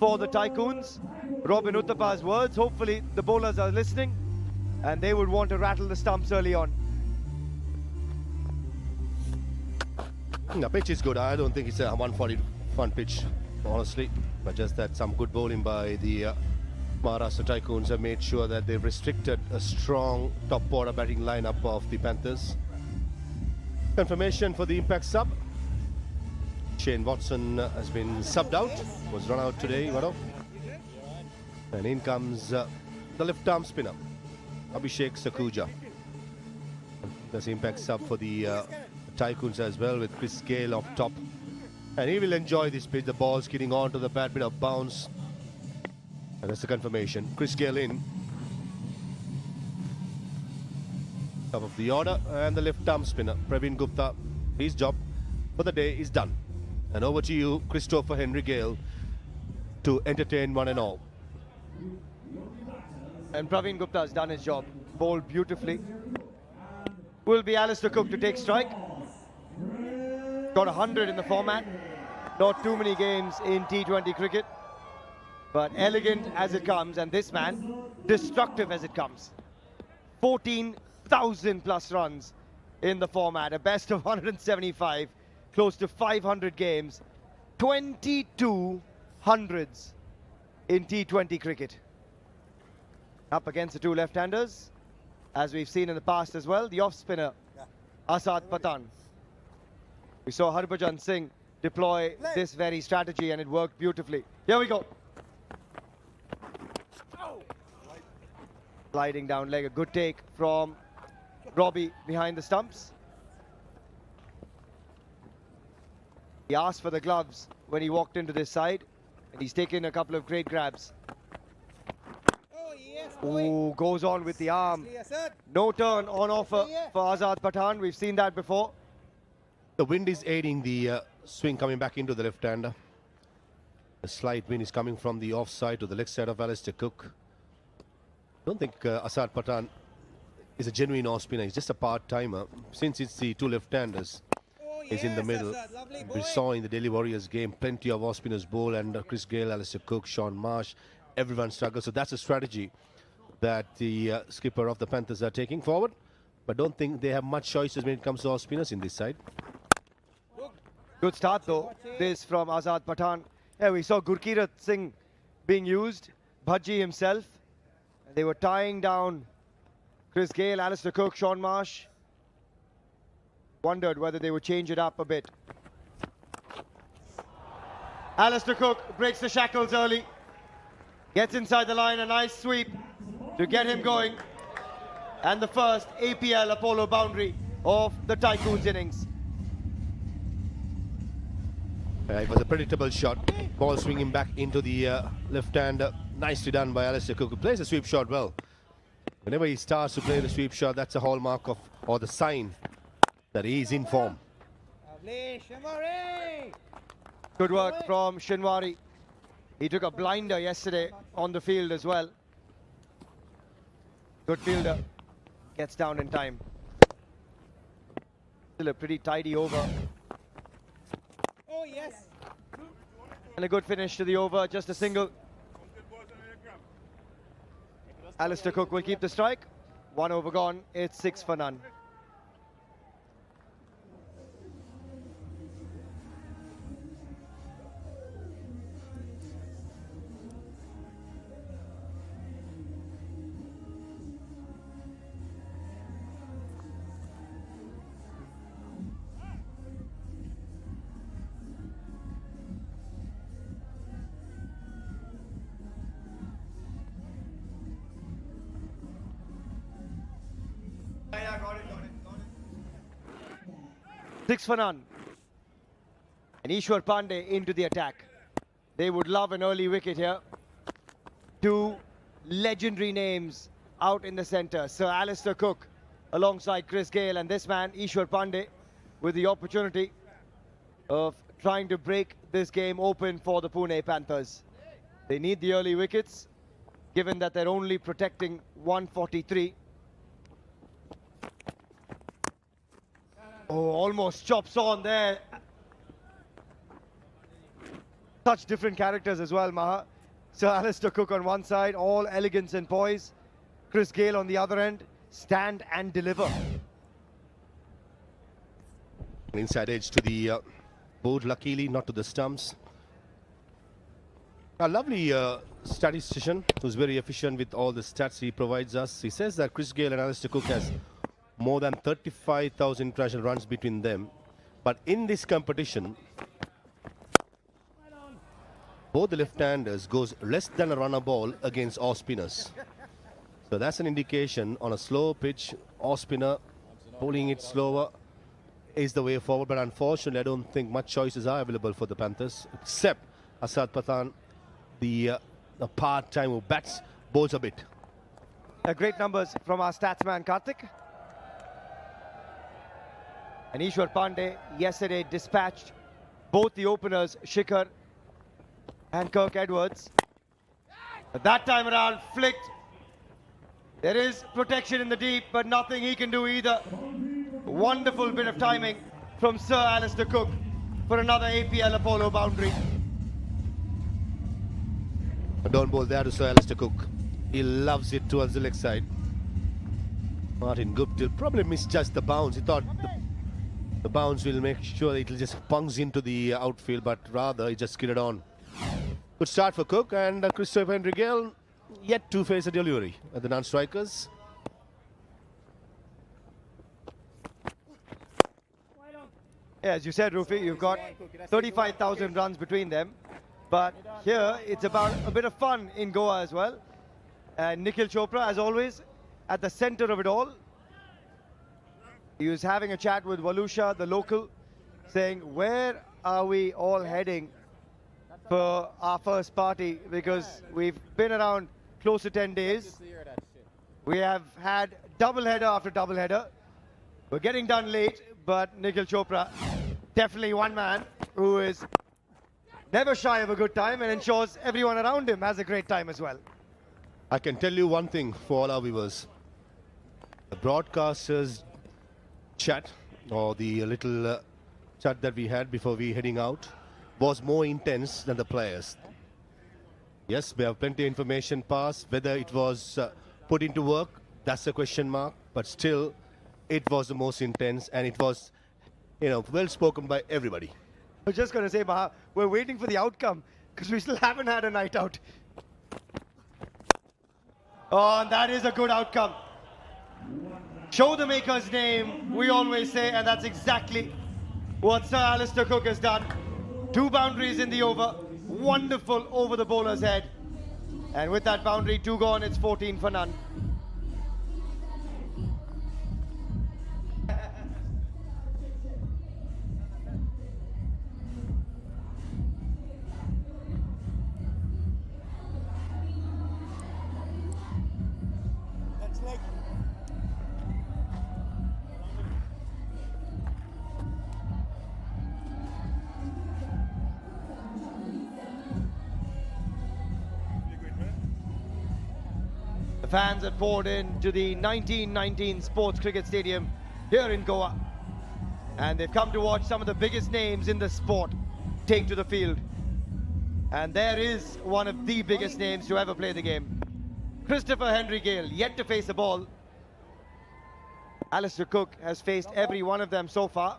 for the Tycoons. Robin Uthappa's words. Hopefully the bowlers are listening, and they would want to rattle the stumps early on. The pitch is good. I don't think it's a 140 fun pitch, honestly, but just that some good bowling by the Maharashtra Tycoons have made sure that they've restricted a strong top order batting lineup of the Panthers. Confirmation for the impact sub. Shane Watson has been subbed out, was run out today. And in comes the left arm spinner, Abhishek Sakuja. There's impact sub for the Tycoons as well, with Chris Gale up top. And he will enjoy this pitch. The ball's getting onto the bat, bit of bounce. And that's the confirmation. Chris Gale in. Top of the order. And the left arm spinner, Praveen Gupta. His job for the day is done. And over to you, Christopher Henry Gale, to entertain one and all. And Praveen Gupta has done his job. Bowled beautifully. Will be Alistair Cook to take strike. Got 100 in the format. Not too many games in T20 cricket. But elegant as it comes. And this man, destructive as it comes. 14,000 plus runs in the format. A best of 175. Close to 500 games. 22 hundreds in T20 cricket. Up against the two left-handers, as we've seen in the past as well, the off-spinner, Asad Pathan. We saw Harbhajan Singh deploy this very strategy and it worked beautifully. Here we go. Sliding down leg, a good take from Robbie behind the stumps. He asked for the gloves when he walked into this side, and he's taken a couple of great grabs. Oh, goes on with the arm. No turn on offer for Azad Pathan. We've seen that before. The wind is aiding the swing coming back into the left-hander. The slight wind is coming from the offside to the leg side of Alistair Cook. I don't think Asad Pathan is a genuine off-spinner. He's just a part-timer. Since it's the two left-handers, he's in the middle. We saw in the Delhi Warriors game plenty of off-spinners bowl, and Chris Gale, Alistair Cook, Sean Marsh, everyone struggles. So that's a strategy that the skipper of the Panthers are taking forward. But don't think they have much choices when it comes to off-spinners in this side. Good start though, this from Azad Pathan. Yeah, we saw Gurkirat Singh being used, Bhaji himself. They were tying down Chris Gale, Alistair Cook, Sean Marsh. Wondered whether they would change it up a bit. Alistair Cook breaks the shackles early. Gets inside the line, a nice sweep to get him going. And the first APL Apollo boundary of the Tycoons innings. It was a predictable shot. Ball swinging back into the left hand. Nicely done by Alistair Cook, who plays the sweep shot well. Whenever he starts to play the sweep shot, that's a hallmark of, or the sign that he is in form. Good work from Shinwari. He took a blinder yesterday on the field as well. Good fielder. Gets down in time. Still a pretty tidy over. Oh, yes. And a good finish to the over, just a single. Alistair Cook will keep the strike. 1 over gone, it's 6 for none. Six for none. And Ishwar Pandey into the attack. They would love an early wicket here. Two legendary names out in the centre. Sir Alistair Cook alongside Chris Gale, and this man, Ishwar Pandey, with the opportunity of trying to break this game open for the Pune Panthers. They need the early wickets, given that they're only protecting 143. Oh, almost chops on there. Such different characters as well, Maha. Sir Alistair Cook on one side, all elegance and poise. Chris Gale on the other end, stand and deliver. Inside edge to the board, luckily not to the stumps. A lovely statistician who's very efficient with all the stats he provides us. He says that Chris Gale and Alistair Cook has more than 35,000 international runs between them. But in this competition, both the left-handers goes less than a runner ball against off spinners. So that's an indication on a slow pitch, off spinner bowling it slower is the way forward. But unfortunately, I don't think much choices are available for the Panthers, except Arslan Pathan, the part-time who bats, bowls a bit. Great numbers from our statsman Karthik. And Ishwar Pandey yesterday dispatched both the openers, Shikhar and Kirk Edwards. But that time around, flicked. There is protection in the deep, but nothing he can do either. Wonderful bit of timing from Sir Alistair Cook for another APL Apollo boundary. Don't bowl there to Sir Alistair Cook. He loves it towards the leg side. Martin Guptill probably misjudged the bounce. He thought the bounce will make sure it will just punch into the outfield, but rather he just skidded on. Good start for Cook, and Christopher Henry Gale yet to face a delivery at the non-strikers. Yeah, as you said, Rufi, you've got 35,000 runs between them. But here, it's about a bit of fun in Goa as well. And Nikhil Chopra, as always, at the center of it all. He was having a chat with Valusha, the local, saying, where are we all heading for our first party? Because we've been around close to 10 days. We have had double-header after double-header. We're getting done late, but Nikhil Chopra, definitely one man who is never shy of a good time and ensures everyone around him has a great time as well. I can tell you one thing for all our viewers. The broadcasters' chat, or the little chat that we had before we heading out, was more intense than the players. Yes, we have plenty of information passed. Whether it was put into work, that's a question mark. But still, it was the most intense, and it was, well spoken by everybody. I was just going to say, Maha, we're waiting for the outcome because we still haven't had a night out. Oh, and that is a good outcome. Show the maker's name, we always say, and that's exactly what Sir Alistair Cook has done. 2 boundaries in the over, wonderful over the bowler's head. And with that boundary, 2 gone, it's 14 for none. The fans have poured into the 1919 Sports Cricket Stadium here in Goa. And they've come to watch some of the biggest names in the sport take to the field. And there is one of the biggest names to ever play the game. Christopher Henry Gale, yet to face a ball. Alistair Cook has faced every one of them so far.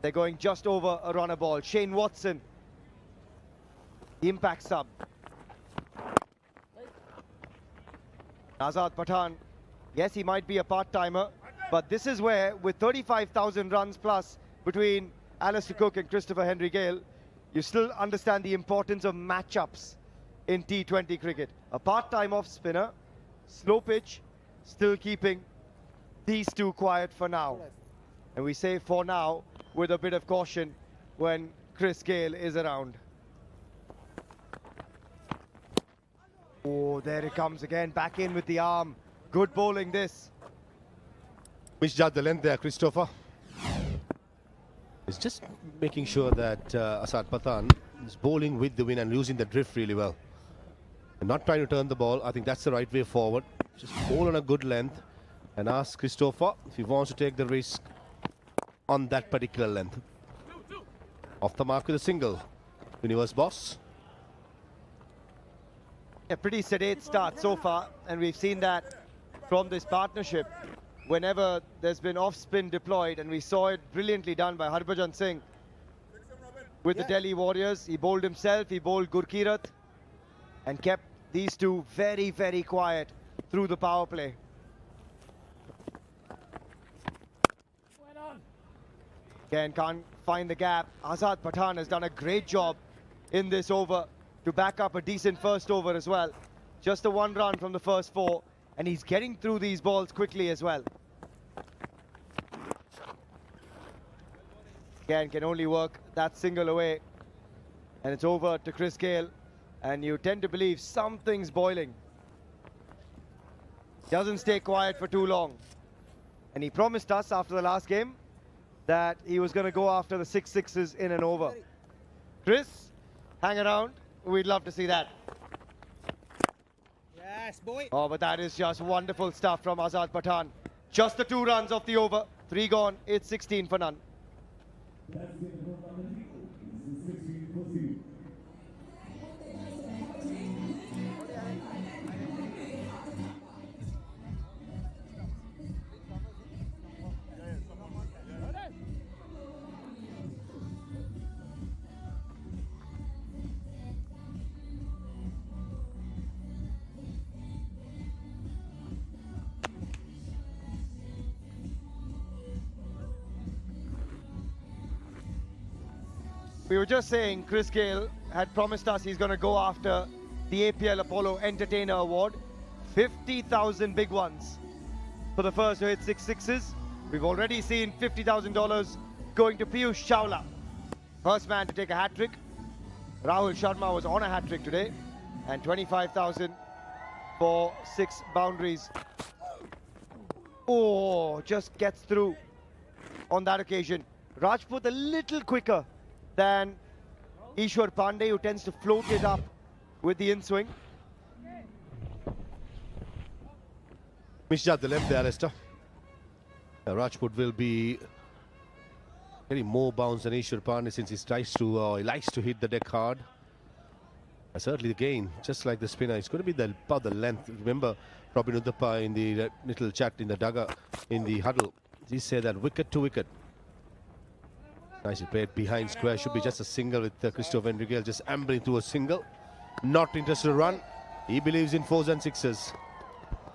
They're going just over a runner ball. Shane Watson, the impact sub. Azad Pathan, yes, he might be a part-timer, but this is where, with 35,000 runs plus between Alistair Cook and Christopher Henry Gale, you still understand the importance of matchups in T20 cricket. A part-time off-spinner, slow pitch, still keeping these two quiet for now. And we say for now, with a bit of caution when Chris Gale is around. Oh, there it comes again, back in with the arm. Good bowling this. Misjudged the length there, Christopher. It's just making sure that Arslan Pathan is bowling with the wind and using the drift really well. And not trying to turn the ball. I think that's the right way forward. Just bowl on a good length and ask Christopher if he wants to take the risk on that particular length. Off the mark with a single. Universe boss. A pretty sedate start so far, and we've seen that from this partnership whenever there's been off-spin deployed, and we saw it brilliantly done by Harbhajan Singh with the Delhi Warriors. He bowled himself, he bowled Gurkirat, and kept these two very, very quiet through the power play. Again, can't find the gap. Azad Pathan has done a great job in this over to back up a decent first over as well. Just the 1 run from the first 4, and he's getting through these balls quickly as well. Again, can only work that single away, and it's over to Chris Gale, and you tend to believe something's boiling. Doesn't stay quiet for too long, and he promised us after the last game that he was going to go after the 6 sixes in and over. Chris, hang around. We'd love to see that. Yes, boy. Oh, but that is just wonderful stuff from Azad Pathan. Just the 2 runs off the over. 3 gone. It's 16 for none. We were just saying Chris Gale had promised us he's going to go after the APL Apollo Entertainer Award. 50,000 big ones for the first to hit 6 sixes. We've already seen $50,000 going to Piyush Chawla. First man to take a hat-trick. Rahul Sharma was on a hat-trick today. And 25,000 for 6 boundaries. Oh, just gets through on that occasion. Rajput a little quicker than Ishwar Pandey, who tends to float it up with the in-swing. Misjudged the length there, Lester. Rajput will be getting more bounce than Ishwar Pandey since he likes to hit the deck hard. Certainly again, just like the spinner, it's going to be about the length. Remember Robin Uthappa in the little chat in the dugger, in the huddle, he said that wicket to wicket. Nicely played behind square, should be just a single with Christopher Enriquez just ambling through a single. Not interested to run. He believes in 4s and 6s.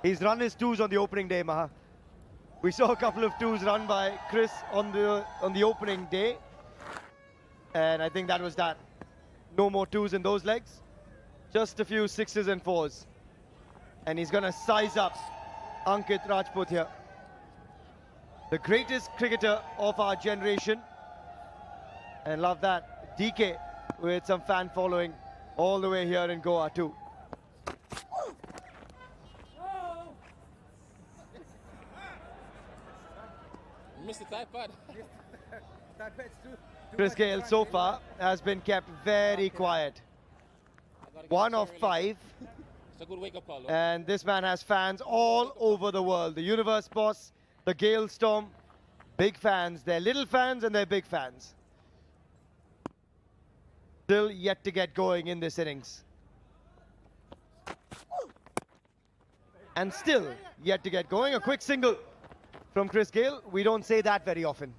He's run his 2s on the opening day, Maha. We saw a couple of 2s run by Chris on the opening day, and I think that was that. No more 2s in those legs. Just a few 6s and 4s. And he's going to size up Ankit Rajput here. The greatest cricketer of our generation. And love that. DK with some fan following all the way here in Goa too. Missed the tripod. Chris Gale so far has been kept very quiet. 1 of 5. It's a good wake-up call. And this man has fans all over the world. The Universe Boss, the Gale Storm, big fans. They're little fans and they're big fans. Still yet to get going in this innings. And still yet to get going. A quick single from Chris Gale. We don't say that very often.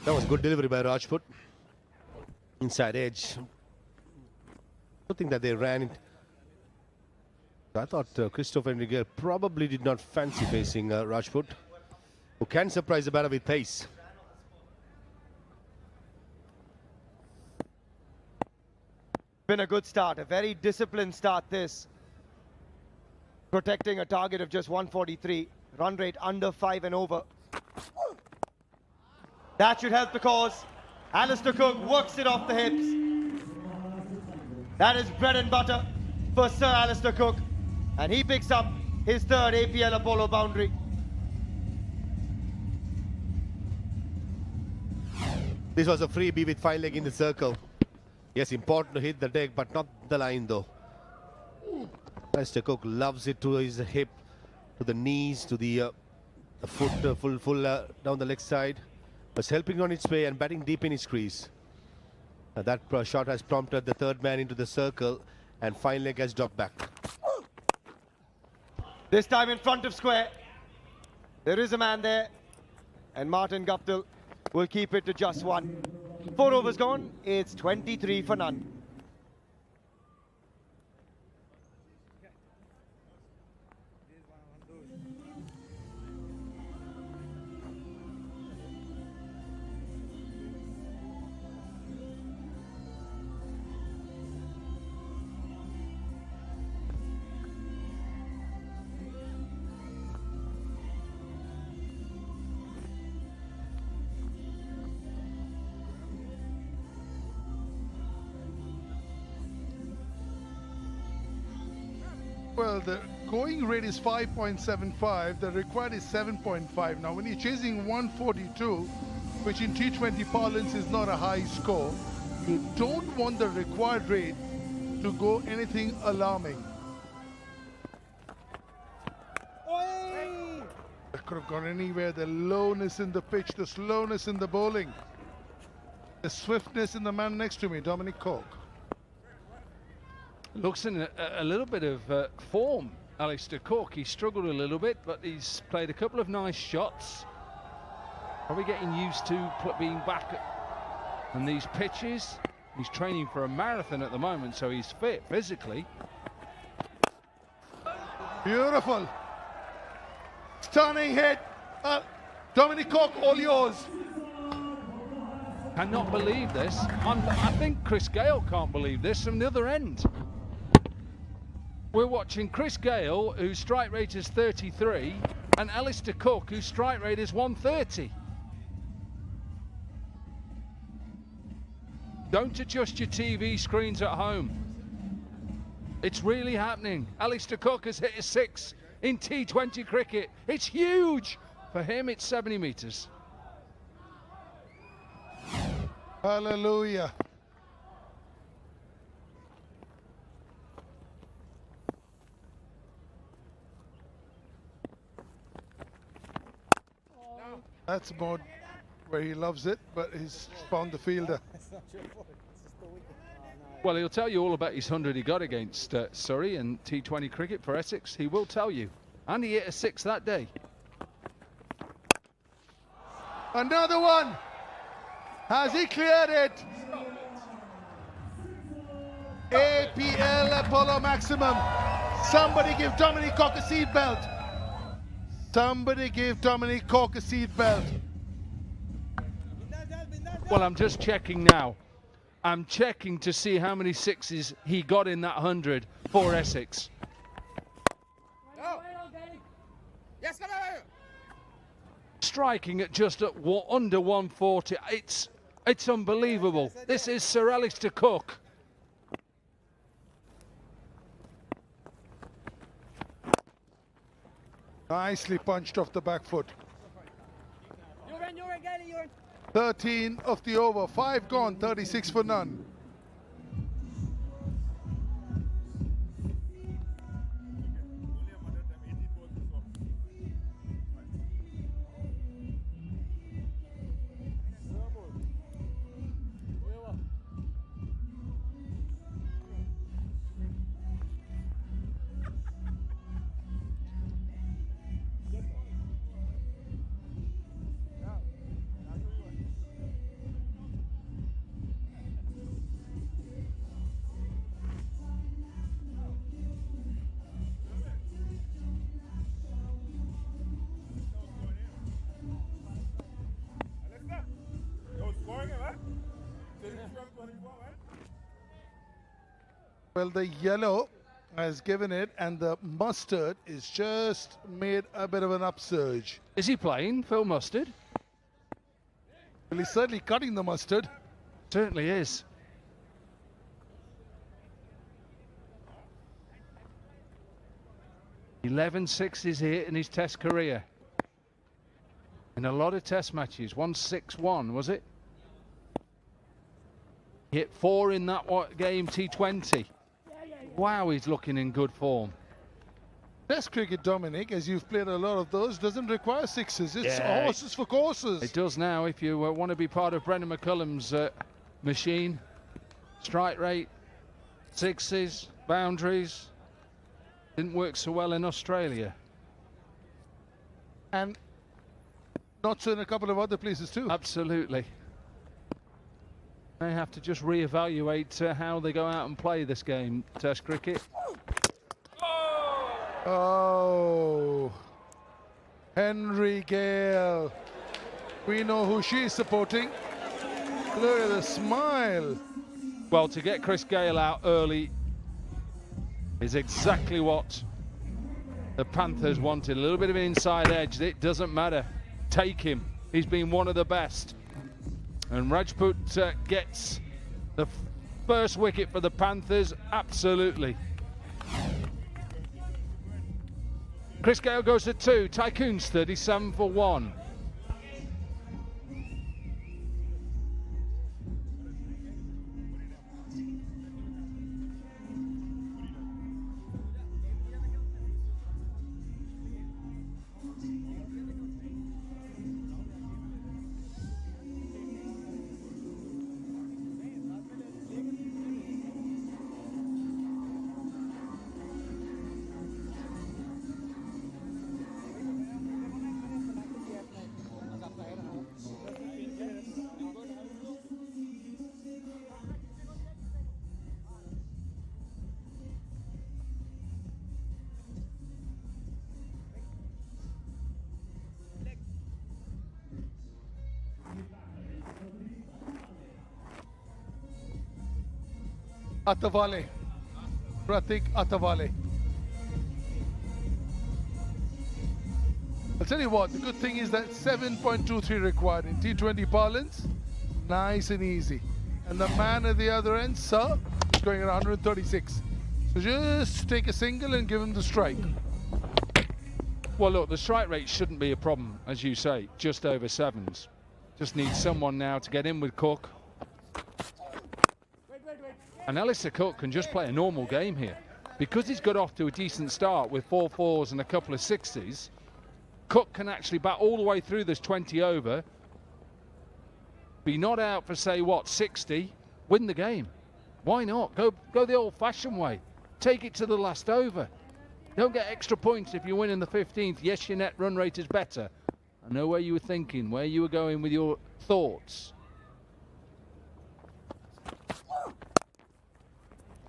That was a good delivery by Rajput. Inside edge. I think that they ran it. I thought Christopher Enriquez probably did not fancy facing Rajput, who can surprise the batter with pace. Been a good start, a very disciplined start this. Protecting a target of just 143, run rate under 5 and over. That should help the cause. Alistair Cook works it off the hips. That is bread and butter for Sir Alistair Cook. And he picks up his 3rd APL Apollo boundary. This was a freebie with 5 leg in the circle. Yes, important to hit the deck, but not the line though. Alistair Cook loves it to his hip, to the knees, to the foot, full down the leg side. Was helping on its way and batting deep in his crease. That shot has prompted the 3rd man into the circle, and 5 leg has dropped back. This time in front of square. There is a man there, and Martin Guptill will keep it to just 1. 4 overs gone, it's 23 for none. Well, the going rate is 5.75. The required is 7.5. Now, when you're chasing 142, which in T20 parlance is not a high score, you don't want the required rate to go anything alarming. That could have gone anywhere. The lowness in the pitch, the slowness in the bowling, the swiftness in the man next to me, Dominic Cork. Looks in a little bit of form, Alistair Cork. He struggled a little bit, but he's played a couple of nice shots. Probably getting used to being back on these pitches. He's training for a marathon at the moment, so he's fit physically. Beautiful. Stunning hit. Dominic Cork, all yours. Cannot believe this. I think Chris Gale can't believe this from the other end. We're watching Chris Gale, whose strike rate is 33, and Alistair Cook, whose strike rate is 130. Don't adjust your TV screens at home. It's really happening. Alistair Cook has hit a 6 in T20 cricket. It's huge. For him, it's 70 metres. Hallelujah. That's more where he loves it, but he's found the fielder. Well, he'll tell you all about his 100 he got against Surrey in T20 cricket for Essex. He will tell you. And he hit a 6 that day. Another one. Has he cleared it? APL Apollo Maximum. Somebody give Dominic Cork a seat belt. Somebody give Dominic Cork a seat belt. Well, I'm just checking now. I'm checking to see how many 6s he got in that 100 for Essex. Striking at just at under 140. It's unbelievable. This is Sir Alistair Cook. Nicely punched off the back foot. 13 of the over, 5 gone, 36 for none. Well, the yellow has given it, and the mustard is just made a bit of an upsurge. Is he playing, Phil Mustard? Well, he's certainly cutting the mustard. Certainly is. Eleven sixes here in his Test career. In a lot of Test matches. 161, was it? He hit 4 in that game, T20. Wow, he's looking in good form. Test cricket, Dominic, as you've played a lot of those, doesn't require 6s. It's horses for courses. It does now if you want to be part of Brendan McCullum's machine. Strike rate, 6s, boundaries. Didn't work so well in Australia. And not so in a couple of other places too. Absolutely. They have to just re-evaluate how they go out and play this game, Test cricket. Oh, Henry Gale. We know who she's supporting. Look at the smile. Well, to get Chris Gale out early is exactly what the Panthers wanted. A little bit of an inside edge. It doesn't matter. Take him. He's been one of the best. And Rajput gets the first wicket for the Panthers. Absolutely. Chris Gale goes at 2. Tycoons 37 for 1. Atavale. Pratik Atavale. I'll tell you what, the good thing is that 7.23 required in T20 parlance. Nice and easy. And the man at the other end, sir, is going at 136. So just take a single and give him the strike. Well, look, the strike rate shouldn't be a problem, as you say, just over 7s. Just need someone now to get in with Cook. And Alistair Cook can just play a normal game here. Because he's got off to a decent start with 4 4s and a couple of 60s, Cook can actually bat all the way through this 20 over, be not out for, say, what, 60, win the game. Why not? Go the old-fashioned way. Take it to the last over. Don't get extra points if you win in the 15th. Yes, your net run rate is better. I know where you were thinking, where you were going with your thoughts.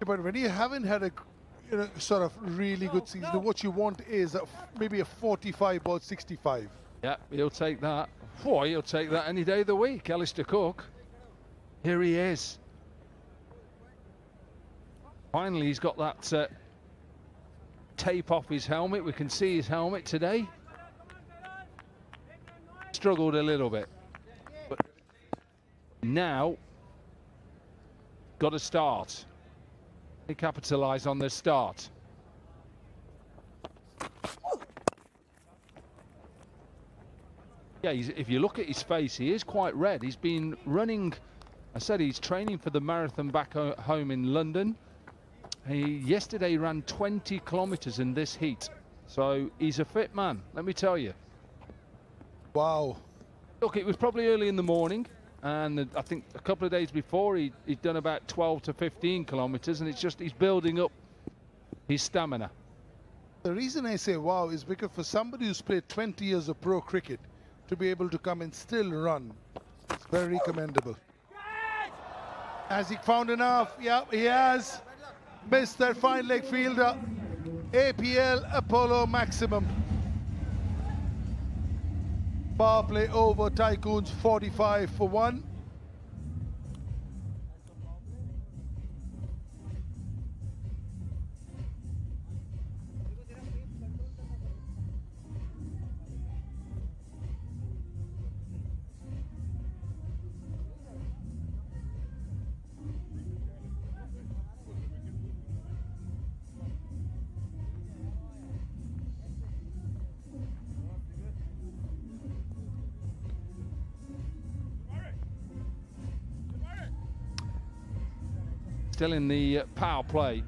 But when you haven't had a sort of really good season, what you want is maybe a 45 or 65. Yeah, he'll take that. Boy, he'll take that any day of the week. Alistair Cook. Here he is. Finally, he's got that tape off his helmet. We can see his helmet today. Struggled a little bit. But now, got to start. He capitalised on the start. Yeah, if you look at his face, he is quite red. He's been running, I said he's training for the marathon back home in London. He yesterday ran 20 kilometres in this heat. So he's a fit man, let me tell you. Wow. Look, it was probably early in the morning. And I think a couple of days before he'd done about 12 to 15 kilometres, and it's just he's building up his stamina. The reason I say wow is because for somebody who's played 20 years of pro cricket to be able to come and still run, it's very commendable. Has he found enough? Yeah, he has. Missed that fine leg fielder. APL Apollo maximum. Power play over, Tycoons 45 for 1. Still in the power play.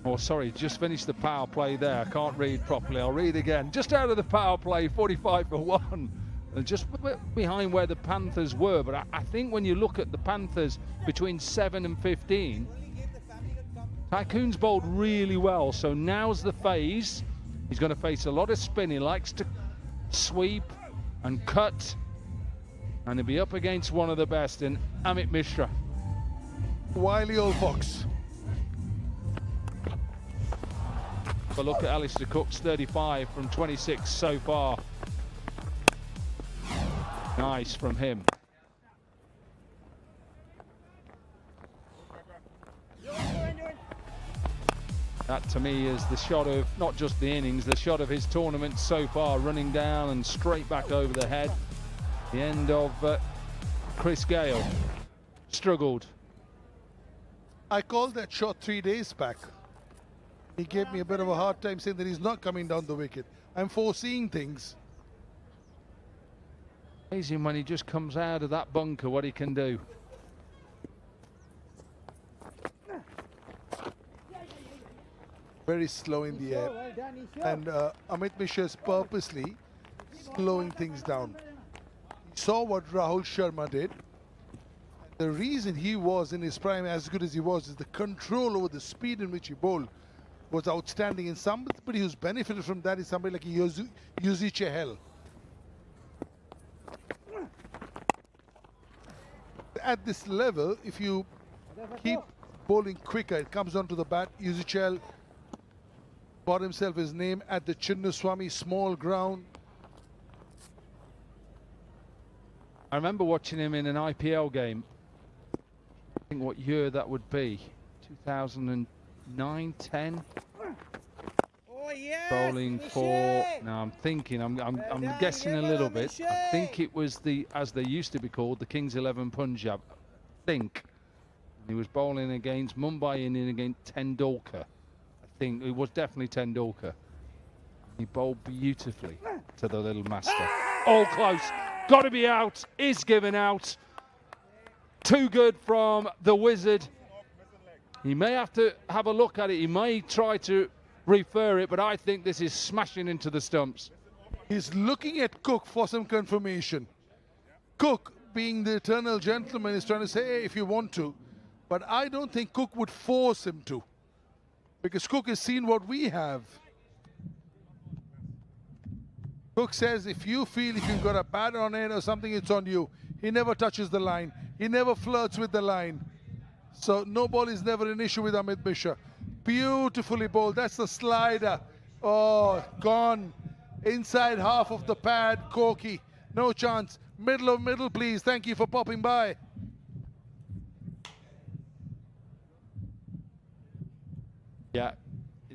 Oh, sorry, just finished the power play there. I can't read properly. I'll read again. Just out of the power play, 45 for 1. And just behind where the Panthers were. But I think when you look at the Panthers between 7 and 15, Tycoons bowled really well. So now's the phase. He's going to face a lot of spin. He likes to sweep and cut. And he'll be up against one of the best in Amit Mishra. Wily old fox. But look at Alistair Cook's 35 from 26 so far. Nice from him. That to me is the shot of not just the innings, the shot of his tournament so far, running down and straight back over the head. The end of Chris Gale. Struggled. I called that shot 3 days back. He gave me a bit of a hard time saying that he's not coming down the wicket. I'm foreseeing things. Amazing when he just comes out of that bunker, what he can do. Very slow in the air. And Amit Mishra is purposely slowing things down. He saw what Rahul Sharma did. The reason he was in his prime as good as he was is the control over the speed in which he bowled was outstanding. And somebody who's benefited from that is somebody like Yuzi Chahal. At this level, if you keep bowling quicker, it comes onto the bat. Yuzi Chahal bought himself his name at the Chinnaswamy small ground. I remember watching him in an IPL game. I think what year that would be, 2009, 10. Bowling for. Now I'm thinking. I'm guessing a little bit. I think it was the, as they used to be called, the Kings 11 Punjab. I think he was bowling against Mumbai Indians against Tendulkar. I think it was definitely Tendulkar. He bowled beautifully to the little master. All close. Got to be out. Is given out. Too good from the Wizard. He may have to have a look at it. He may try to refer it, but I think this is smashing into the stumps. He's looking at Cook for some confirmation. Cook, being the eternal gentleman, is trying to say, hey, if you want to. But I don't think Cook would force him to, because Cook has seen what we have. Cook says if you feel if you've got a pad on it or something, it's on you. He never touches the line. He never flirts with the line. So no ball is never an issue with Amit Mishra. Beautifully bowled. That's the slider. Oh, gone. Inside half of the pad. Corky. No chance. Middle of middle, please. Thank you for popping by. Yeah,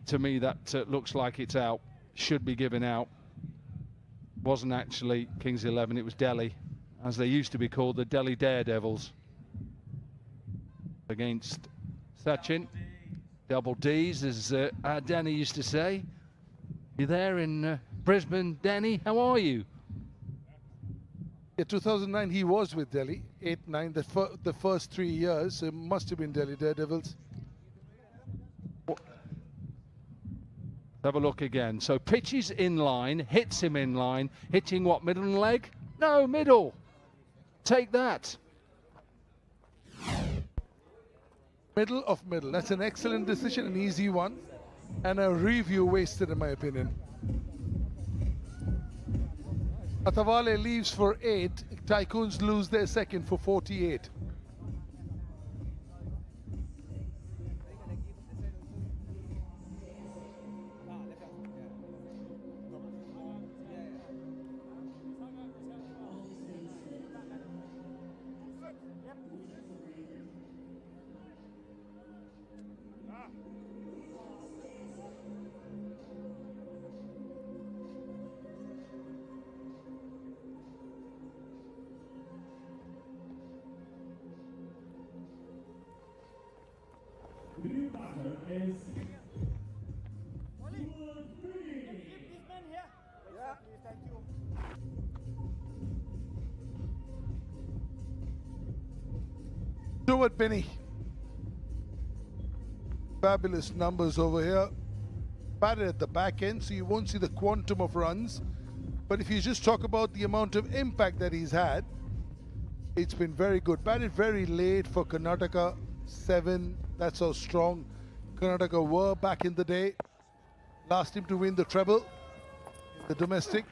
to me that looks like it's out. Should be given out. Wasn't actually Kings 11, it was Delhi, as they used to be called, the Delhi Daredevils. Against Sachin. Double D's, as Danny used to say. You there in Brisbane, Danny? How are you? Yeah, 2009 he was with Delhi. 8-9, the first 3 years. So it must have been Delhi Daredevils. Have a look again. So pitches in line, hits him in line, hitting what, middle leg? No, middle. Take that. Middle of middle. That's an excellent decision, an easy one, and a review wasted in my opinion. Atawale leaves for 8. Tycoons lose their second for 48. Stuart Binney. Fabulous numbers over here. Batted at the back end, so you won't see the quantum of runs. But if you just talk about the amount of impact that he's had, it's been very good. Batted very late for Karnataka, 7. That's how strong Karnataka were back in the day. Last team to win the treble in the domestic.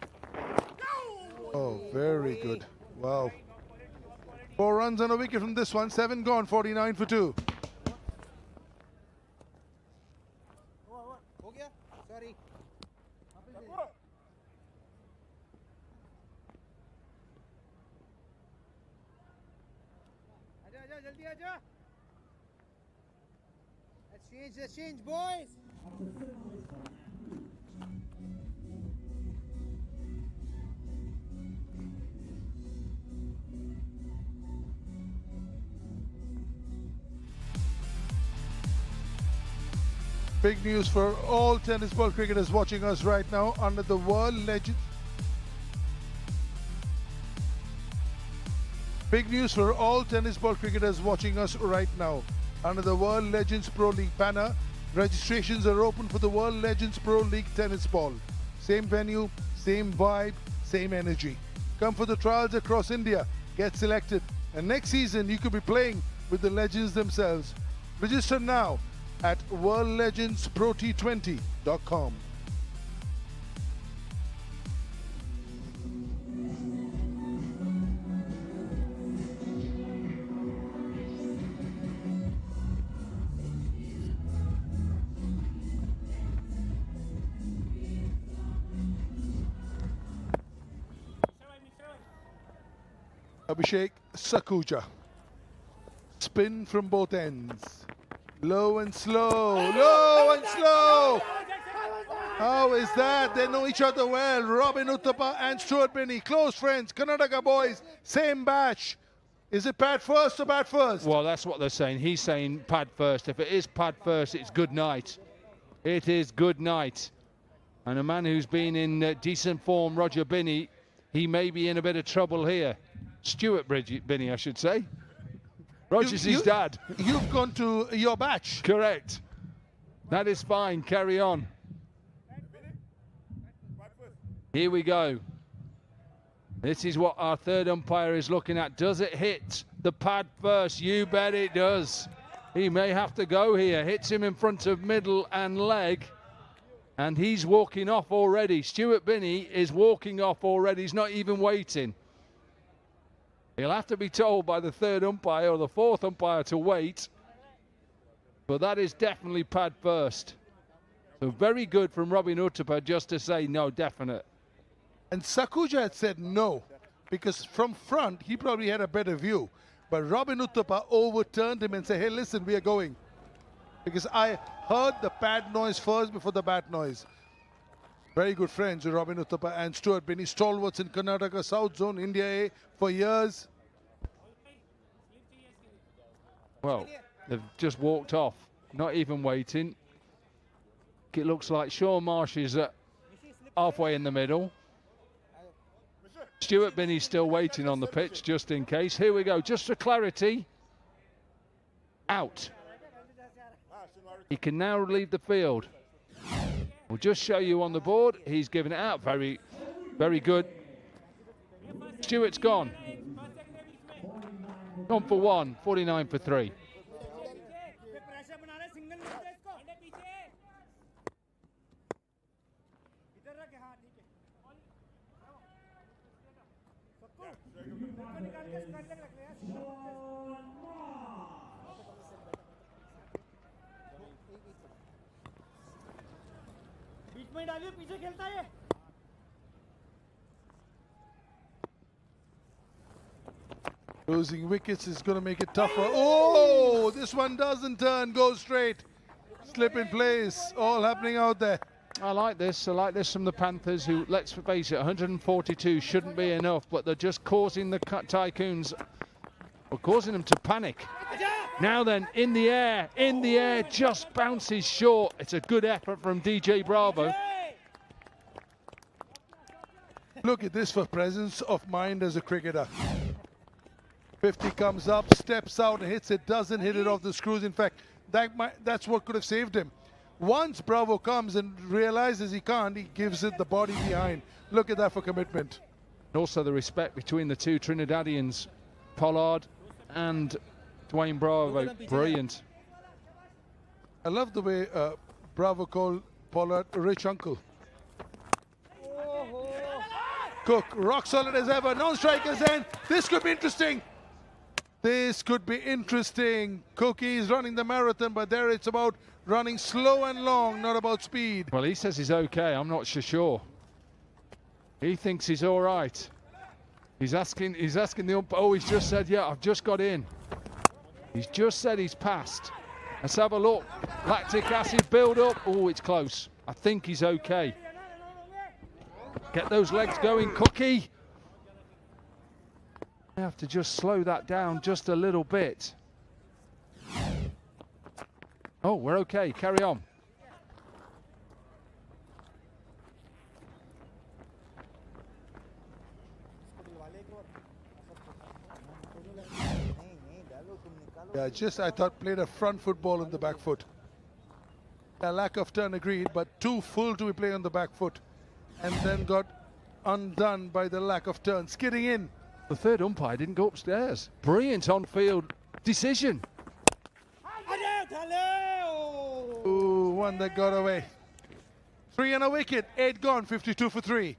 Oh, very good. Wow. 4 runs on a wicket from this one. 7 gone, 49 for 2. Sorry. Let's change, boys. Big news for all tennis ball cricketers watching us right now under the world legend. Big news for all tennis ball cricketers watching us right now. Under the World Legends Pro League banner, registrations are open for the World Legends Pro League Tennis Ball. Same venue, same vibe, same energy. Come for the trials across India, get selected, and next season you could be playing with the legends themselves. Register now at worldlegendsprot20.com. Abhishek Sakuja. Spin from both ends. Low and slow. Low and slow. How is that? They know each other well. Robin Uthappa and Stuart Binney. Close friends. Karnataka boys. Same batch. Is it pad first or bat first? Well, that's what they're saying. He's saying pad first. If it is pad first, it's good night. It is good night. And a man who's been in decent form, Roger Binney, he may be in a bit of trouble here. Stuart Binney, I should say. Roger's his dad. You've gone to your batch. Correct. That is fine. Carry on. Here we go. This is what our third umpire is looking at. Does it hit the pad first? You bet it does. He may have to go here. Hits him in front of middle and leg. And he's walking off already. Stuart Binney is walking off already. He's not even waiting. He'll have to be told by the third umpire or the fourth umpire to wait. But that is definitely pad first. So very good from Robin Uthappa just to say no, definite. And Sakuja had said no, because from front, he probably had a better view. But Robin Uthappa overturned him and said, hey, listen, we are going. Because I heard the pad noise first before the bat noise. Very good friends, Robin Uthappa and Stuart Binney, stalwarts in Karnataka, South Zone, India A for years. Well, they've just walked off, not even waiting. It looks like Sean Marsh is halfway in the middle. Stuart Binney's still waiting on the pitch, just in case. Here we go, just for clarity. Out. He can now leave the field. We'll just show you on the board. He's given it out. Very, very good. Stuart's gone. Gone for 1, 49 for 3. Losing wickets is going to make it tougher. Oh, this one doesn't turn, goes straight. Slip in place, all happening out there. I like this. I like this from the Panthers, who, let's face it, 142 shouldn't be enough, but they're just causing the Tycoons, or causing them to panic. Now then, in the air, just bounces short. It's a good effort from DJ Bravo. Look at this for presence of mind as a cricketer. 50 comes up, steps out and hits it, doesn't hit it off the screws. In fact, that's what could have saved him. Once Bravo comes and realizes he can't, he gives it the body behind. Look at that for commitment. And also the respect between the two Trinidadians, Pollard and Dwayne Bravo. Brilliant. I love the way Bravo called Pollard rich uncle. Cook, rock solid as ever, non-strikers end. This could be interesting. This could be interesting. Cookie is running the marathon, but there it's about running slow and long, not about speed. Well, he says he's okay. I'm not so sure. He thinks he's all right. He's asking the umpire. Oh, he's just said, yeah, I've just got in. He's just said he's passed. Let's have a look. Lactic acid build up. Oh, it's close. I think he's okay. Get those legs going, Cookie. I have to just slow that down just a little bit. Oh, we're okay. Carry on. Yeah, I thought played a front football on the back foot. A lack of turn agreed, but too full to be playing on the back foot. And then got undone by the lack of turn, skidding in. The third umpire didn't go upstairs. Brilliant on-field decision. Ooh, one that got away. 3 and a wicket, 8 gone, 52 for 3.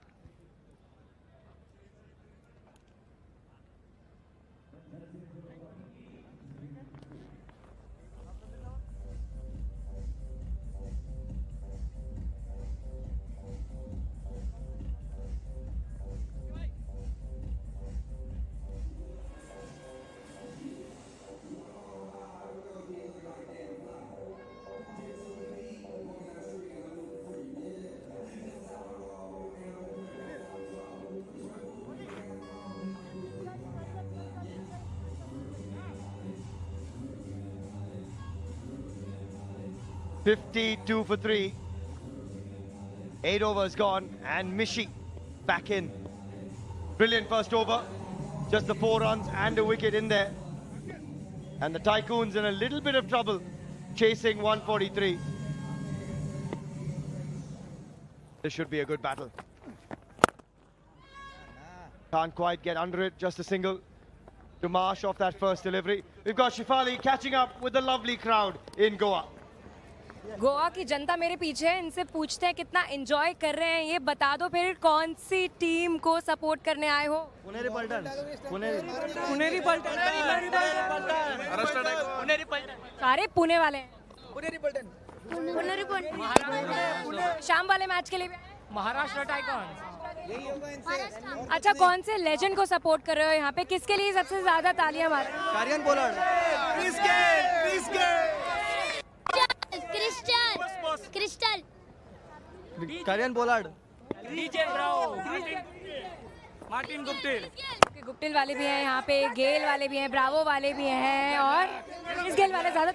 $52 for 3. 8 overs gone, and Mishi back in. Brilliant first over. Just the 4 runs and a wicket in there. And the Tycoons in a little bit of trouble, chasing 143. This should be a good battle. Can't quite get under it, just a single to Marsh off that first delivery. We've got Shifali catching up with the lovely crowd in Goa. Goa की जनता मेरे पीछे है, इनसे पूछते हैं कितना enjoy कर रहे हैं, ये बता दो फिर कौन सी टीम को सपोर्ट करने आए हो? पुनेरी पल्टन, पुनेरी पल्टन, सारे पुणे वाले हैं। पुनेरी पल्टन, शाम वाले मैच के लिए महाराष्ट्र टाइकॉन्स। अच्छा, कौन से लेजेंड को सपोर्ट कर रहे हो यहाँ पे? किसके लिए सबसे ज्यादा तालियां मार रहे हो? कारियन पोलार्ड, क्रिस्टल, Karian Pollard, मार्टिन गुप्टिल वाले भी हैं यहाँ पे, गेल वाले भी हैं, ब्रावो वाले भी हैं और क्रिस गेल वाले ज्यादा।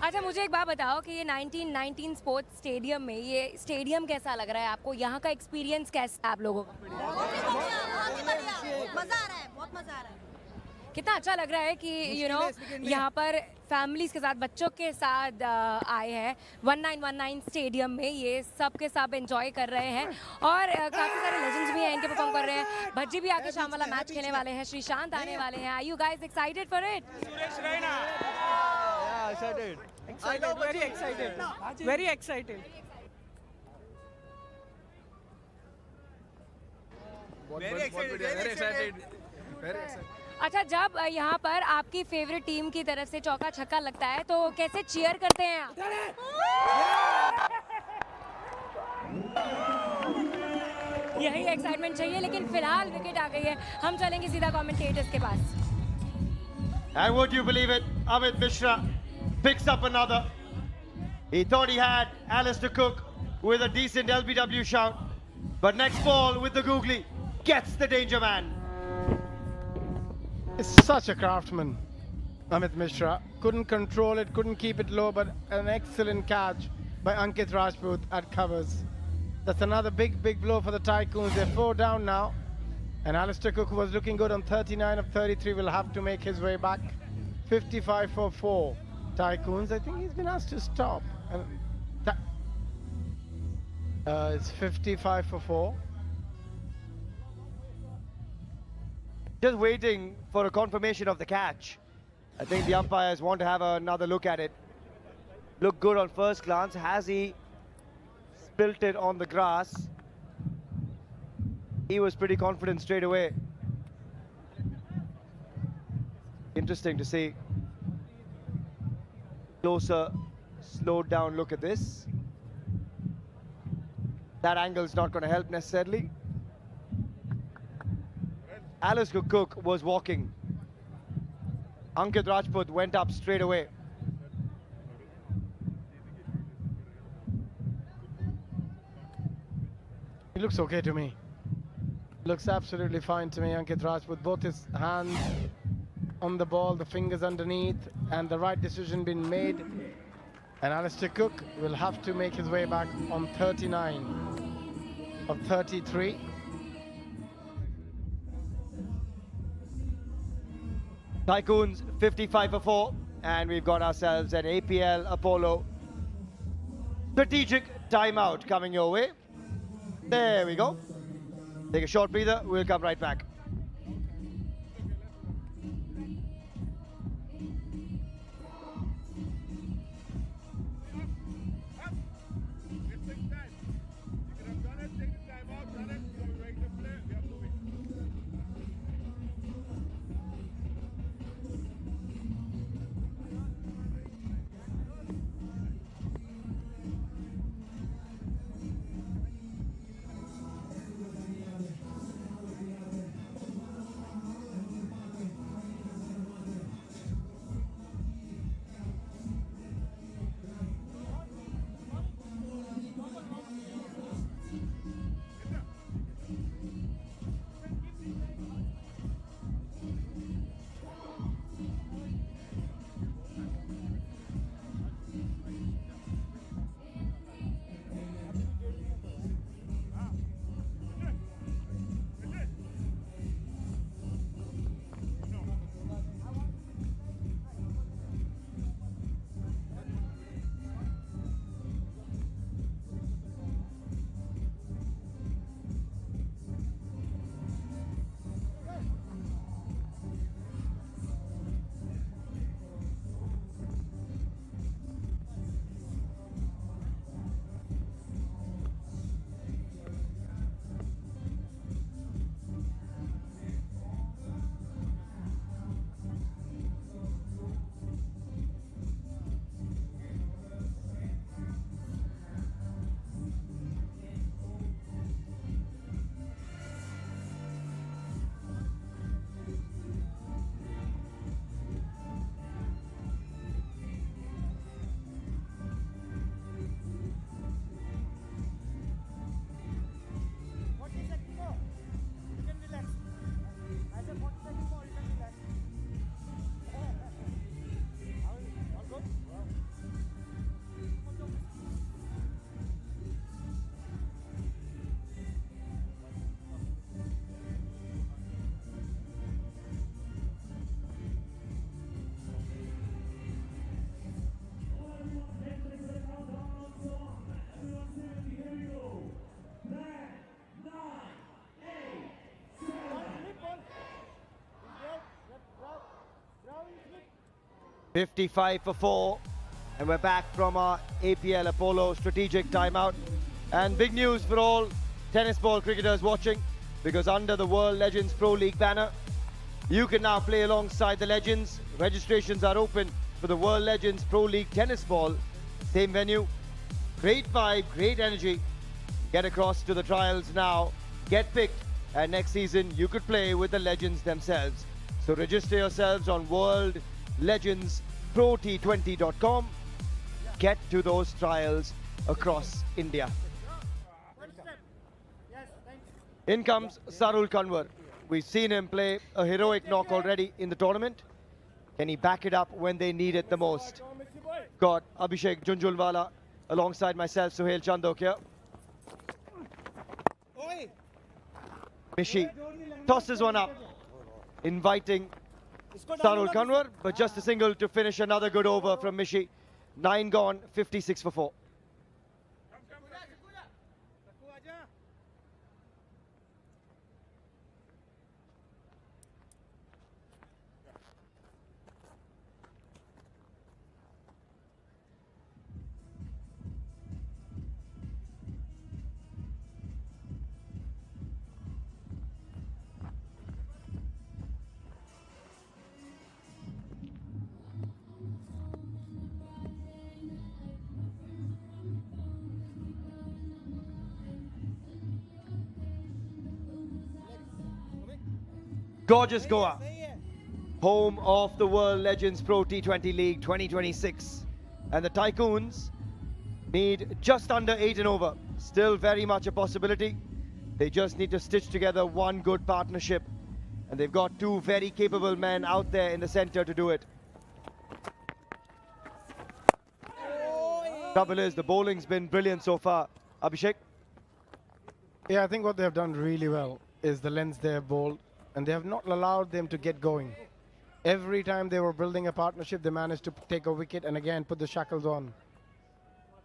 अच्छा, मुझे एक बात बताओ कि ये 1919 स्पोर्ट्स स्टेडियम में ये स्टेडियम कैसा लग रहा है आपको? यहाँ का एक्सपीरियंस कैसा है आप लोगों का? मजा आ रहा है, बहुत मजा आ रहा है। कितना अच्छा लग रहा है कि यहाँ पर फैमिलीज के साथ, बच्चों के साथ आए हैं 1919 स्टेडियम में। ये सब के सब एंजॉय कर रहे हैं और काफ़ी सारे लेजेंड्स भी हैं, इनके परफॉर्म कर रहे हैं। भज्जी भी आके शाम वाला मैच खेलने वाले हैं, श्रीशांत आने वाले हैं। Are you guys excited for it? Very excited. अच्छा, जब यहाँ पर आपकी फेवरेट टीम की तरफ से चौका छक्का लगता है तो कैसे चीयर करते हैं आप? यही एक्साइटमेंट चाहिए, लेकिन फिलहाल विकेट आ गई है। हम चलेंगे सीधा कमेंटेटर्स के पास। And would you believe it, Amit Mishra picks up another. He thought he had Alistair Cook with a decent LBW shout, but next ball with the googly gets the danger man. It's such a craftsman, Amit Mishra. Couldn't control it, couldn't keep it low, but an excellent catch by Ankit Rajput at covers. That's another big blow for the Tycoons. They're 4 down now. And Alistair Cook, who was looking good on 39 of 33, will have to make his way back. 55 for 4. Tycoons, I think he's been asked to stop. And it's 55 for 4. Just waiting for a confirmation of the catch. I think the umpires want to have another look at it. Looked good on first glance. Has he spilt it on the grass? He was pretty confident straight away. Interesting to see. Closer, slowed down look at this. That angle's not going to help necessarily. Alistair Cook was walking. Ankit Rajput went up straight away. He looks okay to me. Looks absolutely fine to me, Ankit Rajput. Both his hands on the ball, the fingers underneath, and the right decision been made. And Alistair Cook will have to make his way back on 39 of 33. Tycoons 55 for 4, and we've got ourselves an APL Apollo strategic timeout coming your way. There we go. Take a short breather, we'll come right back. $55 for 4, and we're back from our APL Apollo strategic timeout. And big news for all tennis ball cricketers watching, because under the World Legends Pro League banner, you can now play alongside the legends. Registrations are open for the World Legends Pro League Tennis Ball. Same venue, great vibe, great energy. Get across to the trials now, get picked, and next season you could play with the legends themselves. So register yourselves on worldlegendsprot20.com. Get to those trials across India. In comes Sarul Kanwar. We've seen him play a heroic knock already in the tournament. Can he back it up when they need it the most? Got Abhishek Junjulwala alongside myself, Suhail Chandok here. Mishi tosses one up, inviting Sarul Kanwar, but just a single to finish another good over from Mishi. 9 gone, 56 for 4. Gorgeous Goa, home of the World Legends Pro T20 League 2026. And the Tycoons need just under 8 and over. Still very much a possibility. They just need to stitch together one good partnership. And they've got two very capable men out there in the center to do it. Trouble is, the bowling's been brilliant so far. Abhishek? Yeah, I think what they've done really well is the lengths they have bowled, and they have not allowed them to get going. Every time they were building a partnership, they managed to take a wicket and again put the shackles on.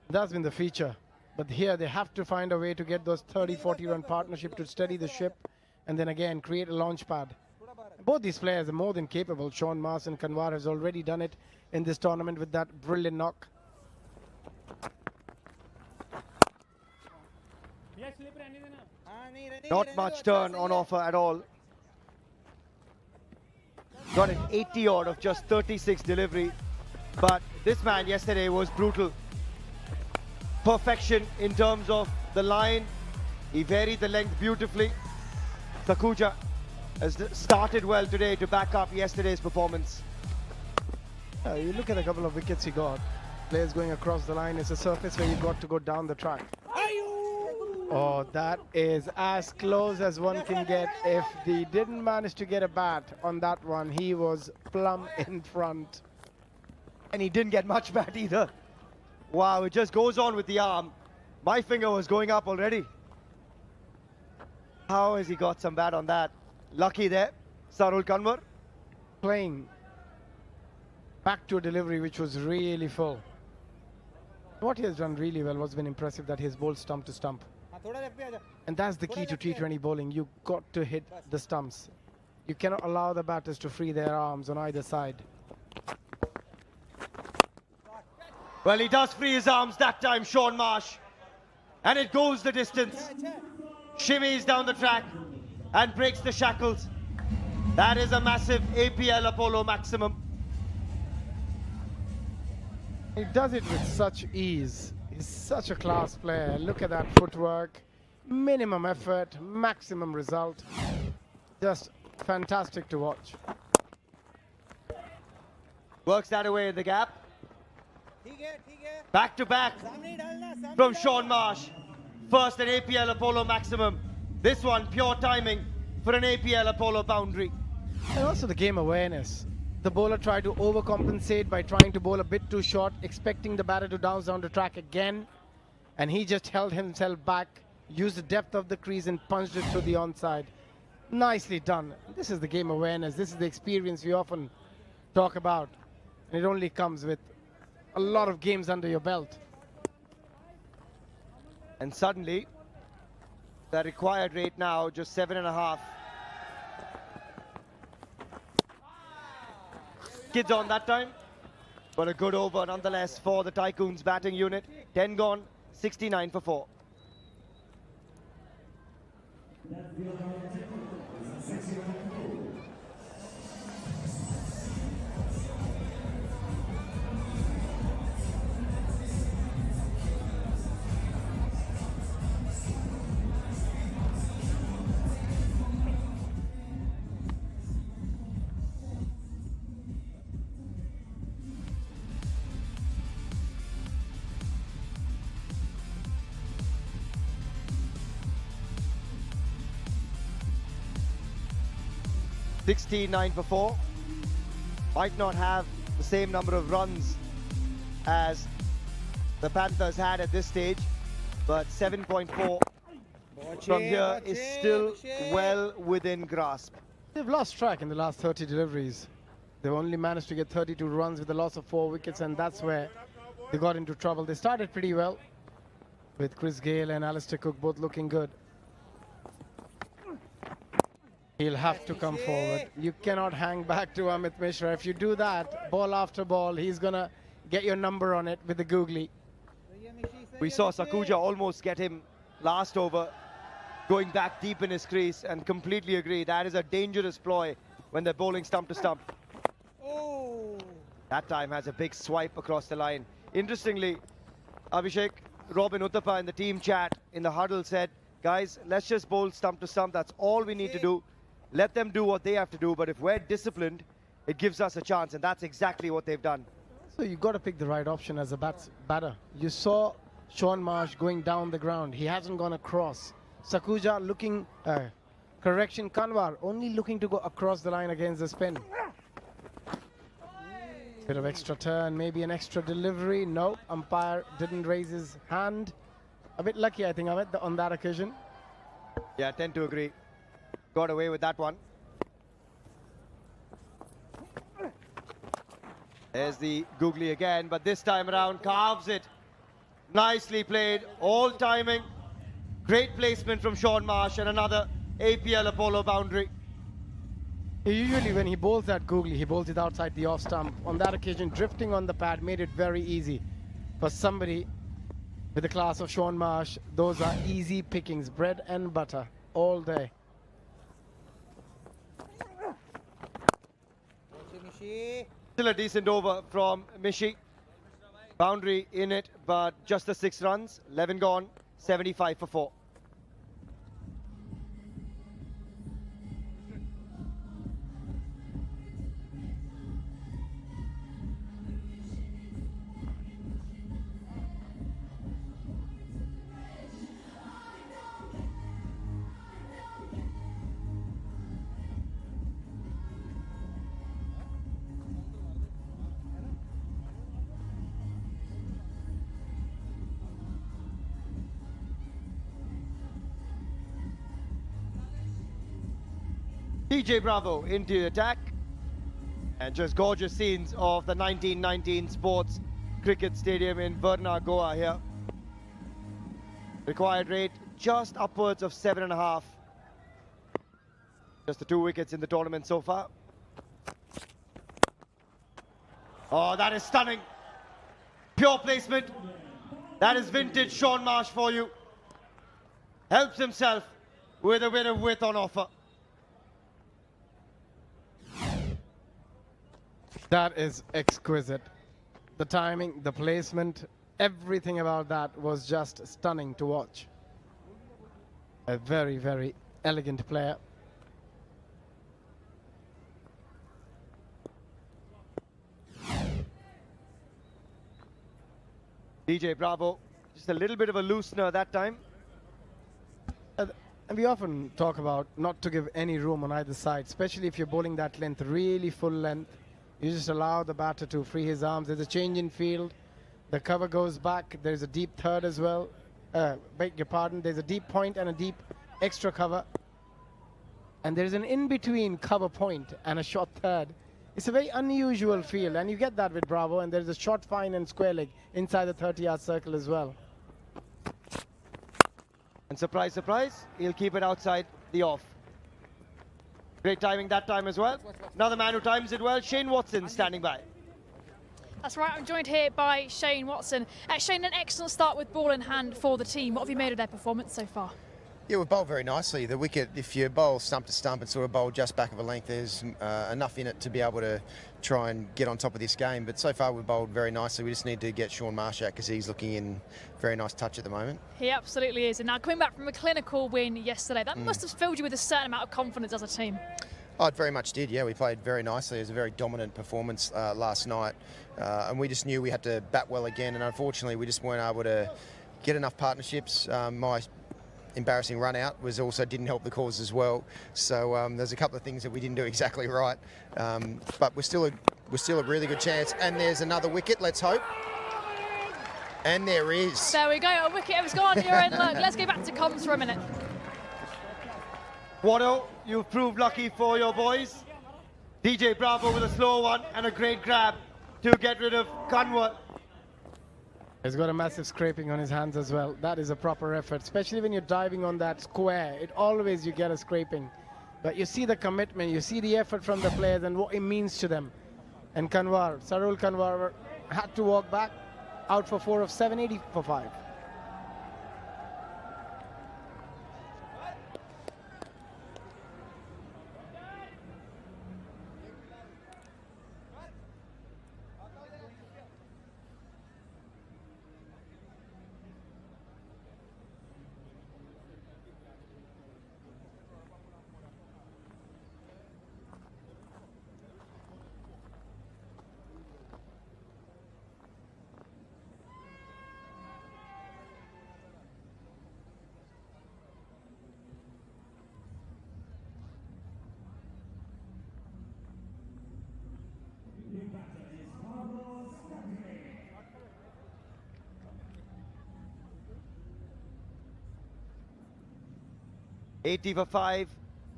That's been the feature. But here they have to find a way to get those 30-40 run partnership to steady the ship and then again create a launch pad. Both these players are more than capable. Sean Marsh and Kanwar has already done it in this tournament with that brilliant knock. Not much turn on offer at all. Got an 80 odd of just 36 delivery. But this man yesterday was brutal. Perfection in terms of the line. He varied the length beautifully. Sakuja has started well today to back up yesterday's performance. You look at a couple of wickets he got. Players going across the line. It's a surface where you've got to go down the track. Oh, that is as close as one can get. If he didn't manage to get a bat on that one, he was plumb in front. And he didn't get much bat either. Wow, it just goes on with the arm. My finger was going up already. How has he got some bat on that? Lucky there, Sarul Kanwar. Playing back to a delivery which was really full. What he has done really well, what's been impressive, that he has bowled stump to stump. And that's the key to T20 bowling. You've got to hit the stumps. You cannot allow the batters to free their arms on either side. Well, he does free his arms that time, Sean Marsh. And it goes the distance. Shimmies down the track and breaks the shackles. That is a massive APL Apollo maximum. He does it with such ease. He's such a class player. Look at that footwork. Minimum effort, maximum result. Just fantastic to watch. Works that away in the gap. Back to back from Sean Marsh. First an APL Apollo maximum. This one pure timing for an APL Apollo boundary. And also the game awareness. The bowler tried to overcompensate by trying to bowl a bit too short, expecting the batter to bounce down the track again. And he just held himself back, used the depth of the crease and punched it through the onside. Nicely done. This is the game awareness. This is the experience we often talk about. And it only comes with a lot of games under your belt. And suddenly, the required rate now just 7.5. Kids on that time, but a good over nonetheless for the Tycoons batting unit. 10 gone, 69 for 4. $69 for 4. Might not have the same number of runs as the Panthers had at this stage, but 7.4 from here is still well within grasp. They've lost track in the last 30 deliveries. They've only managed to get 32 runs with a loss of 4 wickets, and that's where they got into trouble. They started pretty well with Chris Gale and Alistair Cook both looking good. He'll have to come forward. You cannot hang back to Amit Mishra. If you do that, ball after ball, he's going to get your number on it with the googly. We saw Sakuja almost get him last over, going back deep in his crease, and completely agree. That is a dangerous ploy when they're bowling stump to stump. That time has a big swipe across the line. Interestingly, Abhishek, Robin Uthappa in the team chat in the huddle said, guys, let's just bowl stump to stump. That's all we need to do. Let them do what they have to do, but if we're disciplined, it gives us a chance, and that's exactly what they've done. So you've got to pick the right option as a batter. You saw Sean Marsh going down the ground. He hasn't gone across. Sakuja looking, correction, Kanwar only looking to go across the line against the spin. Bit of extra turn, maybe an extra delivery. No, umpire didn't raise his hand. A bit lucky, I think, Amit, on that occasion. Yeah, tend to agree. Got away with that one. There's the googly again, but this time around carves it. Nicely played, all timing. Great placement from Sean Marsh and another APL Apollo boundary. Usually when he bowls that googly, he bowls it outside the off stump. On that occasion, drifting on the pad made it very easy for somebody with the class of Sean Marsh. Those are easy pickings, bread and butter, all day. Still a decent over from Mishi. Boundary in it, but just the 6 runs. 11 gone, 75 for 4. DJ Bravo into the attack. And just gorgeous scenes of the 1919 Sports Cricket Stadium in Verna, Goa here. Required rate just upwards of 7.5. Just the 2 wickets in the tournament so far. Oh, that is stunning. Pure placement. That is vintage Sean Marsh for you. Helps himself with a bit of width on offer. That is exquisite. The timing, the placement, everything about that was just stunning to watch. A very, very elegant player. DJ Bravo, just a little bit of a loosener that time. And we often talk about not to give any room on either side, especially if you're bowling that length, really full length. You just allow the batter to free his arms. There's a change in field. The cover goes back. There's a deep third as well. Beg your pardon. There's a deep point and a deep extra cover. And there's an in-between cover point and a short third. It's a very unusual field, and you get that with Bravo. And there's a short fine and square leg inside the 30-yard circle as well. And surprise, surprise, he'll keep it outside the off. Great timing that time as well. Another man who times it well, Shane Watson standing by. That's right, I'm joined here by Shane Watson. Shane, an excellent start with ball in hand for the team. What have you made of their performance so far? Yeah, we've bowled very nicely. The wicket, if you bowl stump to stump and sort of bowl just back of a length, there's enough in it to be able to try and get on top of this game. But so far we've bowled very nicely. We just need to get Sean Marsh out because he's looking in very nice touch at the moment. He absolutely is. And now coming back from a clinical win yesterday, that must have filled you with a certain amount of confidence as a team. Oh, it very much did, yeah. We played very nicely. It was a very dominant performance last night. And we just knew we had to bat well again. And unfortunately, we just weren't able to get enough partnerships. My embarrassing run out didn't help the cause as well. So there's a couple of things that we didn't do exactly right. But we're still a really good chance. And there's another wicket, let's hope. And there is. There we go, a wicket has gone. You're in. Look, let's go back to comms for a minute. Watto, you've proved lucky for your boys. DJ Bravo with a slow one and a great grab to get rid of Kanwar. He's got a massive scraping on his hands as well. That is a proper effort, especially when you're diving on that square. You get a scraping. But you see the commitment, you see the effort from the players and what it means to them. And Sarul Kanwar had to walk back, out for 4 of 7, 80 for 5. $80 for 5,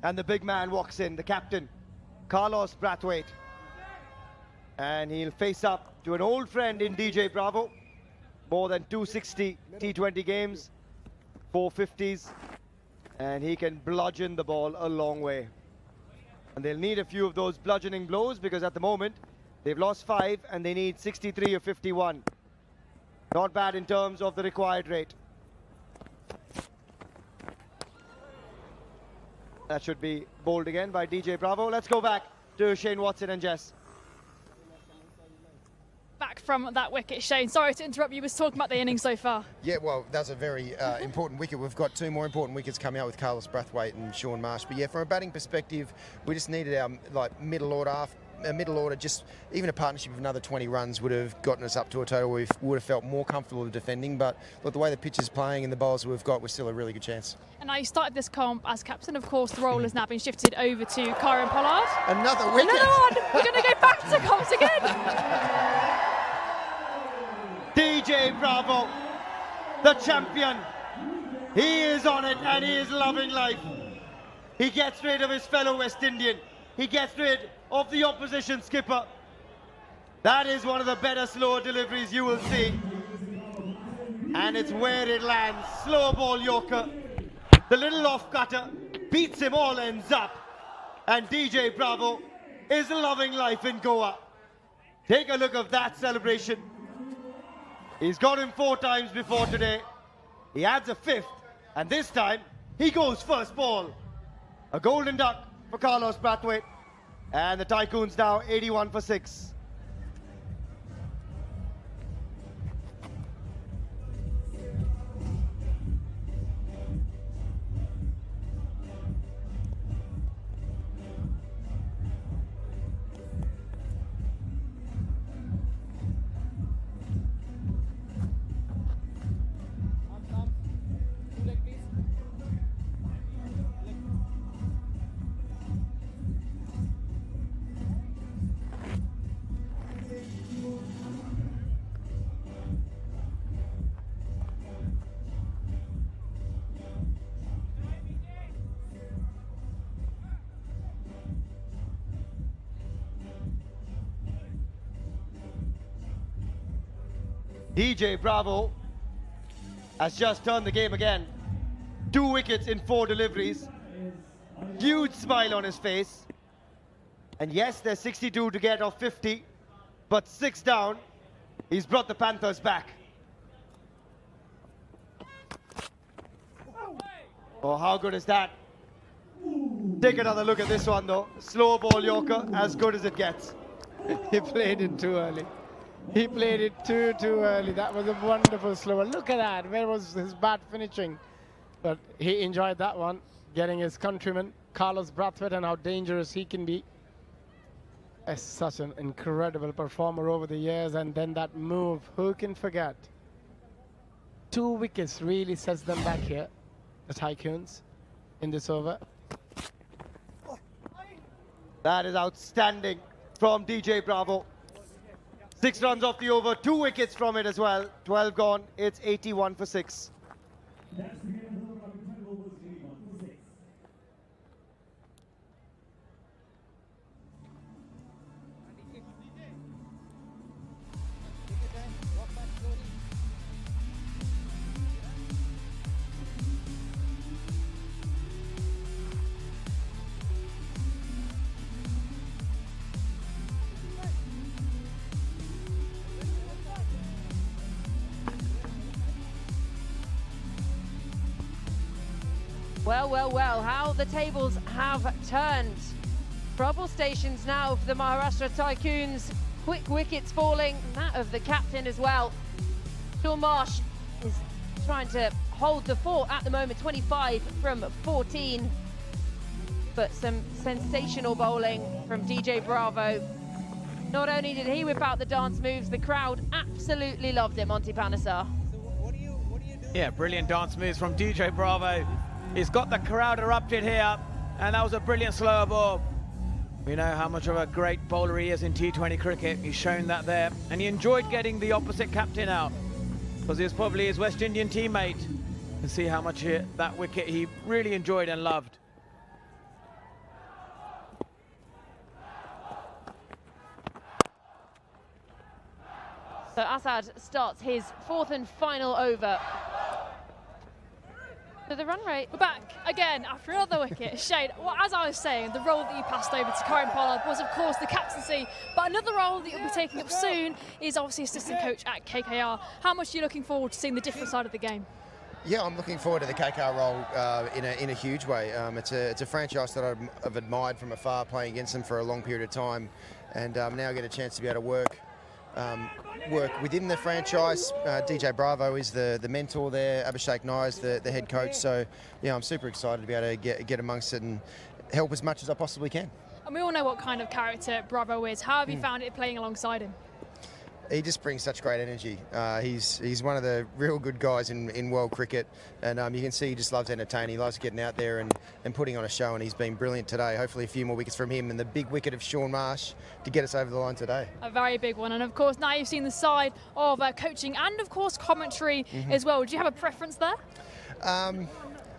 and the big man walks in, the captain, Carlos Brathwaite. And he'll face up to an old friend in DJ Bravo. More than 260 T20 games, 450s. And he can bludgeon the ball a long way. And they'll need a few of those bludgeoning blows because at the moment, they've lost 5 and they need 63 or 51. Not bad in terms of the required rate. That should be bowled again by DJ Bravo. Let's go back to Shane Watson and Jess. Back from that wicket, Shane. Sorry to interrupt you. Was talking about the innings so far. Yeah, well, that's a very important wicket. We've got 2 more important wickets coming out with Carlos Brathwaite and Sean Marsh. But yeah, from a batting perspective, we just needed our middle order. Just even a partnership of another 20 runs would have gotten us up to a total where we would have felt more comfortable defending. But look, the way the pitch is playing and the bowlers we've got, we're still a really good chance. And now you started this comp as captain. Of course, the role has now been shifted over to Kyron Pollard. Another wicket. Another one. We're going to go back to comps again. DJ Bravo, the champion. He is on it and he is loving life. He gets rid of his fellow West Indian. He gets rid of the opposition skipper. That is one of the better slower deliveries you will see. And it's where it lands. Slow ball Yorker. The little off cutter beats him all ends up. And DJ Bravo is loving life in Goa. Take a look at that celebration. He's got him 4 times before today. He adds a 5th, and this time he goes first ball. A golden duck for Carlos Brathwaite, and the Tycoons now 81 for 6. DJ Bravo has just turned the game again. 2 wickets in 4 deliveries. Huge smile on his face. And yes, there's 62 to get off 50, but 6 down. He's brought the Panthers back. Oh, how good is that? Take another look at this one though. Slow ball Yorker, as good as it gets. He played it too early. He played it too early. That was a wonderful slower. Look at that. Where was his bat finishing? But he enjoyed that one, getting his countryman, Carlos Brathwaite, and how dangerous he can be. As such an incredible performer over the years. And then that move, who can forget? 2 wickets really sets them back here, the Tycoons, in this over. That is outstanding from DJ Bravo. 6 runs off the over, 2 wickets from it as well. 12 gone, it's 81 for 6. Well, how the tables have turned. Trouble stations now for the Maharashtra Tycoons. Quick wickets falling, that of the captain as well. Sean Marsh is trying to hold the fort at the moment, 25 from 14. But some sensational bowling from DJ Bravo. Not only did he whip out the dance moves, the crowd absolutely loved it, Monty Panesar. Yeah, brilliant dance moves from DJ Bravo. He's got the crowd erupted here, and that was a brilliant slower ball. We know how much of a great bowler he is in T20 cricket. He's shown that there, and he enjoyed getting the opposite captain out because he was probably his West Indian teammate. And see how much that wicket he really enjoyed and loved. So Assad starts his 4th and final over. So the run rate. We're back again after another wicket. Shane, well, as I was saying, the role that you passed over to Karen Pollard was, of course, the captaincy. But another role that you'll be taking up soon is obviously assistant coach at KKR. How much are you looking forward to seeing the different side of the game? Yeah, I'm looking forward to the KKR role in a huge way. It's a franchise that I've admired from afar, playing against them for a long period of time, and now I get a chance to be able to work within the franchise. DJ Bravo is the mentor there. Abhishek Nair is the head coach. So yeah, I'm super excited to be able to get amongst it and help as much as I possibly can. And we all know what kind of character Bravo is. How have you found it playing alongside him? He just brings such great energy. He's one of the real good guys in world cricket, and you can see he just loves entertaining. He loves getting out there and putting on a show, and he's been brilliant today. Hopefully a few more wickets from him and the big wicket of Sean Marsh to get us over the line today. A very big one, and of course now you've seen the side of coaching and of course commentary as well. Do you have a preference there?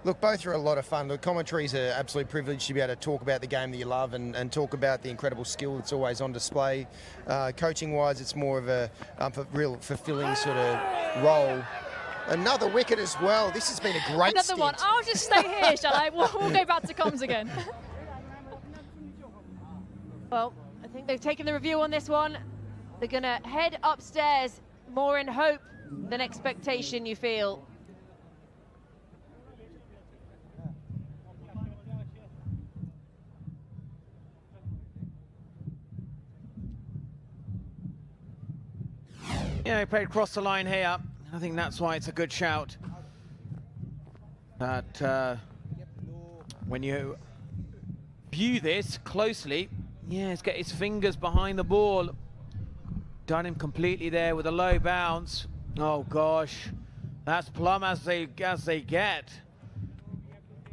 Look, both are a lot of fun. The commentary is an absolute privilege to be able to talk about the game that you love and talk about the incredible skill that's always on display. Coaching-wise, it's more of a real fulfilling sort of role. Another wicket as well. This has been a great Another stint. one. I'll just stay here, shall I? We'll go back to comms again. Well, I think they've taken the review on this one. They're going to head upstairs, more in hope than expectation, you feel. Yeah, he played across the line here. I think that's why it's a good shout. That when you view this closely, yeah, he's got his fingers behind the ball. Done him completely there with a low bounce. Oh gosh, that's plumb as they get.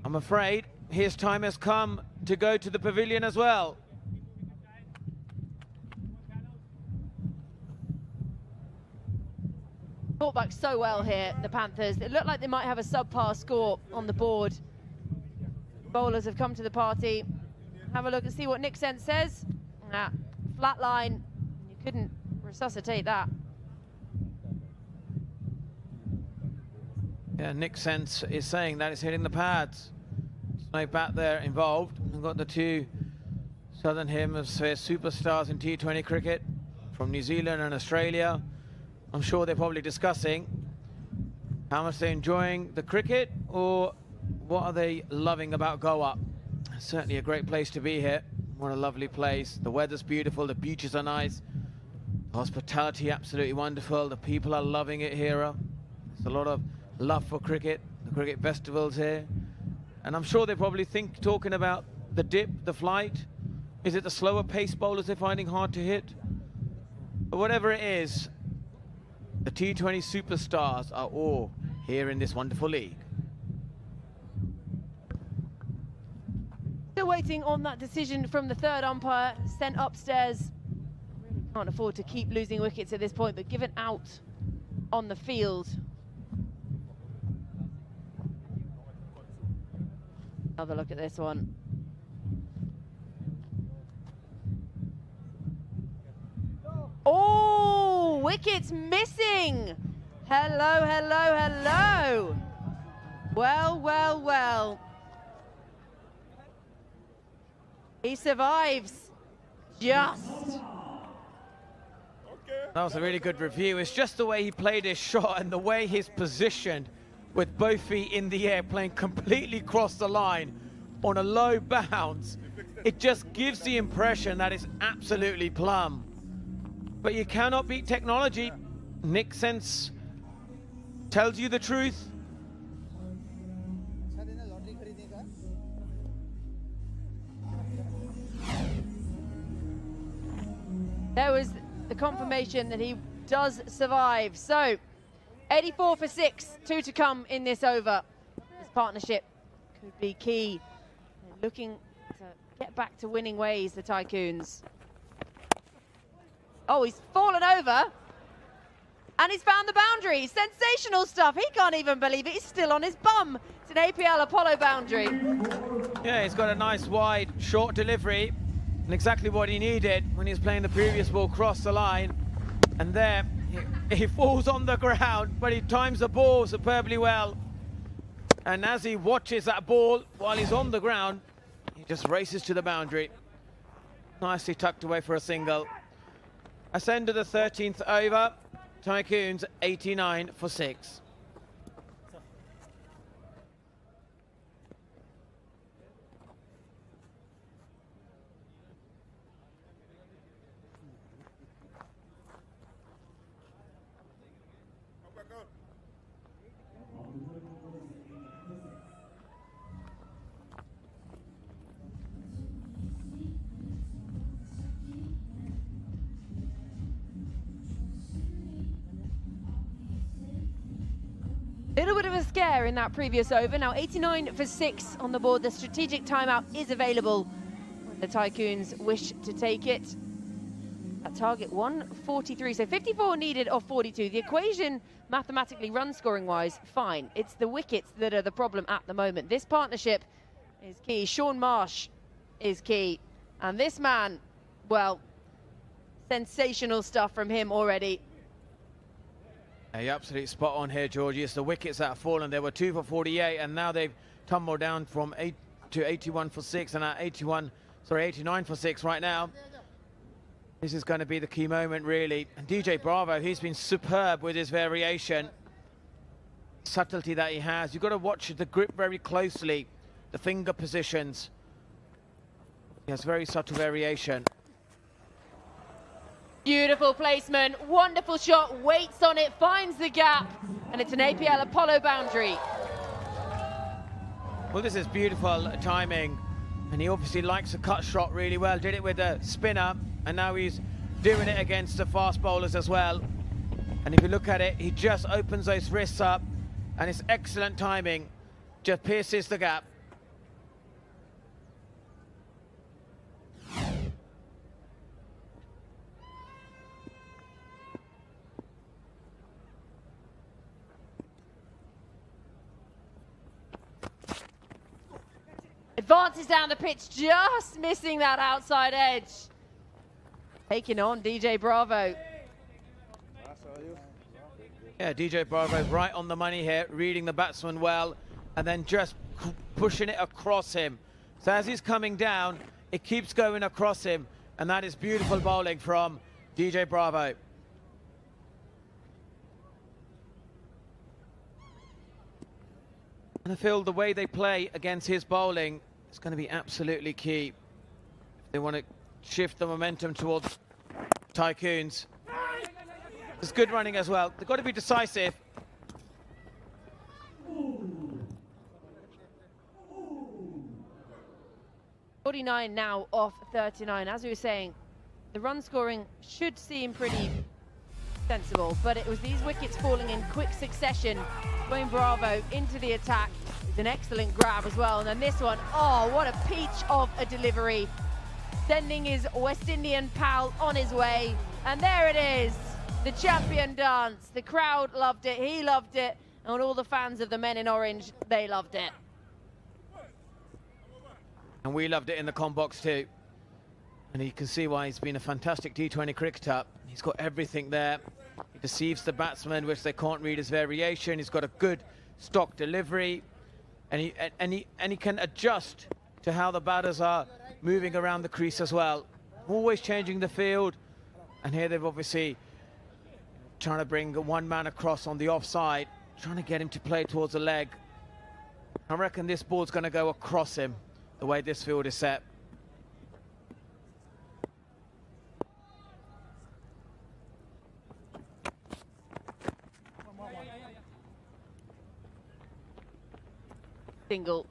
I'm afraid his time has come to go to the pavilion as well. Fought back so well here, the Panthers. It looked like they might have a subpar score on the board. Bowlers have come to the party. Have a look and see what Nick Sense says. Flat line, you couldn't resuscitate that. Yeah, Nick Sense is saying that it's hitting the pads. No bat there involved. We've got the two Southern Hemisphere superstars in T20 cricket from New Zealand and Australia. I'm sure they're probably discussing how much they're enjoying the cricket or what are they loving about Goa. Certainly a great place to be here. What a lovely place. The weather's beautiful, the beaches are nice. Hospitality absolutely wonderful. The people are loving it here. There's a lot of love for cricket, the cricket festivals here. And I'm sure they're probably talking about the dip, the flight. Is it the slower pace bowlers they're finding hard to hit? But whatever it is, the T20 superstars are all here in this wonderful league. Still waiting on that decision from the third umpire, sent upstairs. Really can't afford to keep losing wickets at this point, but given out on the field. Another look at this one. Oh, wickets missing. Hello, hello, hello. Well, well, well. He survives. Just. That was a really good review. It's just the way he played his shot and the way he's positioned with both feet in the air, playing completely across the line on a low bounce. It just gives the impression that it's absolutely plumb. But you cannot beat technology. Nick Sense tells you the truth. There was the confirmation that he does survive. So, 84 for 6, 2 to come in this over. This partnership could be key. They're looking to get back to winning ways, the Tycoons. Oh, he's fallen over. And he's found the boundary. Sensational stuff. He can't even believe it. He's still on his bum. It's an APL Apollo boundary. Yeah, he's got a nice wide, short delivery. And exactly what he needed when he was playing the previous ball across the line. And there, He falls on the ground, but he times the ball superbly well. And as he watches that ball while he's on the ground, he just races to the boundary. Nicely tucked away for a single. Ascend to the 13th over. Tycoons 89 for 6. Little bit of a scare in that previous over. Now 89 for 6 on the board. The strategic timeout is available when the Tycoons wish to take it. At target 143, so 54 needed of 42. The equation mathematically run scoring wise, fine. It's the wickets that are the problem at the moment. This partnership is key. Sean Marsh is key. And this man, well, sensational stuff from him already. You're absolutely spot on here, Georgie. It's the wickets that have fallen. They were 2 for 48, and now they've tumbled down from 8 to 81 for 6, and at 89 for 6 right now. This is going to be the key moment, really. And DJ Bravo, he's been superb with his variation. Subtlety that he has. You've got to watch the grip very closely, the finger positions. He has very subtle variation. Beautiful placement, wonderful shot, waits on it, finds the gap, and it's an APL Apollo boundary. Well, this is beautiful timing, and he obviously likes the cut shot really well. Did it with a spinner, and now he's doing it against the fast bowlers as well. And if you look at it, he just opens those wrists up, and it's excellent timing. Just pierces the gap. Advances down the pitch, just missing that outside edge. Taking on DJ Bravo. Yeah, DJ Bravo right on the money here, reading the batsman well, and then just pushing it across him. So as he's coming down, it keeps going across him, and that is beautiful bowling from DJ Bravo. And I feel the way they play against his bowling is going to be absolutely key. They want to shift the momentum towards Tycoons. It's good running as well. They've got to be decisive. .49 now off 39. As we were saying, the run scoring should seem pretty sensible, but it was these wickets falling in quick succession. Dwayne Bravo into the attack. It's an excellent grab as well. And then this one, oh, what a peach of a delivery. Sending his West Indian pal on his way. And there it is, the champion dance. The crowd loved it, he loved it, and all the fans of the men in orange, they loved it. And we loved it in the com box too. And you can see why he's been a fantastic T20 cricketer. He's got everything there. He deceives the batsmen, which they can't read his variation. He's got a good stock delivery, and he can adjust to how the batters are moving around the crease as well. Always changing the field, and here they've obviously trying to bring one man across on the offside, trying to get him to play towards the leg. I reckon this ball's going to go across him, the way this field is set. Single.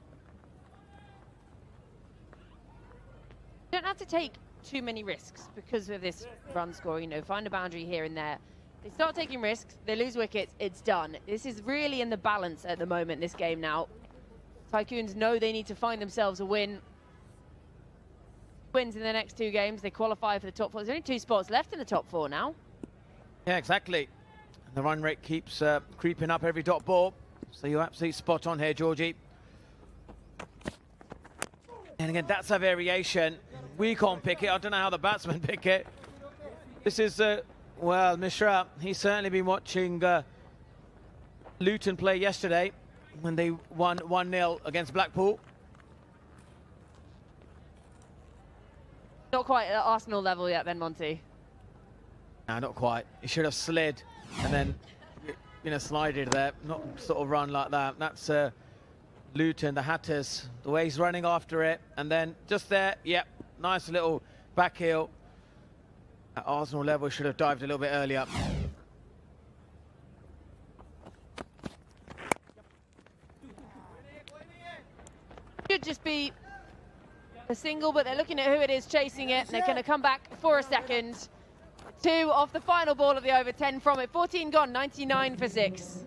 Don't have to take too many risks because of this run scoring. You know, find a boundary here and there. They start taking risks, they lose wickets, it's done. This is really in the balance at the moment, this game now. Tycoons know they need to find themselves a win. Wins in the next 2 games, they qualify for the top 4. There's only 2 spots left in the top 4 now. Yeah, exactly. And the run rate keeps creeping up every dot ball. So you're absolutely spot on here, Georgie. And again, that's a variation. We can't pick it. I don't know how the batsmen pick it. This is Well, Mishra, he's certainly been watching Luton play yesterday when they won 1-0 against Blackpool. Not quite at Arsenal level yet then, Monty. No, not quite. He should have slid and then, slided there, not sort of run like that. That's Luton, the Hatters, the way he's running after it. And then just there, yep, nice little back heel. At Arsenal level, should have dived a little bit earlier. Should just be a single, but they're looking at who it is chasing it, and they're going to come back for a second. 2 off the final ball of the over, 10 from it. 14 gone, 99 for 6.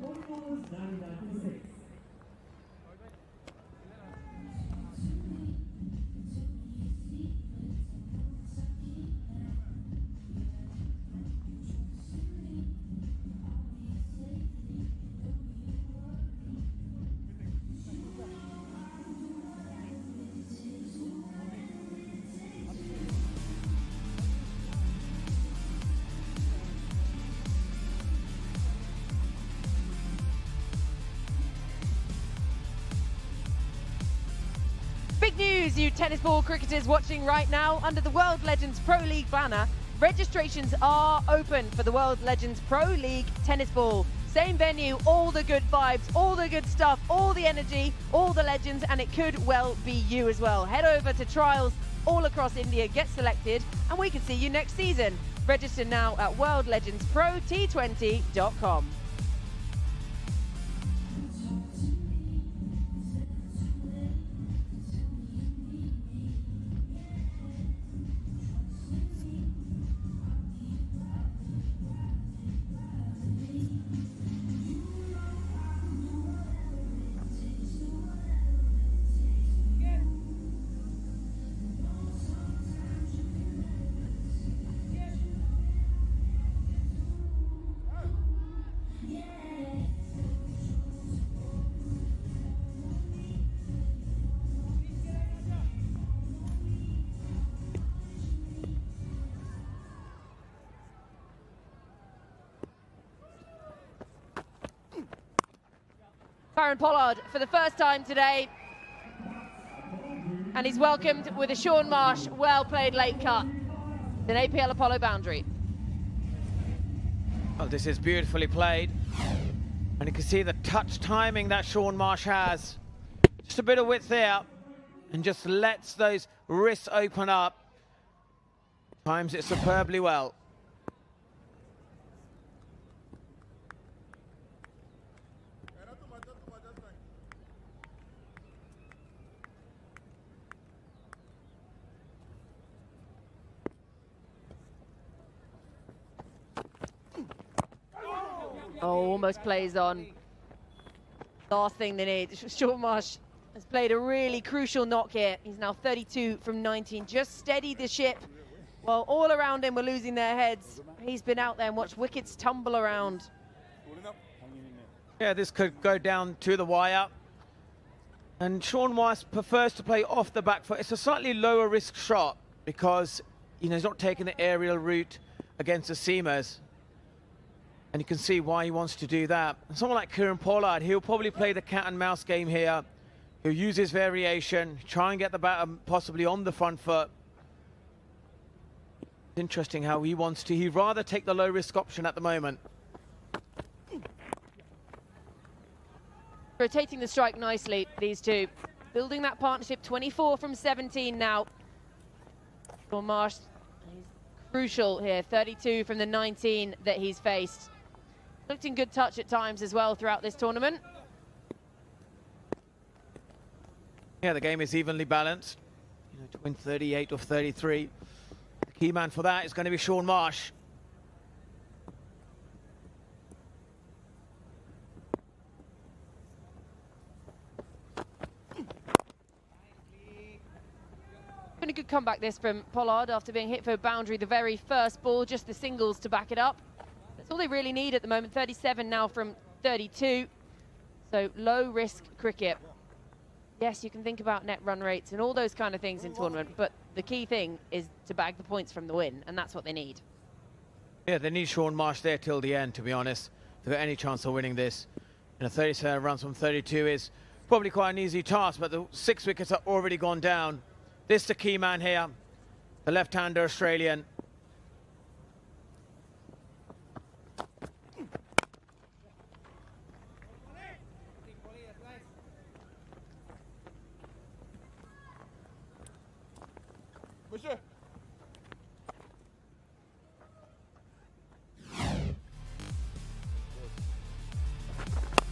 Big news, you tennis ball cricketers watching right now. Under the World Legends Pro League banner, registrations are open for the World Legends Pro League tennis ball. Same venue, all the good vibes, all the good stuff, all the energy, all the legends, and it could well be you as well. Head over to trials all across India, get selected, and we can see you next season. Register now at worldlegendsprot20.com. Karen Pollard for the first time today. And he's welcomed with a Sean Marsh well-played late cut. An APL Apollo boundary. Well, this is beautifully played. And you can see the touch timing that Sean Marsh has. Just a bit of width there. And just lets those wrists open up. Times it superbly well. Oh, almost plays on. Last thing they need. Sean Marsh has played a really crucial knock here. He's now 32 from 19. Just steadied the ship while all around him were losing their heads. He's been out there and watched wickets tumble around. Yeah, this could go down to the wire. And Sean Marsh prefers to play off the back foot. It's a slightly lower risk shot because, he's not taking the aerial route against the seamers. And you can see why he wants to do that. And someone like Kieran Pollard, he'll probably play the cat and mouse game here. He'll use his variation, try and get the batter possibly on the front foot. It's interesting how he wants to. He'd rather take the low risk option at the moment. Rotating the strike nicely, these two. Building that partnership, 24 from 17 now. Sean Marsh, he's crucial here, 32 from the 19 that he's faced. Looked in good touch at times as well throughout this tournament. Yeah, the game is evenly balanced. To win 38 of 33. The key man for that is going to be Sean Marsh. Been a good comeback this from Pollard after being hit for a boundary the very first ball, just the singles to back it up. That's all they really need at the moment. 37 now from 32. So low risk cricket. Yes, you can think about net run rates and all those kind of things in tournament, but the key thing is to bag the points from the win, and that's what they need. Yeah, they need Sean Marsh there till the end, to be honest. If they've got any chance of winning this. 37 runs from 32 is probably quite an easy task, but the 6 wickets are already gone down. This is the key man here, the left-hander Australian.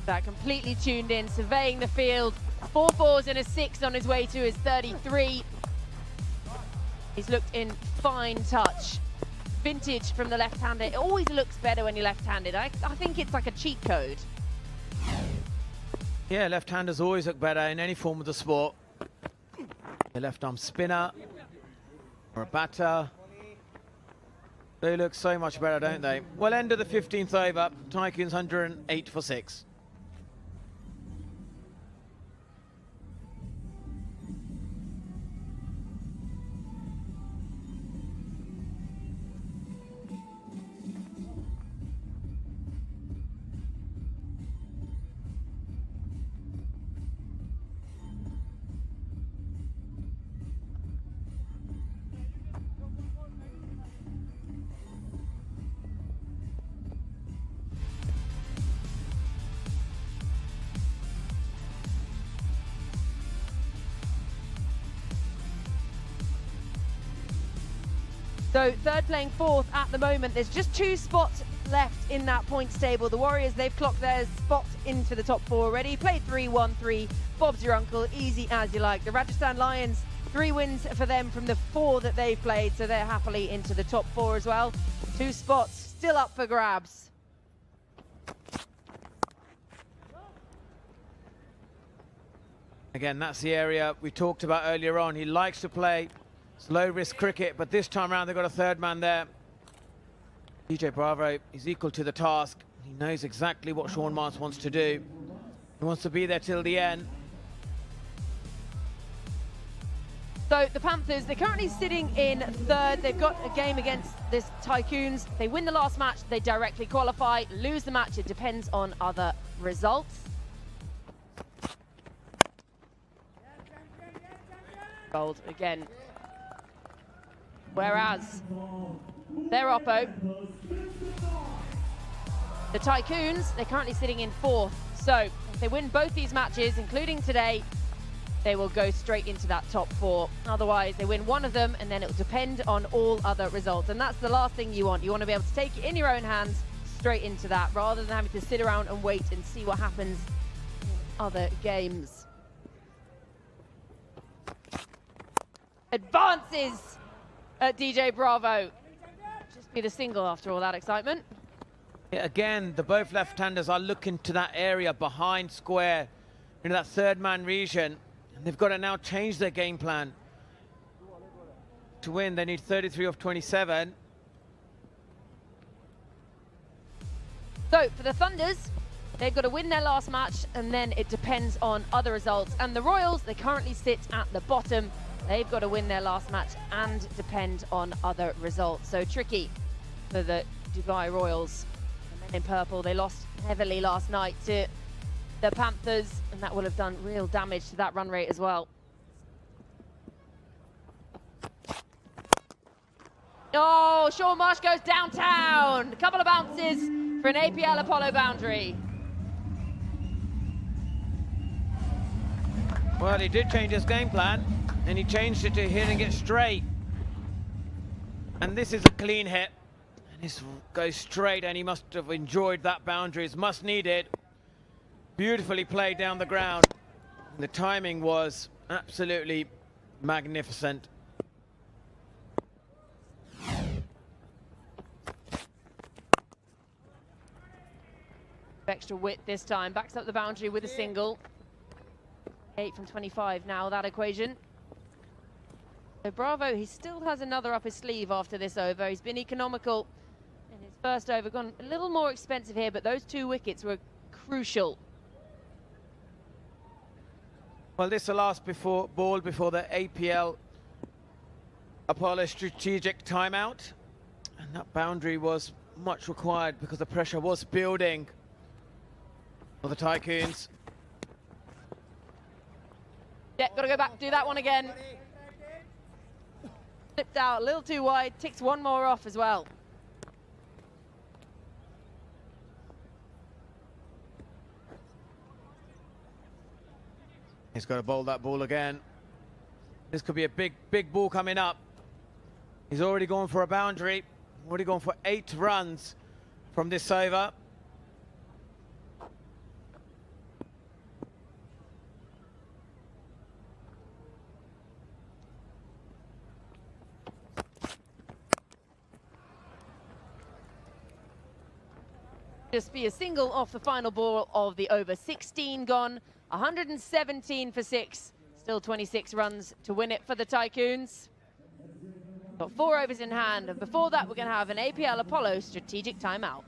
That completely tuned in, surveying the field. 4 fours and a 6 on his way to his 33. He's looked in fine touch. Vintage from the left-hander. It always looks better when you're left-handed. I think it's like a cheat code. Yeah, left-handers always look better in any form of the sport. A left-arm spinner or a batter. They look so much better, don't they? Well, end of the 15th over. Tycoons 108 for 6. So third playing fourth at the moment. There's just 2 spots left in that points table. The Warriors, they've clocked their spot into the top 4 already. Played 3-1-3. Bob's your uncle, easy as you like. The Rajasthan Lions, 3 wins for them from the 4 that they've played, so they're happily into the top 4 as well. 2 spots still up for grabs. Again, that's the area we talked about earlier on. He likes to play slow risk cricket, but this time around they've got a third man there. DJ Bravo is equal to the task. He knows exactly what Sean Marsh wants to do. He wants to be there till the end. So the Panthers, they're currently sitting in third. They've got a game against this Tycoons. They win the last match, they directly qualify. Lose the match, it depends on other results. Gold again. Whereas their oppo, the Tycoons, they're currently sitting in 4th. So if they win both these matches, including today, they will go straight into that top 4. Otherwise, they win one of them, and then it will depend on all other results. And that's the last thing you want. You want to be able to take it in your own hands straight into that, rather than having to sit around and wait and see what happens in other games. Advances at DJ Bravo. Just be the single after all that excitement. Yeah, again, the both left-handers are looking to that area behind square, into that third man region. And they've got to now change their game plan. To win, they need 33 off 27. So for the Thunders, they've got to win their last match, and then it depends on other results. And the Royals, they currently sit at the bottom. They've got to win their last match and depend on other results. So tricky for the Dubai Royals. The men in purple, they lost heavily last night to the Panthers, and that will have done real damage to that run rate as well. Oh, Sean Marsh goes downtown. A couple of bounces for an APL Apollo boundary. Well, he did change his game plan, and he changed it to hitting it straight. And this is a clean hit. And this goes straight, and he must have enjoyed that boundary. It's must needed. Beautifully played down the ground. The timing was absolutely magnificent. Extra width this time, backs up the boundary with a single. 8 from 25 now, that equation. So Bravo, he still has another up his sleeve after this over. He's been economical in his first over, gone a little more expensive here, but those 2 wickets were crucial. Well, this is the last ball before the APL Apollo strategic timeout. And that boundary was much required because the pressure was building for the Tycoons. Yeah, got to go back, do that one again. Slipped out a little too wide, ticks one more off as well. He's got to bowl that ball again. This could be a big ball coming up. He's already gone for a boundary. Already gone for 8 runs from this over. Just be a single off the final ball of the over. 16 gone, 117 for 6. Still 26 runs to win it for the Tycoons. Got 4 overs in hand, and before that we're going to have an APL Apollo strategic timeout.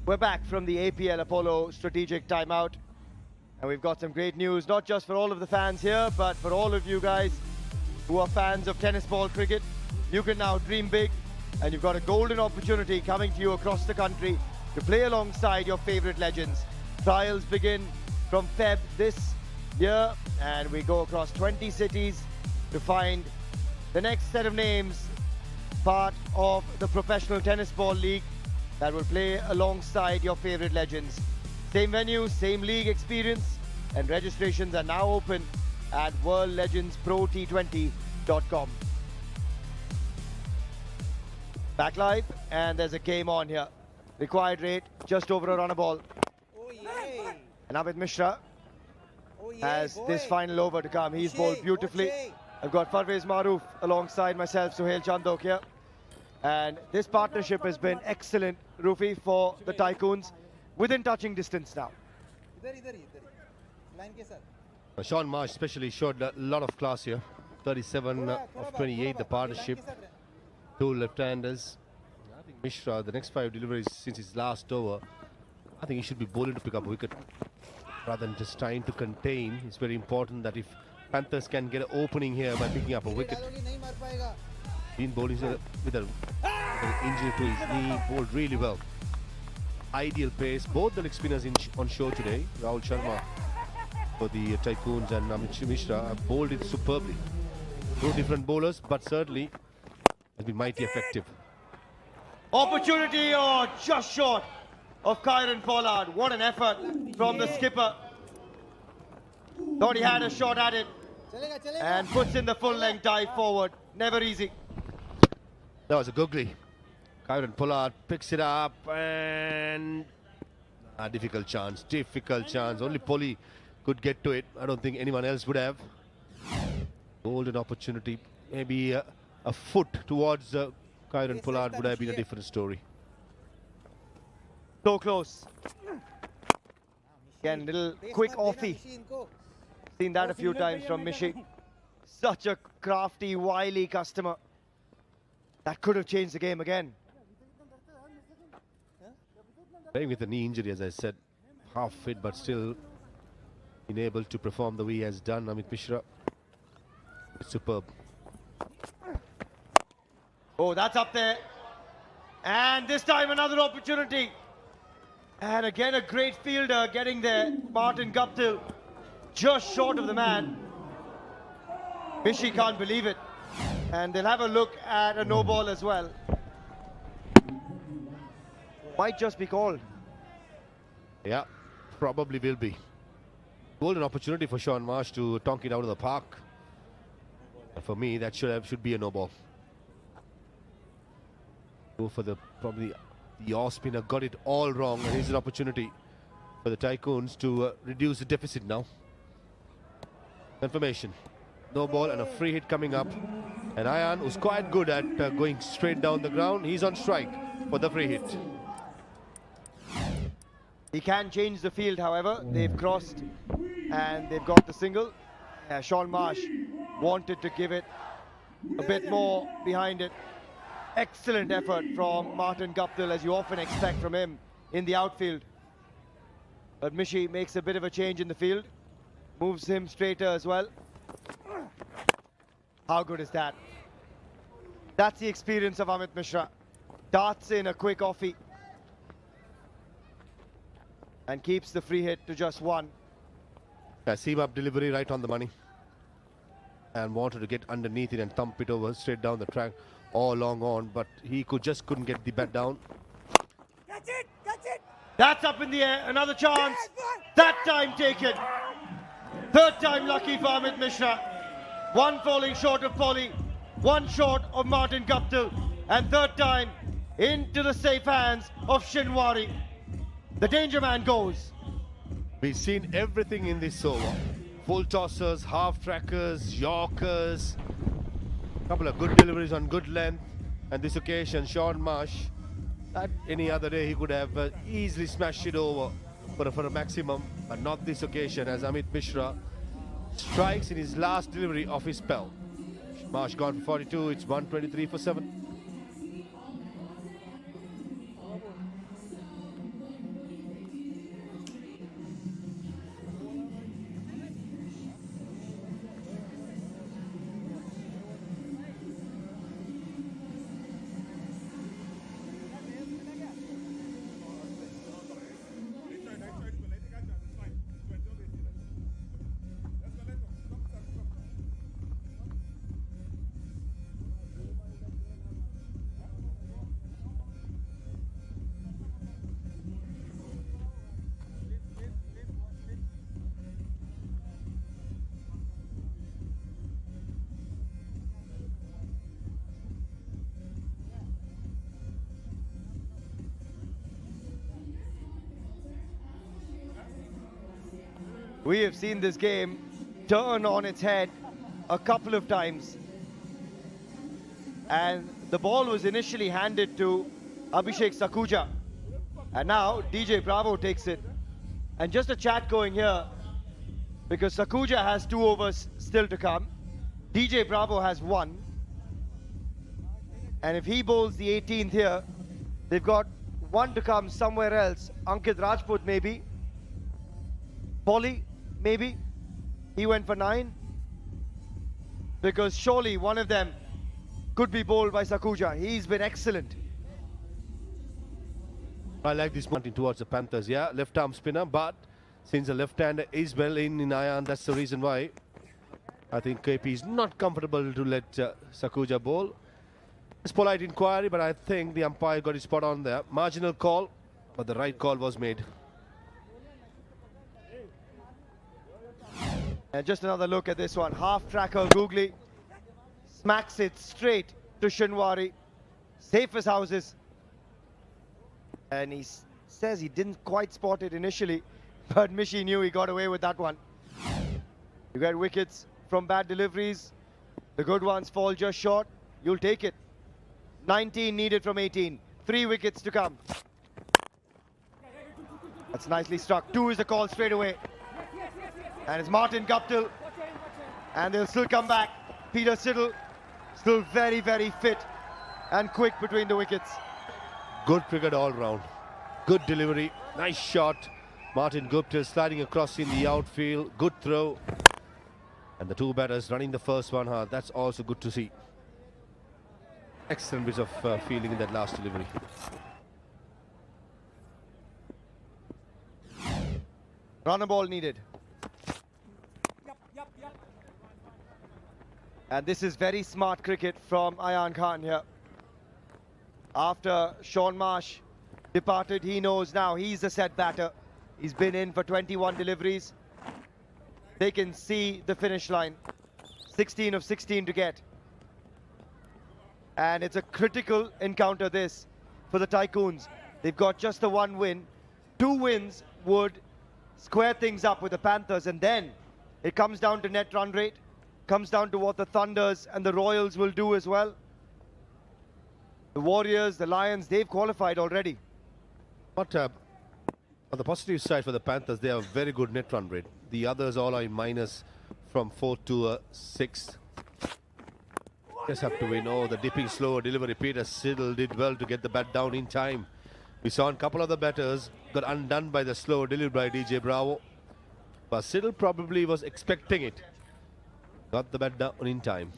We're back from the APL Apollo strategic timeout, and we've got some great news, not just for all of the fans here, but for all of you guys who are fans of tennis ball cricket. You can now dream big, and you've got a golden opportunity coming to you across the country to play alongside your favorite legends. Trials begin from Feb this year, and we go across 20 cities to find the next set of names part of the Professional Tennis Ball League that will play alongside your favorite legends. Same venue, same league experience, and registrations are now open at worldlegendsprot20.com. Back live, and there's a game on here. Required rate, just over a run a ball. And Abid Mishra has this final over to come. He's bowled beautifully. I've got Parvez Maroof alongside myself, Suhail Chandok here. And this partnership has been excellent, Rufi, for the Tycoons, within touching distance now. Sean Marsh especially showed a lot of class here. 37 of 28, the partnership. 2 left-handers. I think Mishra, the next 5 deliveries since his last over, I think he should be bowling to pick up a wicket rather than just trying to contain. It's very important that if Panthers can get an opening here by picking up a wicket. Been bowling with an injury to his knee, bowled really well. Ideal pace. Both the leg spinners on show today, Rahul Sharma for the Tycoons and Amit Mishra, have bowled it superbly. Two different bowlers, but certainly has been mighty effective. Opportunity, or just short of Kieran Pollard. What an effort from the skipper. Thought he had a shot at it and puts in the full length dive forward. Never easy. That was a googly. Kieran Pollard picks it up and a difficult chance. Only Polly could get to it. I don't think anyone else would have. Golden opportunity. Maybe a foot towards Kieran Pollard would have been a different story. So close. Again, little quick offie. Seen that a few times from Mishi. Such a crafty, wily customer. That could have changed the game again. Playing with a knee injury, as I said, half fit, but still unable to perform the way he has done. Amit Mishra, superb. Oh, that's up there. And this time another opportunity. And again a great fielder getting there. Martin Guptill just short of the man. Mishi can't believe it. And they'll have a look at a no ball as well. Might just be called. Yeah, probably will be. Golden opportunity for Sean Marsh to tonk it out of the park. For me, that should be a no ball. Go for probably the off spinner, got it all wrong, and here's an opportunity for the Tycoons to reduce the deficit now. Confirmation. No ball and a free hit coming up. And Ayan, who's quite good at going straight down the ground, he's on strike for the free hit. He can change the field, however. They've crossed and they've got the single. Sean Marsh wanted to give it a bit more behind it. Excellent effort from Martin Guptill, as you often expect from him in the outfield. But Mishi makes a bit of a change in the field. Moves him straighter as well. How good is that? That's the experience of Amit Mishra. Darts in a quick offie. And keeps the free hit to just one. Seam up delivery right on the money. And wanted to get underneath it and thump it over straight down the track all long on, but he couldn't get the bat down. That's it! That's it! That's up in the air, another chance. That time taken. Third time lucky for Amit Mishra. One falling short of Polly, one short of Martin Guptill, and third time into the safe hands of Shinwari. The danger man goes. We've seen everything in this over. Full tossers, half trackers, yorkers, a couple of good deliveries on good length, and this occasion Sean Marsh, at any other day he could have easily smashed it over for a maximum, but not this occasion, as Amit Mishra strikes in his last delivery of his spell. Marsh gone for 42, it's 123 for 7. We have seen this game turn on its head a couple of times. And the ball was initially handed to Abhishek Sakuja. And now DJ Bravo takes it. And just a chat going here, because Sakuja has 2 overs still to come. DJ Bravo has 1. And if he bowls the 18th here, they've got 1 to come somewhere else. Ankit Rajput maybe. Polly, maybe. He went for 9. because surely one of them could be bowled by Sakuja. He's been excellent. I like this mounting towards the Panthers. Yeah, left arm spinner, but since the left hand is well in iron, that's the reason why I think KP is not comfortable to let Sakuja bowl. It's polite inquiry, but I think the umpire got his spot on there. Marginal call, but the right call was made. And just another look at this one. Half tracker Googly smacks it straight to Shinwari. Safe as houses. And he says he didn't quite spot it initially, but Mishi knew he got away with that one. You get wickets from bad deliveries. The good ones fall just short. You'll take it. 19 needed from 18. 3 wickets to come. That's nicely struck. 2 is the call straight away. And it's Martin Guptill. And they'll still come back. Peter Siddle still very, very fit and quick between the wickets. Good cricket all round. Good delivery. Nice shot. Martin Guptill sliding across in the outfield. Good throw. And the 2 batters running the first one hard. That's also good to see. Excellent bit of fielding in that last delivery. Run a ball needed. And this is very smart cricket from Ayan Khan here. After Sean Marsh departed, he knows now he's a set batter. He's been in for 21 deliveries. They can see the finish line. 16 of 16 to get. And it's a critical encounter this for the Tycoons. They've got just the 1 win. 2 wins would square things up with the Panthers, and then it comes down to net run rate, comes down to what the Thunders and the Royals will do as well. The Warriors, the Lions, they've qualified already. But on the positive side for the Panthers, they have a very good net run rate. The others all are in minus from 4 to 6. Just have to win. Oh, the dipping slow delivery. Peter Siddle did well to get the bat down in time. We saw a couple of the batters got undone by the slow delivery by DJ Bravo. But Siddle probably was expecting it. Got the bat down in time.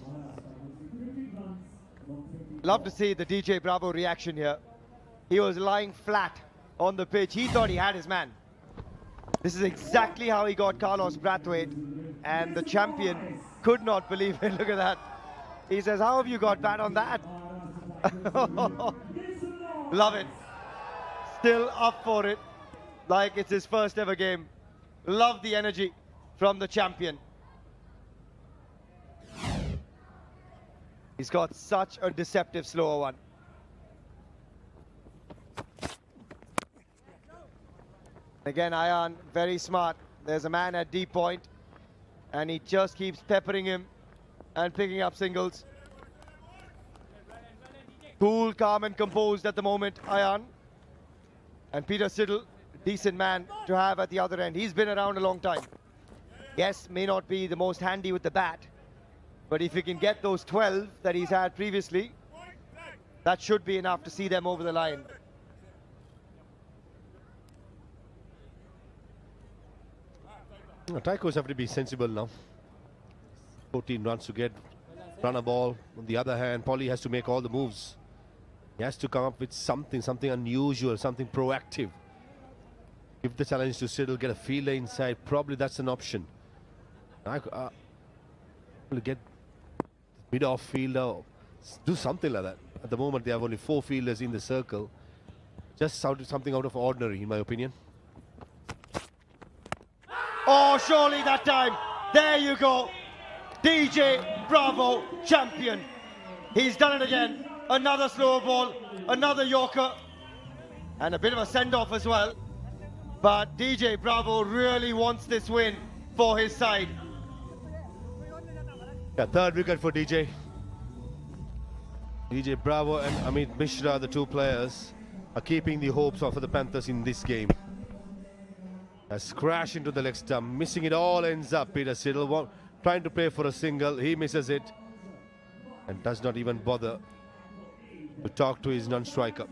Love to see the DJ Bravo reaction here. He was lying flat on the pitch. He thought he had his man. This is exactly how he got Carlos Brathwaite. And the champion could not believe it. Look at that. He says, how have you got bat on that? Love it. Still up for it, like it's his first ever game. Love the energy from the champion. He's got such a deceptive slower one. Again, Ayan, very smart. There's a man at deep point, and he just keeps peppering him and picking up singles. Cool, calm and composed at the moment, Ayan. And Peter Siddle, decent man to have at the other end. He's been around a long time. Yes, may not be the most handy with the bat, but if he can get those 12 that he's had previously, that should be enough to see them over the line. Tycoons have to be sensible now. 14 runs to get, run a ball. On the other hand, Polly has to make all the moves. He has to come up with something unusual, something proactive. Give the challenge to Siddle, get a fielder inside. Probably that's an option. Get mid-off fielder, do something like that. At the moment, they have only 4 fielders in the circle. Just something out of ordinary, in my opinion. Oh, surely that time. There you go. DJ Bravo, champion. He's done it again. Another slow ball, another Yorker, and a bit of a send-off as well. But DJ Bravo really wants this win for his side. Yeah, 3rd wicket for DJ. DJ Bravo and Amit Mishra, the 2 players, are keeping the hopes up for the Panthers in this game. Has crashed into the leg stump, missing it all, ends up Peter Siddle trying to play for a single. He misses it and does not even bother to talk to his non-striker.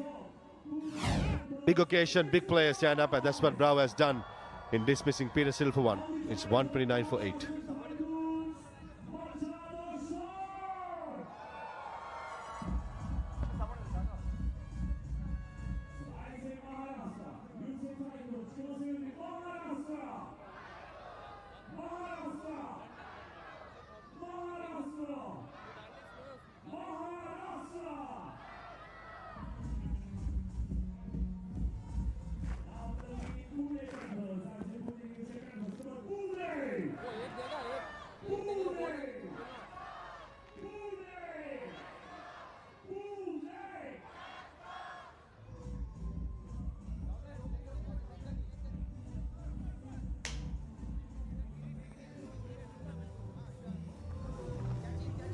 Big occasion, big player stand up, and that's what Bravo has done in dismissing Peter Siddle for 1. It's 129 for 8.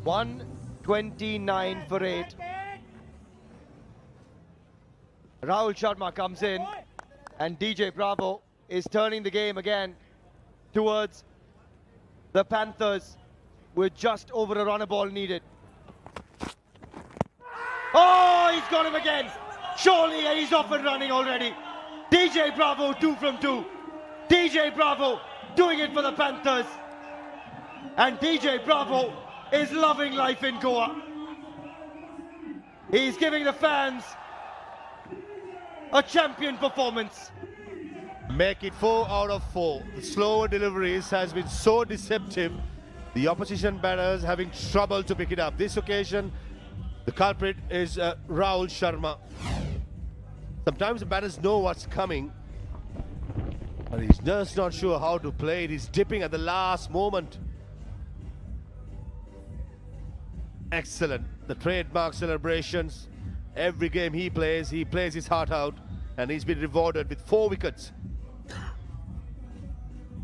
129 for 8. Rahul Sharma comes in, and DJ Bravo is turning the game again towards the Panthers with just over a runner ball needed. Oh, he's got him again. Surely he's off and running already. DJ Bravo 2 from 2. DJ Bravo doing it for the Panthers. And DJ Bravo is loving life in Goa. He's giving the fans a champion performance. Make it 4 out of 4. The slower deliveries has been so deceptive. The opposition batters having trouble to pick it up. This occasion, the culprit is Rahul Sharma. Sometimes the batters know what's coming, but he's just not sure how to play it. He's dipping at the last moment. Excellent. The trademark celebrations. Every game he plays his heart out, and he's been rewarded with 4 wickets.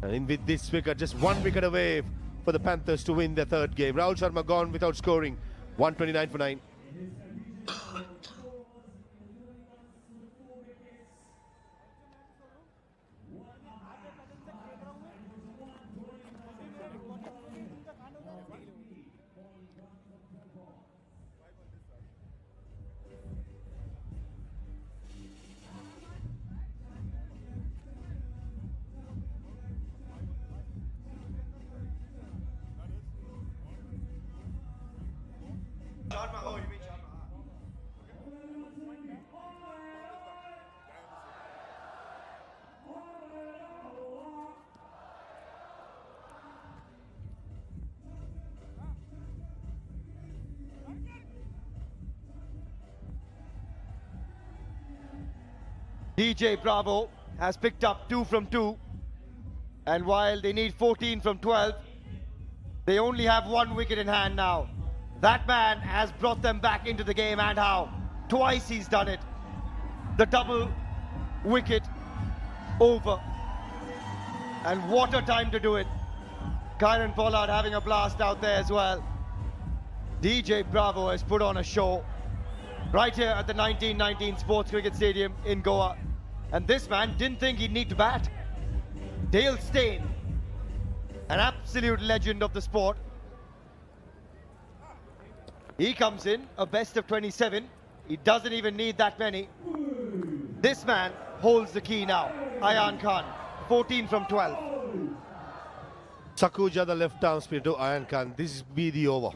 And with this wicket, just 1 wicket away for the Panthers to win their 3rd game. Rahul Sharma gone without scoring. 129 for 9. DJ Bravo has picked up 2 from 2, and while they need 14 from 12, they only have 1 wicket in hand now. That man has brought them back into the game, and how? Twice he's done it. The double wicket over, and what a time to do it. Kieron Pollard having a blast out there as well. DJ Bravo has put on a show right here at the 1919 Sports Cricket Stadium in Goa. And this man didn't think he'd need to bat. Dale Steyn, an absolute legend of the sport. He comes in, a best of 27. He doesn't even need that many. This man holds the key now. Ayan Khan, 14 from 12. Sakuja, the left arm spinner to Ayan Khan. This be the over.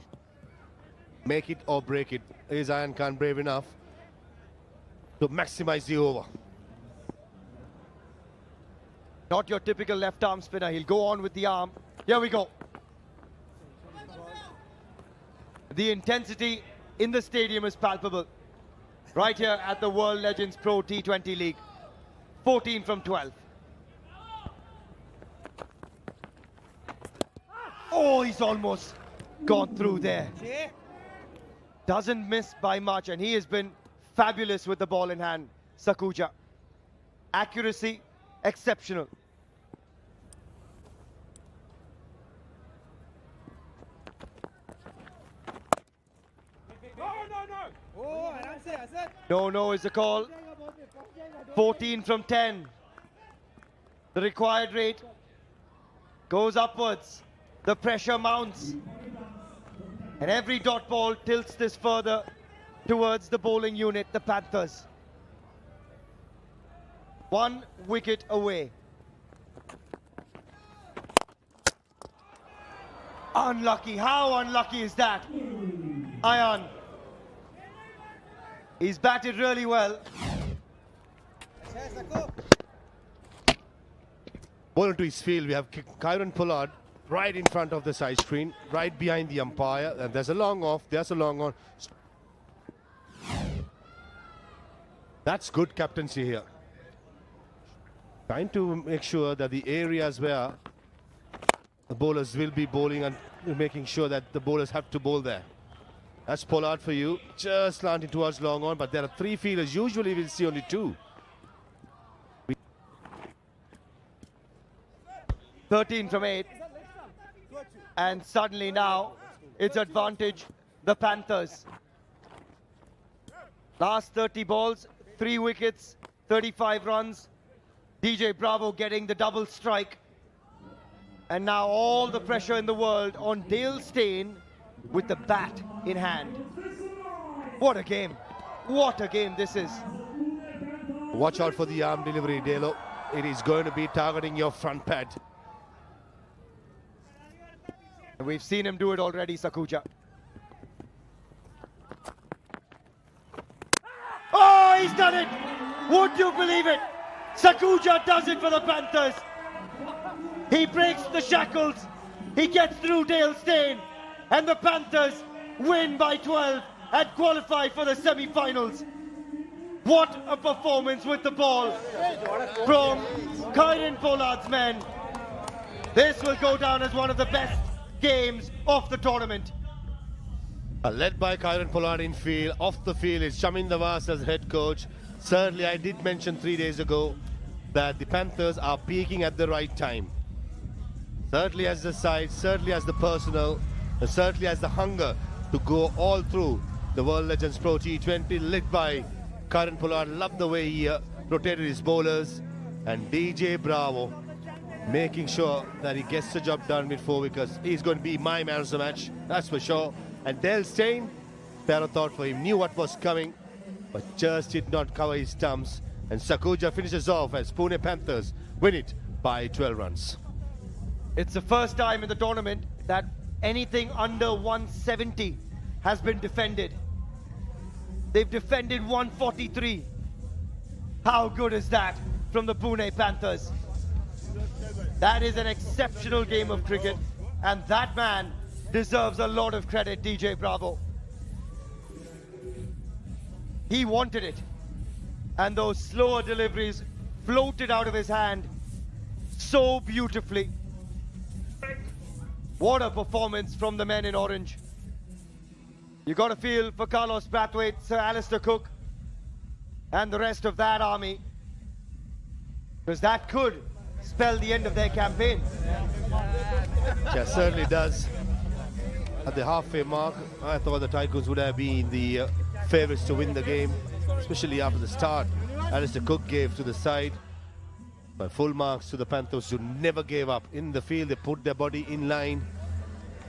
Make it or break it. Is Ayan Khan brave enough to maximize the over? Not your typical left arm spinner. He'll go on with the arm. Here we go. The intensity in the stadium is palpable. Right here at the World Legends Pro T20 League. 14 from 12. Oh, he's almost gone through there. Doesn't miss by much, and he has been fabulous with the ball in hand. Sakuja. Accuracy, exceptional. No is the call. 14 from 10. The required rate goes upwards. The pressure mounts. And every dot ball tilts this further towards the bowling unit, the Panthers. 1 wicket away. Unlucky. How unlucky is that? Ayan. He's batted really well. Ball into his field. We have Kieron Pollard right in front of the side screen, right behind the umpire. And there's a long off. There's a long on. That's good captaincy here. Trying to make sure that the areas where the bowlers will be bowling and making sure that the bowlers have to bowl there. That's Pollard for you. Just slanting towards long on, but there are 3 fielders. Usually we'll see only 2. 13 from 8. And suddenly now it's advantage the Panthers. Last 30 balls, 3 wickets, 35 runs. DJ Bravo getting the double strike. And now all the pressure in the world on Dale Steyn with the bat in hand. What a game. What a game this is. Watch out for the arm delivery, Delo. It is going to be targeting your front pad. And we've seen him do it already, Sakuja. Oh, he's done it! Would you believe it? Sakuja does it for the Panthers. He breaks the shackles. He gets through Dale Steyn. And the Panthers win by 12 and qualify for the semi-finals. What a performance with the ball from Kieran Pollard's men. This will go down as one of the best games of the tournament. Led by Kieran Pollard in field. Off the field is Shamin Nawaz as head coach. Certainly, I did mention 3 days ago that the Panthers are peaking at the right time. Certainly as the side, certainly as the personnel, and certainly as the hunger to go all through the World Legends Pro T20, led by Kieran Pollard. Loved the way he rotated his bowlers, and DJ Bravo making sure that he gets the job done with 4 wickets. He's going to be my man of the match, that's for sure. And Dale Steyn, fair thought for him, knew what was coming, but just did not cover his stumps. And Sakuja finishes off as Pune Panthers win it by 12 runs. It's the first time in the tournament that anything under 170 has been defended. They've defended 143. How good is that from the Pune Panthers? That is an exceptional game of cricket, and that man deserves a lot of credit, DJ Bravo. He wanted it, and those slower deliveries floated out of his hand so beautifully. What a performance from the men in orange. You got to feel for Carlos Brathwaite, Sir Alistair Cook, and the rest of that army, because that could spell the end of their campaign. Yeah, certainly does. At the halfway mark, I thought the Tycoons would have been the favourites to win the game, especially after the start Alistair Cook gave to the side. But full marks to the Panthers, who never gave up. In the field, they put their body in line.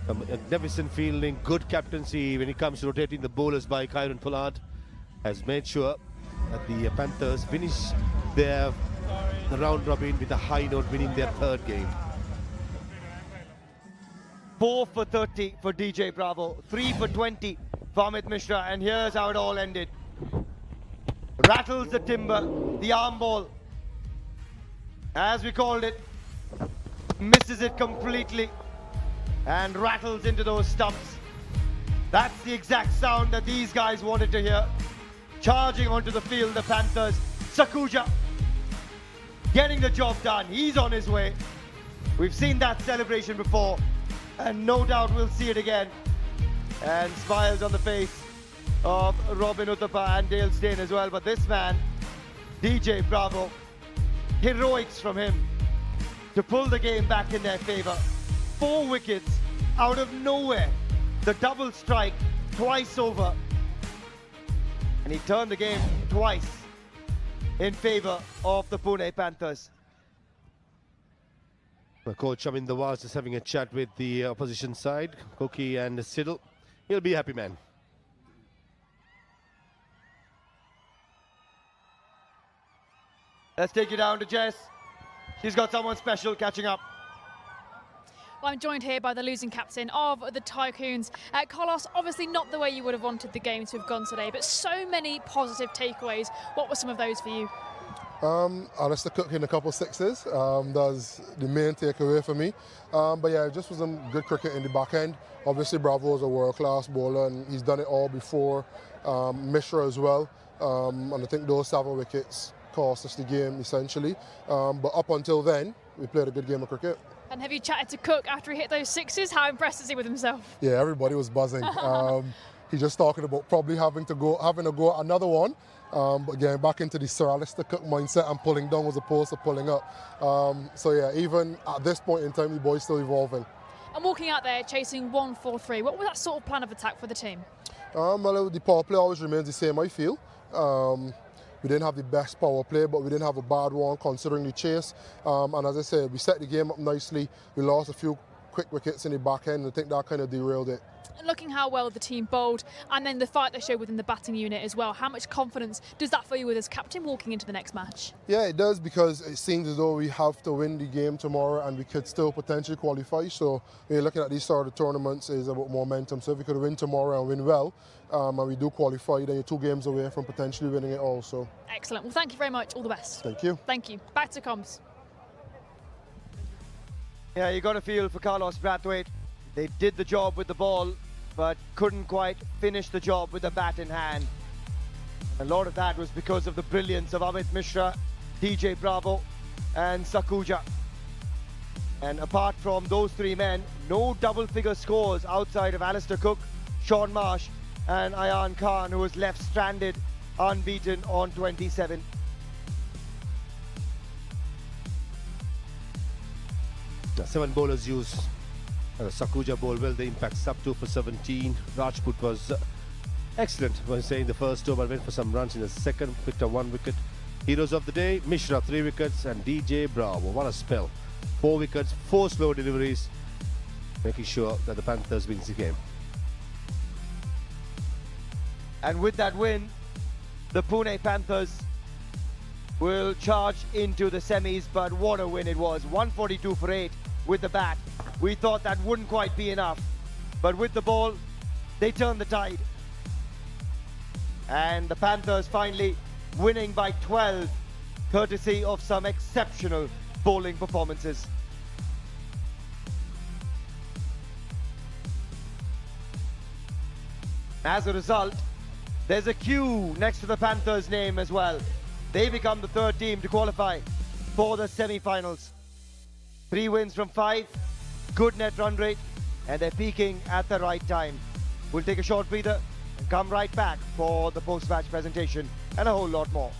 Magnificent fielding, good captaincy when it comes to rotating the bowlers by Kieran Pollard has made sure that the Panthers finish the round robin with a high note, winning their 3rd game. 4 for 30 for DJ Bravo, 3 for 20 for Amit Mishra, and here's how it all ended. Rattles the timber, the arm ball, as we called it, misses it completely and rattles into those stumps. That's the exact sound that these guys wanted to hear. Charging onto the field, the Panthers. Sakuja getting the job done. He's on his way. We've seen that celebration before, and no doubt we'll see it again. And smiles on the face of Robin Uthappa and Dale Steyn as well. But this man, DJ Bravo, heroics from him to pull the game back in their favour. 4 wickets out of nowhere. The double strike twice over. And he turned the game twice in favour of the Pune Panthers. The coach Shamin Nawaz is having a chat with the opposition side, Cookie and Siddle. He'll be a happy man. Let's take you down to Jess. She's got someone special catching up. Well, I'm joined here by the losing captain of the Tycoons. Carlos, obviously not the way you would have wanted the game to have gone today, but so many positive takeaways. What were some of those for you? Alistair Cook hitting a couple sixes. That was the main takeaway for me. But yeah, it just was some good cricket in the back end. Obviously, Bravo is a world-class bowler, and he's done it all before. Mishra as well. And I think those 7 wickets cost us the game, essentially. But up until then, we played a good game of cricket. And have you chatted to Cook after he hit those sixes? How impressed is he with himself? Yeah, everybody was buzzing. He's just talking about probably having a go at another one. But getting back into the Sir Alistair Cook mindset and pulling down as opposed to pulling up. So yeah, even at this point in time, the boy's still evolving. And walking out there chasing 1-4-3, what was that sort of plan of attack for the team? Well, the power play always remains the same, I feel. We didn't have the best power play, but we didn't have a bad one considering the chase. And as I said, we set the game up nicely. We lost a few quick wickets in the back end, and I think that kind of derailed it. And looking how well the team bowled, and then the fight they showed within the batting unit as well, how much confidence does that fill you with as captain walking into the next match? Yeah, it does, because it seems as though we have to win the game tomorrow and we could still potentially qualify. So when you're looking at these sort of tournaments, it's about momentum. So if we could win tomorrow and win well, and we do qualify, then you're 2 games away from potentially winning it also. Excellent. Well, thank you very much. All the best. Thank you. Thank you. Back to comms. Yeah, you got to feel for Carlos Brathwaite. They did the job with the ball, but couldn't quite finish the job with the bat in hand. A lot of that was because of the brilliance of Amit Mishra, DJ Bravo, and Sakuja. And apart from those 3 men, no double-figure scores outside of Alistair Cook, Sean Marsh, and Ayan Khan, who was left stranded, unbeaten on 27. The 7 bowlers used Sakuja bowled well. The impact sub 2 for 17. Rajput was excellent when saying the first over, went for some runs in the second, picked up 1 wicket. Heroes of the day, Mishra 3 wickets and DJ Bravo. What a spell. 4 wickets, 4 slow deliveries, making sure that the Panthers wins the game. And with that win, the Pune Panthers will charge into the semis, but what a win it was. 142 for 8 with the bat. We thought that wouldn't quite be enough, but with the ball, they turned the tide. And the Panthers finally winning by 12, courtesy of some exceptional bowling performances. As a result, there's a Q next to the Panthers' name as well. They become the 3rd team to qualify for the semi-finals. 3 wins from 5, good net run rate, and they're peaking at the right time. We'll take a short breather and come right back for the post-match presentation and a whole lot more.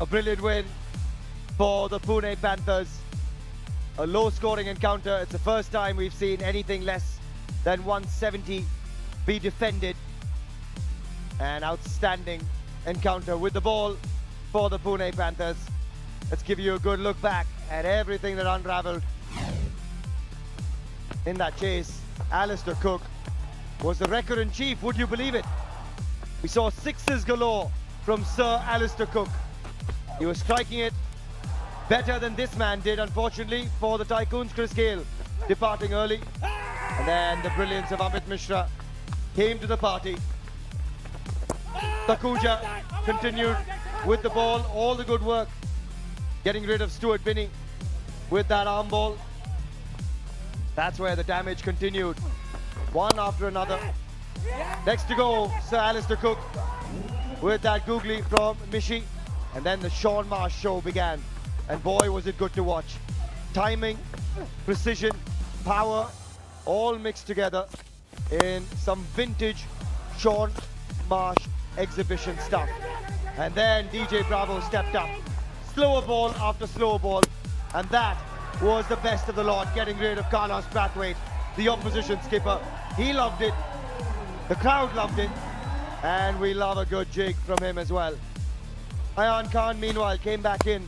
A brilliant win for the Pune Panthers. A low-scoring encounter. It's the first time we've seen anything less than 170 be defended. An outstanding encounter with the ball for the Pune Panthers. Let's give you a good look back at everything that unraveled in that chase. Alistair Cook was the record-in-chief, would you believe it? We saw sixes galore from Sir Alistair Cook. He was striking it better than this man did, unfortunately, for the Tycoons. Chris Gale departing early. And then the brilliance of Amit Mishra came to the party. Takuja continued with the ball, all the good work, getting rid of Stuart Binney with that arm ball. That's where the damage continued, one after another. Next to go, Sir Alistair Cook with that googly from Mishi. And then the Sean Marsh show began. And boy, was it good to watch. Timing, precision, power, all mixed together in some vintage Sean Marsh exhibition stuff. And then DJ Bravo stepped up. Slower ball after slower ball. And that was the best of the lot, getting rid of Carlos Brathwaite, the opposition skipper. He loved it. The crowd loved it. And we love a good jig from him as well. Ayan Khan, meanwhile, came back in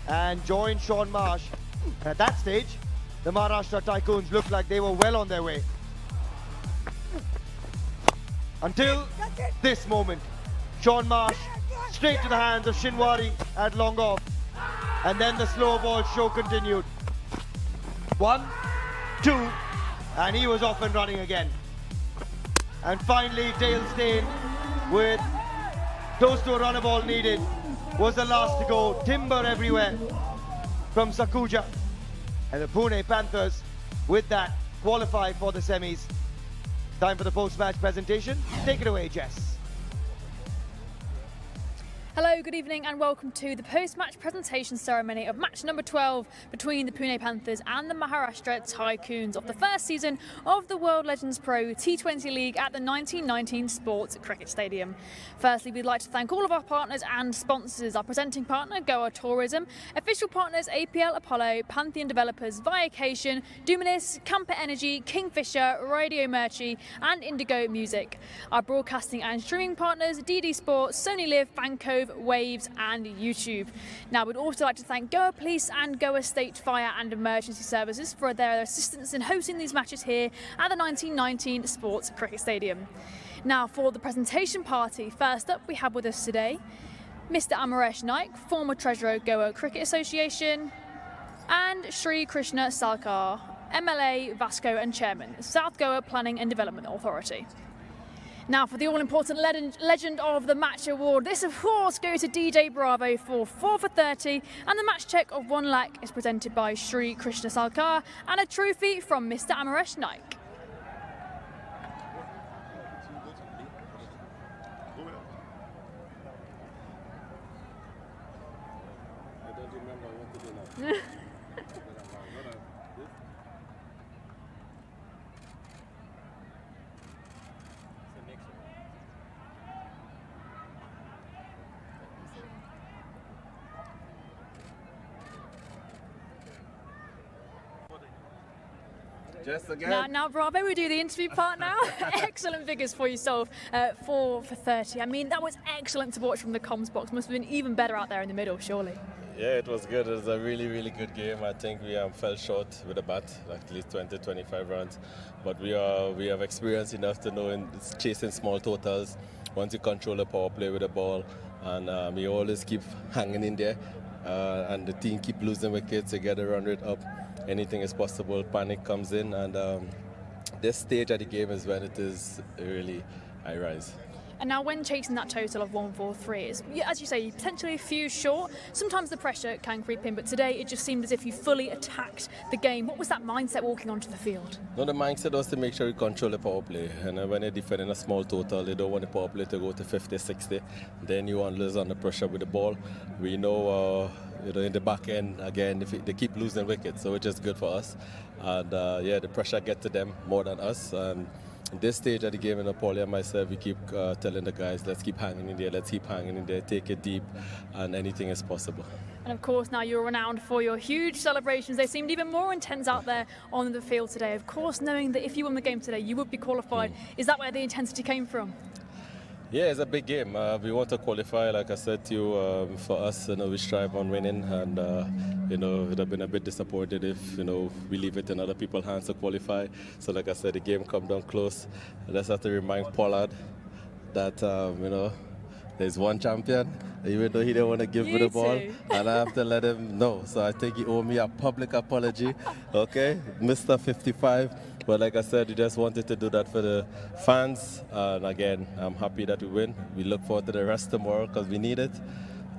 and joined Sean Marsh. And at that stage, the Maharashtra Tycoons looked like they were well on their way. Until this moment, Sean Marsh straight to the hands of Shinwari at long off. And then the slow ball show continued. 1, 2, and he was off and running again. And finally, Dale Steyn with close to a runner ball needed was the last to go. Timber everywhere from Sakuja. And the Pune Panthers with that qualify for the semis. Time for the post-match presentation. Take it away, Jess. Hello, good evening and welcome to the post-match presentation ceremony of match number 12 between the Pune Panthers and the Maharashtra Tycoons of the first season of the World Legends Pro T20 League at the 1919 Sports Cricket Stadium. Firstly, we'd like to thank all of our partners and sponsors, our presenting partner Goa Tourism, official partners APL Apollo, Pantheon Developers, Viacation, Duminis, Camper Energy, Kingfisher, Radio Merchie and Indigo Music. Our broadcasting and streaming partners DD Sports, Sony Live, Fancove, Waves and YouTube. Now we'd also like to thank Goa Police and Goa State Fire and Emergency Services for their assistance in hosting these matches here at the 1919 Sports Cricket Stadium. Now for the presentation party, first up we have with us today Mr. Amaresh Naik, former Treasurer of Goa Cricket Association, and Sri Krishna Salkar, MLA Vasco and Chairman, South Goa Planning and Development Authority. Now for the all-important Legend of the Match award, this of course goes to DJ Bravo for 4 for 30, and the match check of 1 lakh is presented by Sri Krishna Salkar and a trophy from Mr. Amaresh Naik. I don't remember what to do now. Just again. Now, Bravo, we do the interview part now. Excellent figures for yourself, 4 for 30. I mean, that was excellent to watch from the comms box. Must have been even better out there in the middle, surely. Yeah, it was good. It was a really, really good game. I think we fell short with the bat, like at least 20, 25 runs. But we have experience enough to know in chasing small totals. Once you control the power play with the ball, and we always keep hanging in there, and the team keep losing wickets, you get the run rate up. Anything is possible. Panic comes in, and this stage of the game is when it is really high rise. And now when chasing that total of 143, it's, as you say, you're potentially a few short. Sometimes the pressure can creep in, but today it just seemed as if you fully attacked the game. What was that mindset walking onto the field? No, the mindset was to make sure you control the power play. And when you're defending a small total, they don't want the power play to go to 50, 60. Then you want to lose under pressure with the ball. We know, in the back end, again, they keep losing wickets, so it's just good for us. And yeah, the pressure gets to them more than us. this stage of the game, Paulie and myself, we keep telling the guys, let's keep hanging in there, let's keep hanging in there, take it deep, and anything is possible. And of course, now you're renowned for your huge celebrations. They seemed even more intense out there on the field today. Of course, knowing that if you won the game today, you would be qualified. Is that where the intensity came from? Yeah, it's a big game. We want to qualify, like I said to you, for us, we strive on winning, and it would have been a bit disappointed if, we leave it in other people's hands to qualify. So like I said, the game come down close. I just have to remind Pollard that, there's one champion, even though he didn't want to give me the ball, and I have to let him know. So I think he owed me a public apology, okay, Mr. 55. But like I said, we just wanted to do that for the fans. And again, I'm happy that we win. We look forward to the rest tomorrow because we need it,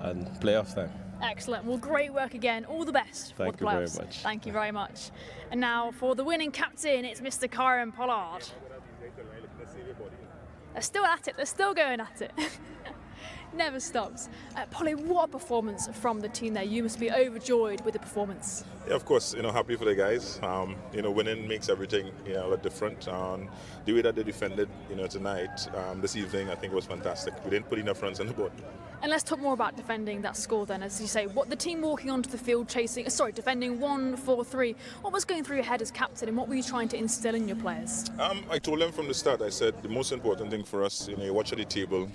and playoff time. Excellent. Well, great work again. All the best for the playoffs. Thank you very much. Thank you very much. And now for the winning captain, it's Mr. Kyron Pollard. They're still at it. They're still going at it. Never stops. Polly, what a performance from the team there. You must be overjoyed with the performance. Yeah, of course, happy for the guys. Winning makes everything, a lot different. The way that they defended, tonight, this evening, I think was fantastic. We didn't put enough runs on the board. And let's talk more about defending that score then, as you say. What the team walking onto the field defending 1-4-3. What was going through your head as captain, and what were you trying to instill in your players? I told them from the start, I said the most important thing for us, you watch at the table.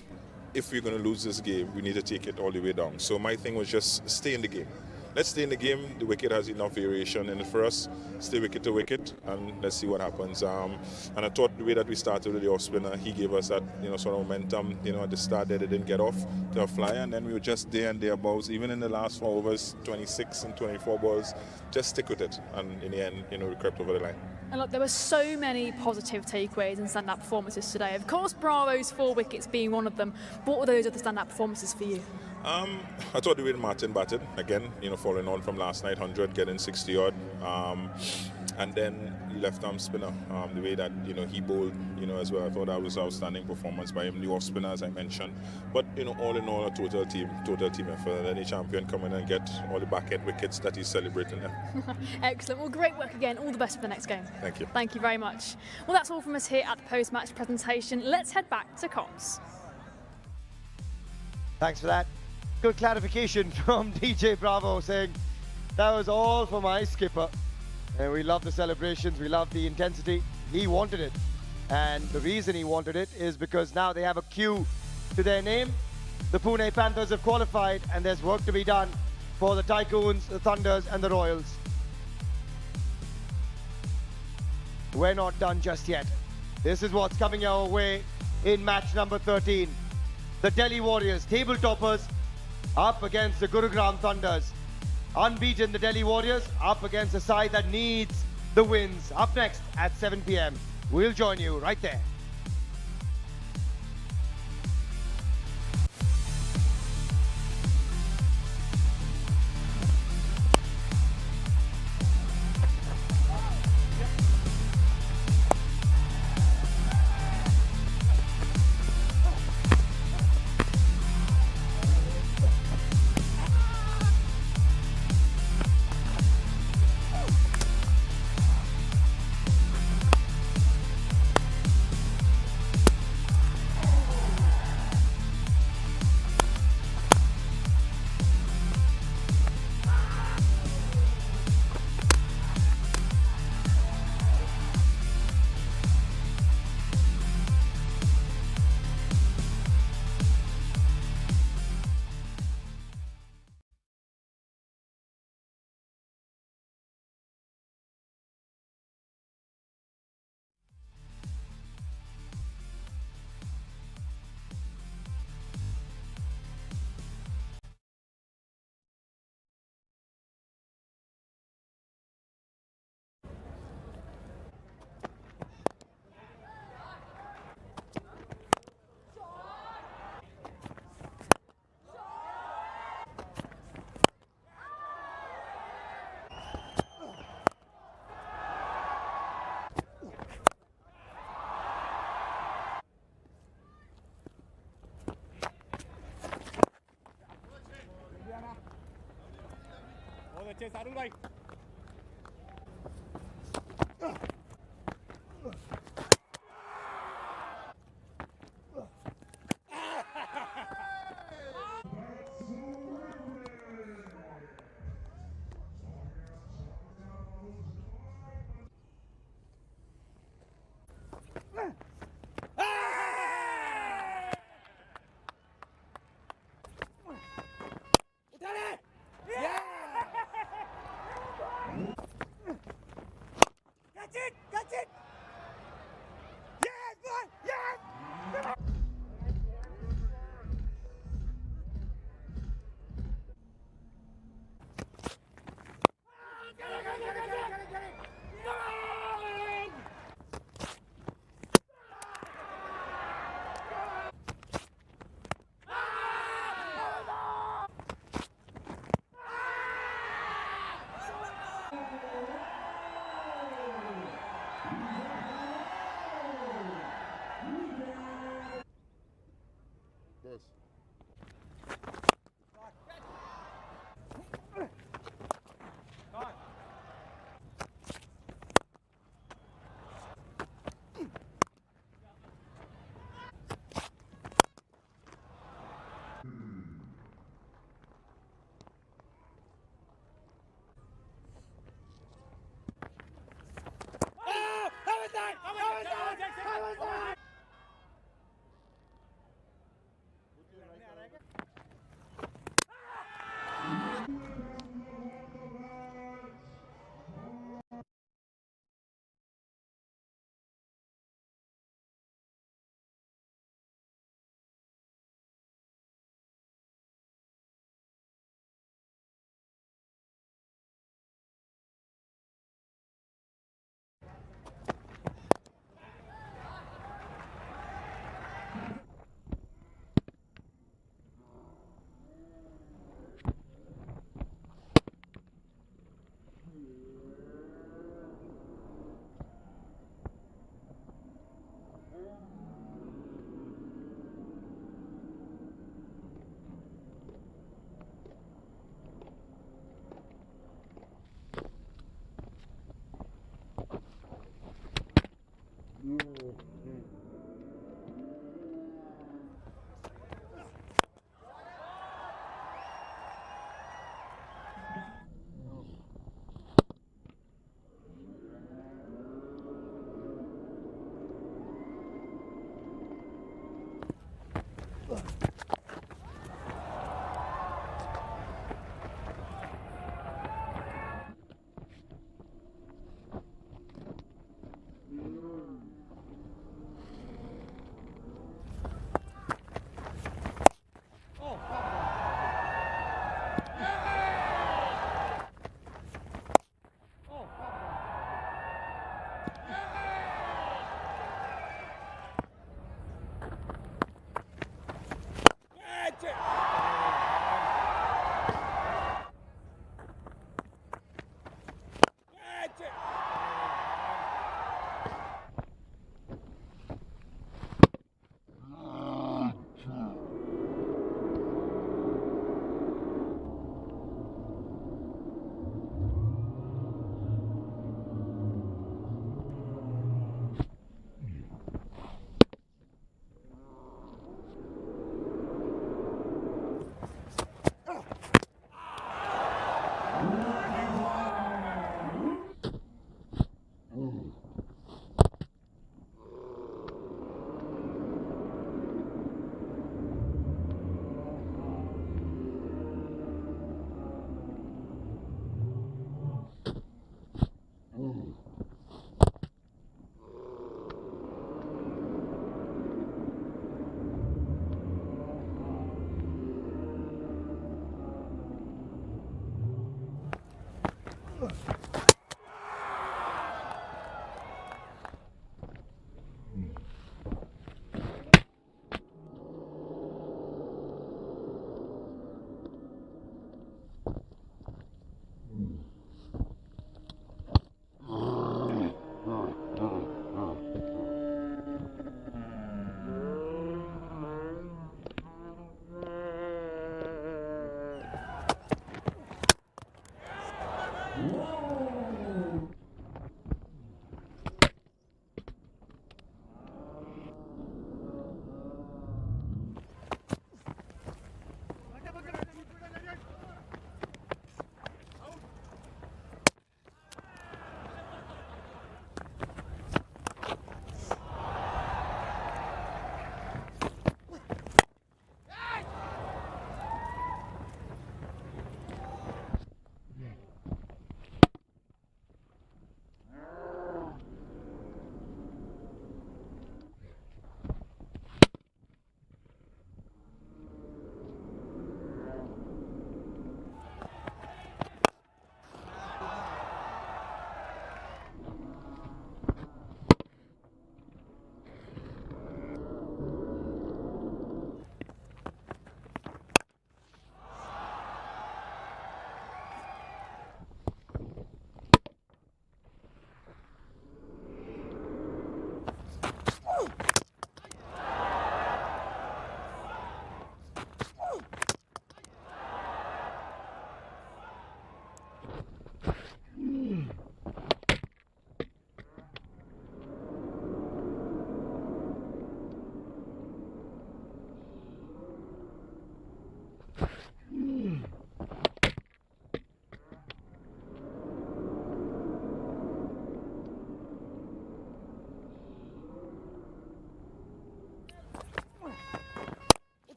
If we're going to lose this game, we need to take it all the way down. So my thing was just stay in the game. Let's stay in the game. The wicket has enough variation in it for us. Stay wicket to wicket, and let's see what happens. And I thought the way that we started with the off spinner, he gave us that sort of momentum. At the start that it didn't get off to a flyer, and then we were just there and thereabouts. Even in the last 4 overs, 26 and 24 balls, just stick with it. And in the end, we crept over the line. And look, there were so many positive takeaways and stand-up performances today. Of course, Bravo's 4 wickets being one of them. What were those other stand-up performances for you? I thought the way Martin batted, again, following on from last night, 100, getting 60 odd. And then left-arm spinner, the way that, he bowled, as well. I thought that was outstanding performance by him. The off spinner, as I mentioned. But, all in all, a total team effort. And then the champion come in and get all the back-end wickets that he's celebrating there. Excellent. Well, great work again. All the best for the next game. Thank you. Thank you very much. Well, that's all from us here at the post-match presentation. Let's head back to comms. Thanks for that. Good clarification from DJ Bravo saying that was all for my skipper. And we love the celebrations, we love the intensity. He wanted it. And the reason he wanted it is because now they have a Q to their name. The Pune Panthers have qualified, and there's work to be done for the Tycoons, the Thunders and the Royals. We're not done just yet. This is what's coming our way in match number 13. The Delhi Warriors, table toppers, up against the Gurugram Thunders. Unbeaten, the Delhi Warriors up against a side that needs the wins. Up next at 7 p.m. We'll join you right there.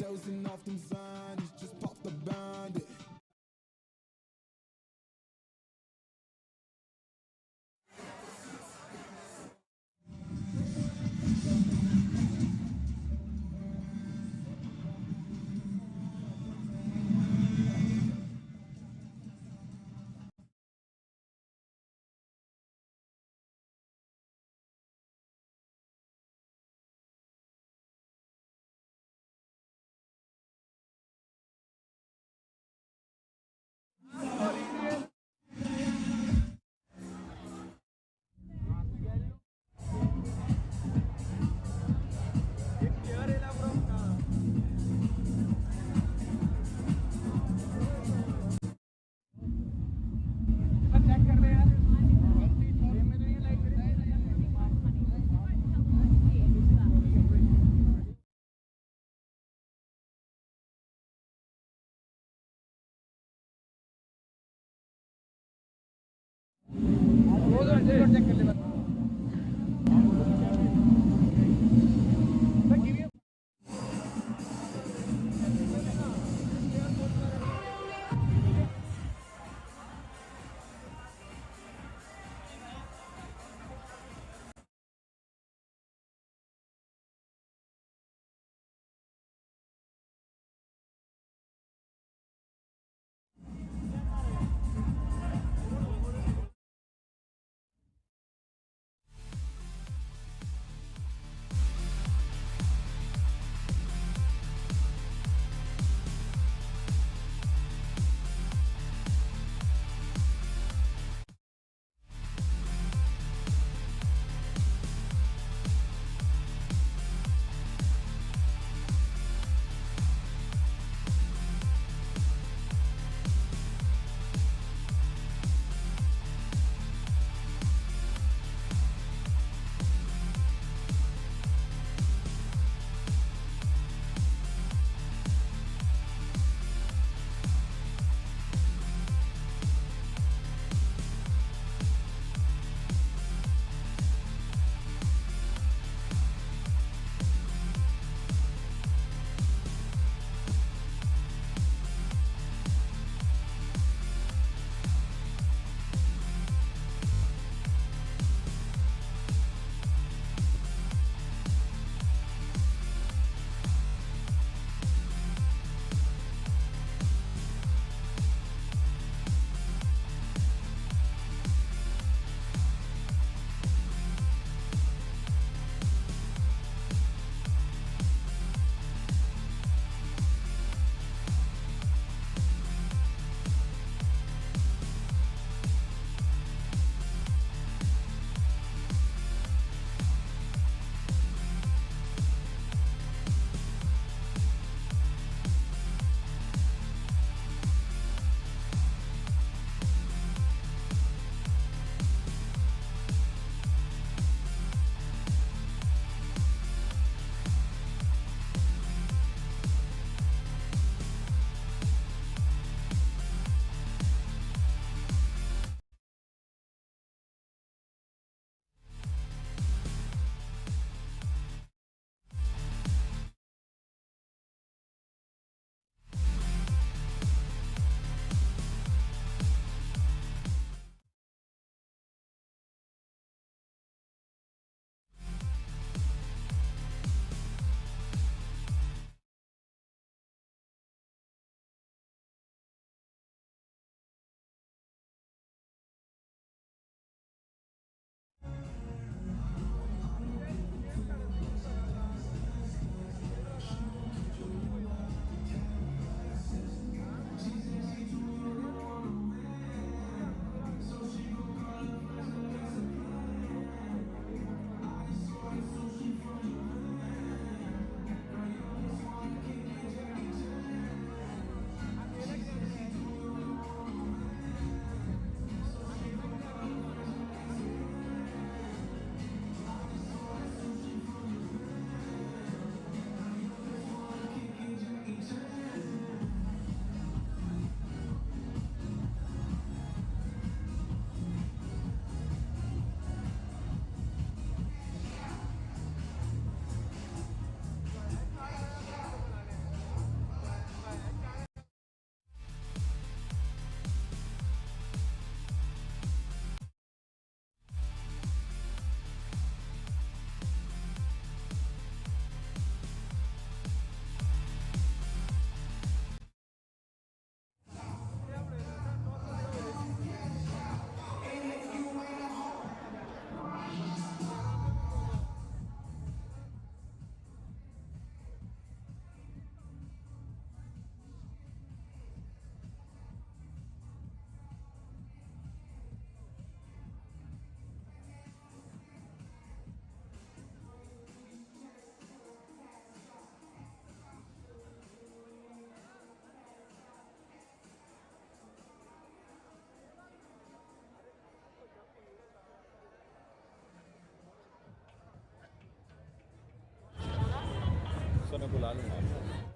Dozing off them signs, just pop the bandit. मैं बुला लूँगा आपको।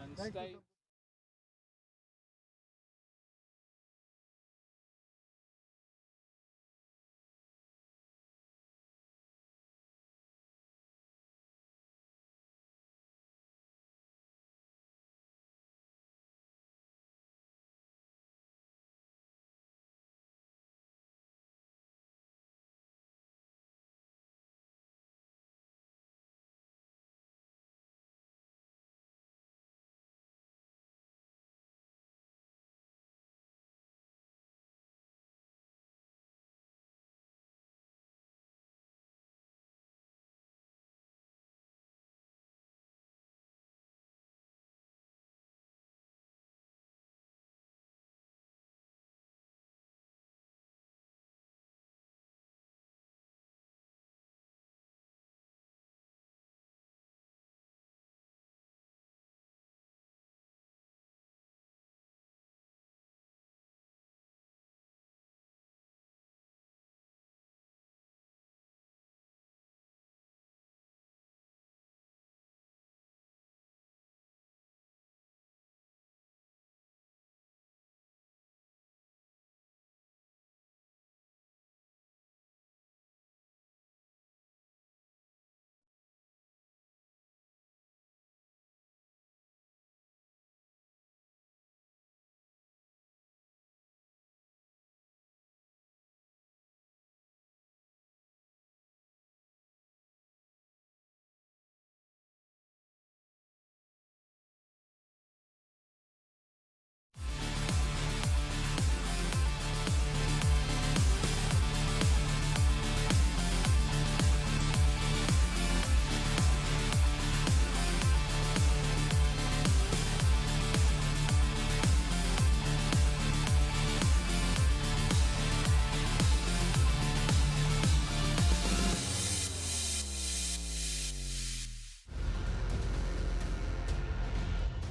And stay.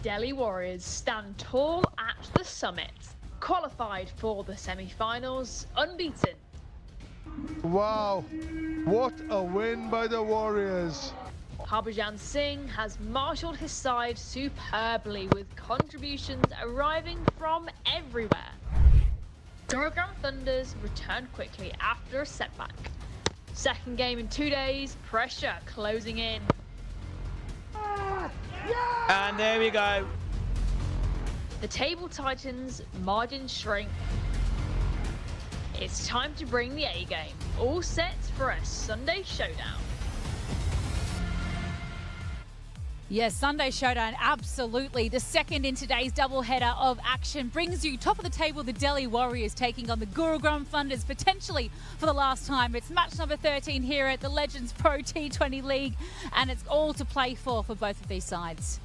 Delhi Warriors stand tall at the summit, qualified for the semi-finals, unbeaten. Wow, what a win by the Warriors. Harbhajan Singh has marshalled his side superbly with contributions arriving from everywhere. Gurugram Thunders returned quickly after a setback. Second game in 2 days, pressure closing in. And there we go. The table tightens, margins shrink. It's time to bring the A game. All set for a Sunday showdown. Yes, Sunday showdown, absolutely. The second in today's doubleheader of action brings you top of the table, the Delhi Warriors taking on the Gurugram Thunders, potentially for the last time. It's match number 13 here at the Legends Pro T20 League, and it's all to play for both of these sides.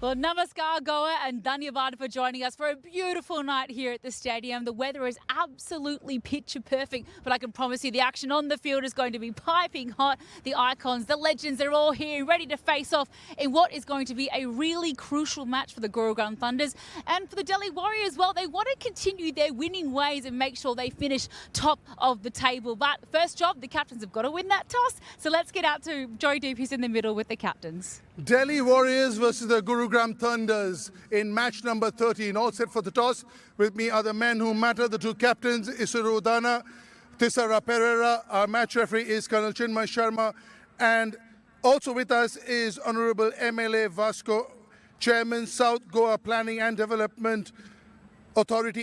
Well, namaskar, Goa, and dhanyavad for joining us for a beautiful night here at the stadium. The weather is absolutely picture perfect, but I can promise you the action on the field is going to be piping hot. The icons, the legends, they're all here ready to face off in what is going to be a really crucial match for the Gurugram Thunders. And for the Delhi Warriors, well, they want to continue their winning ways and make sure they finish top of the table. But first job, the captains have got to win that toss. So let's get out to Joy Deep, who's in the middle with the captains. Delhi Warriors versus the Gurugram Thunders in match number 13. All set for the toss. With me are the men who matter, the two captains, Isuru Udana, Tisara Pereira. Our match referee is Colonel Chinmay Sharma. And also with us is Honorable MLA Vasco, Chairman, South Goa Planning and Development Authority.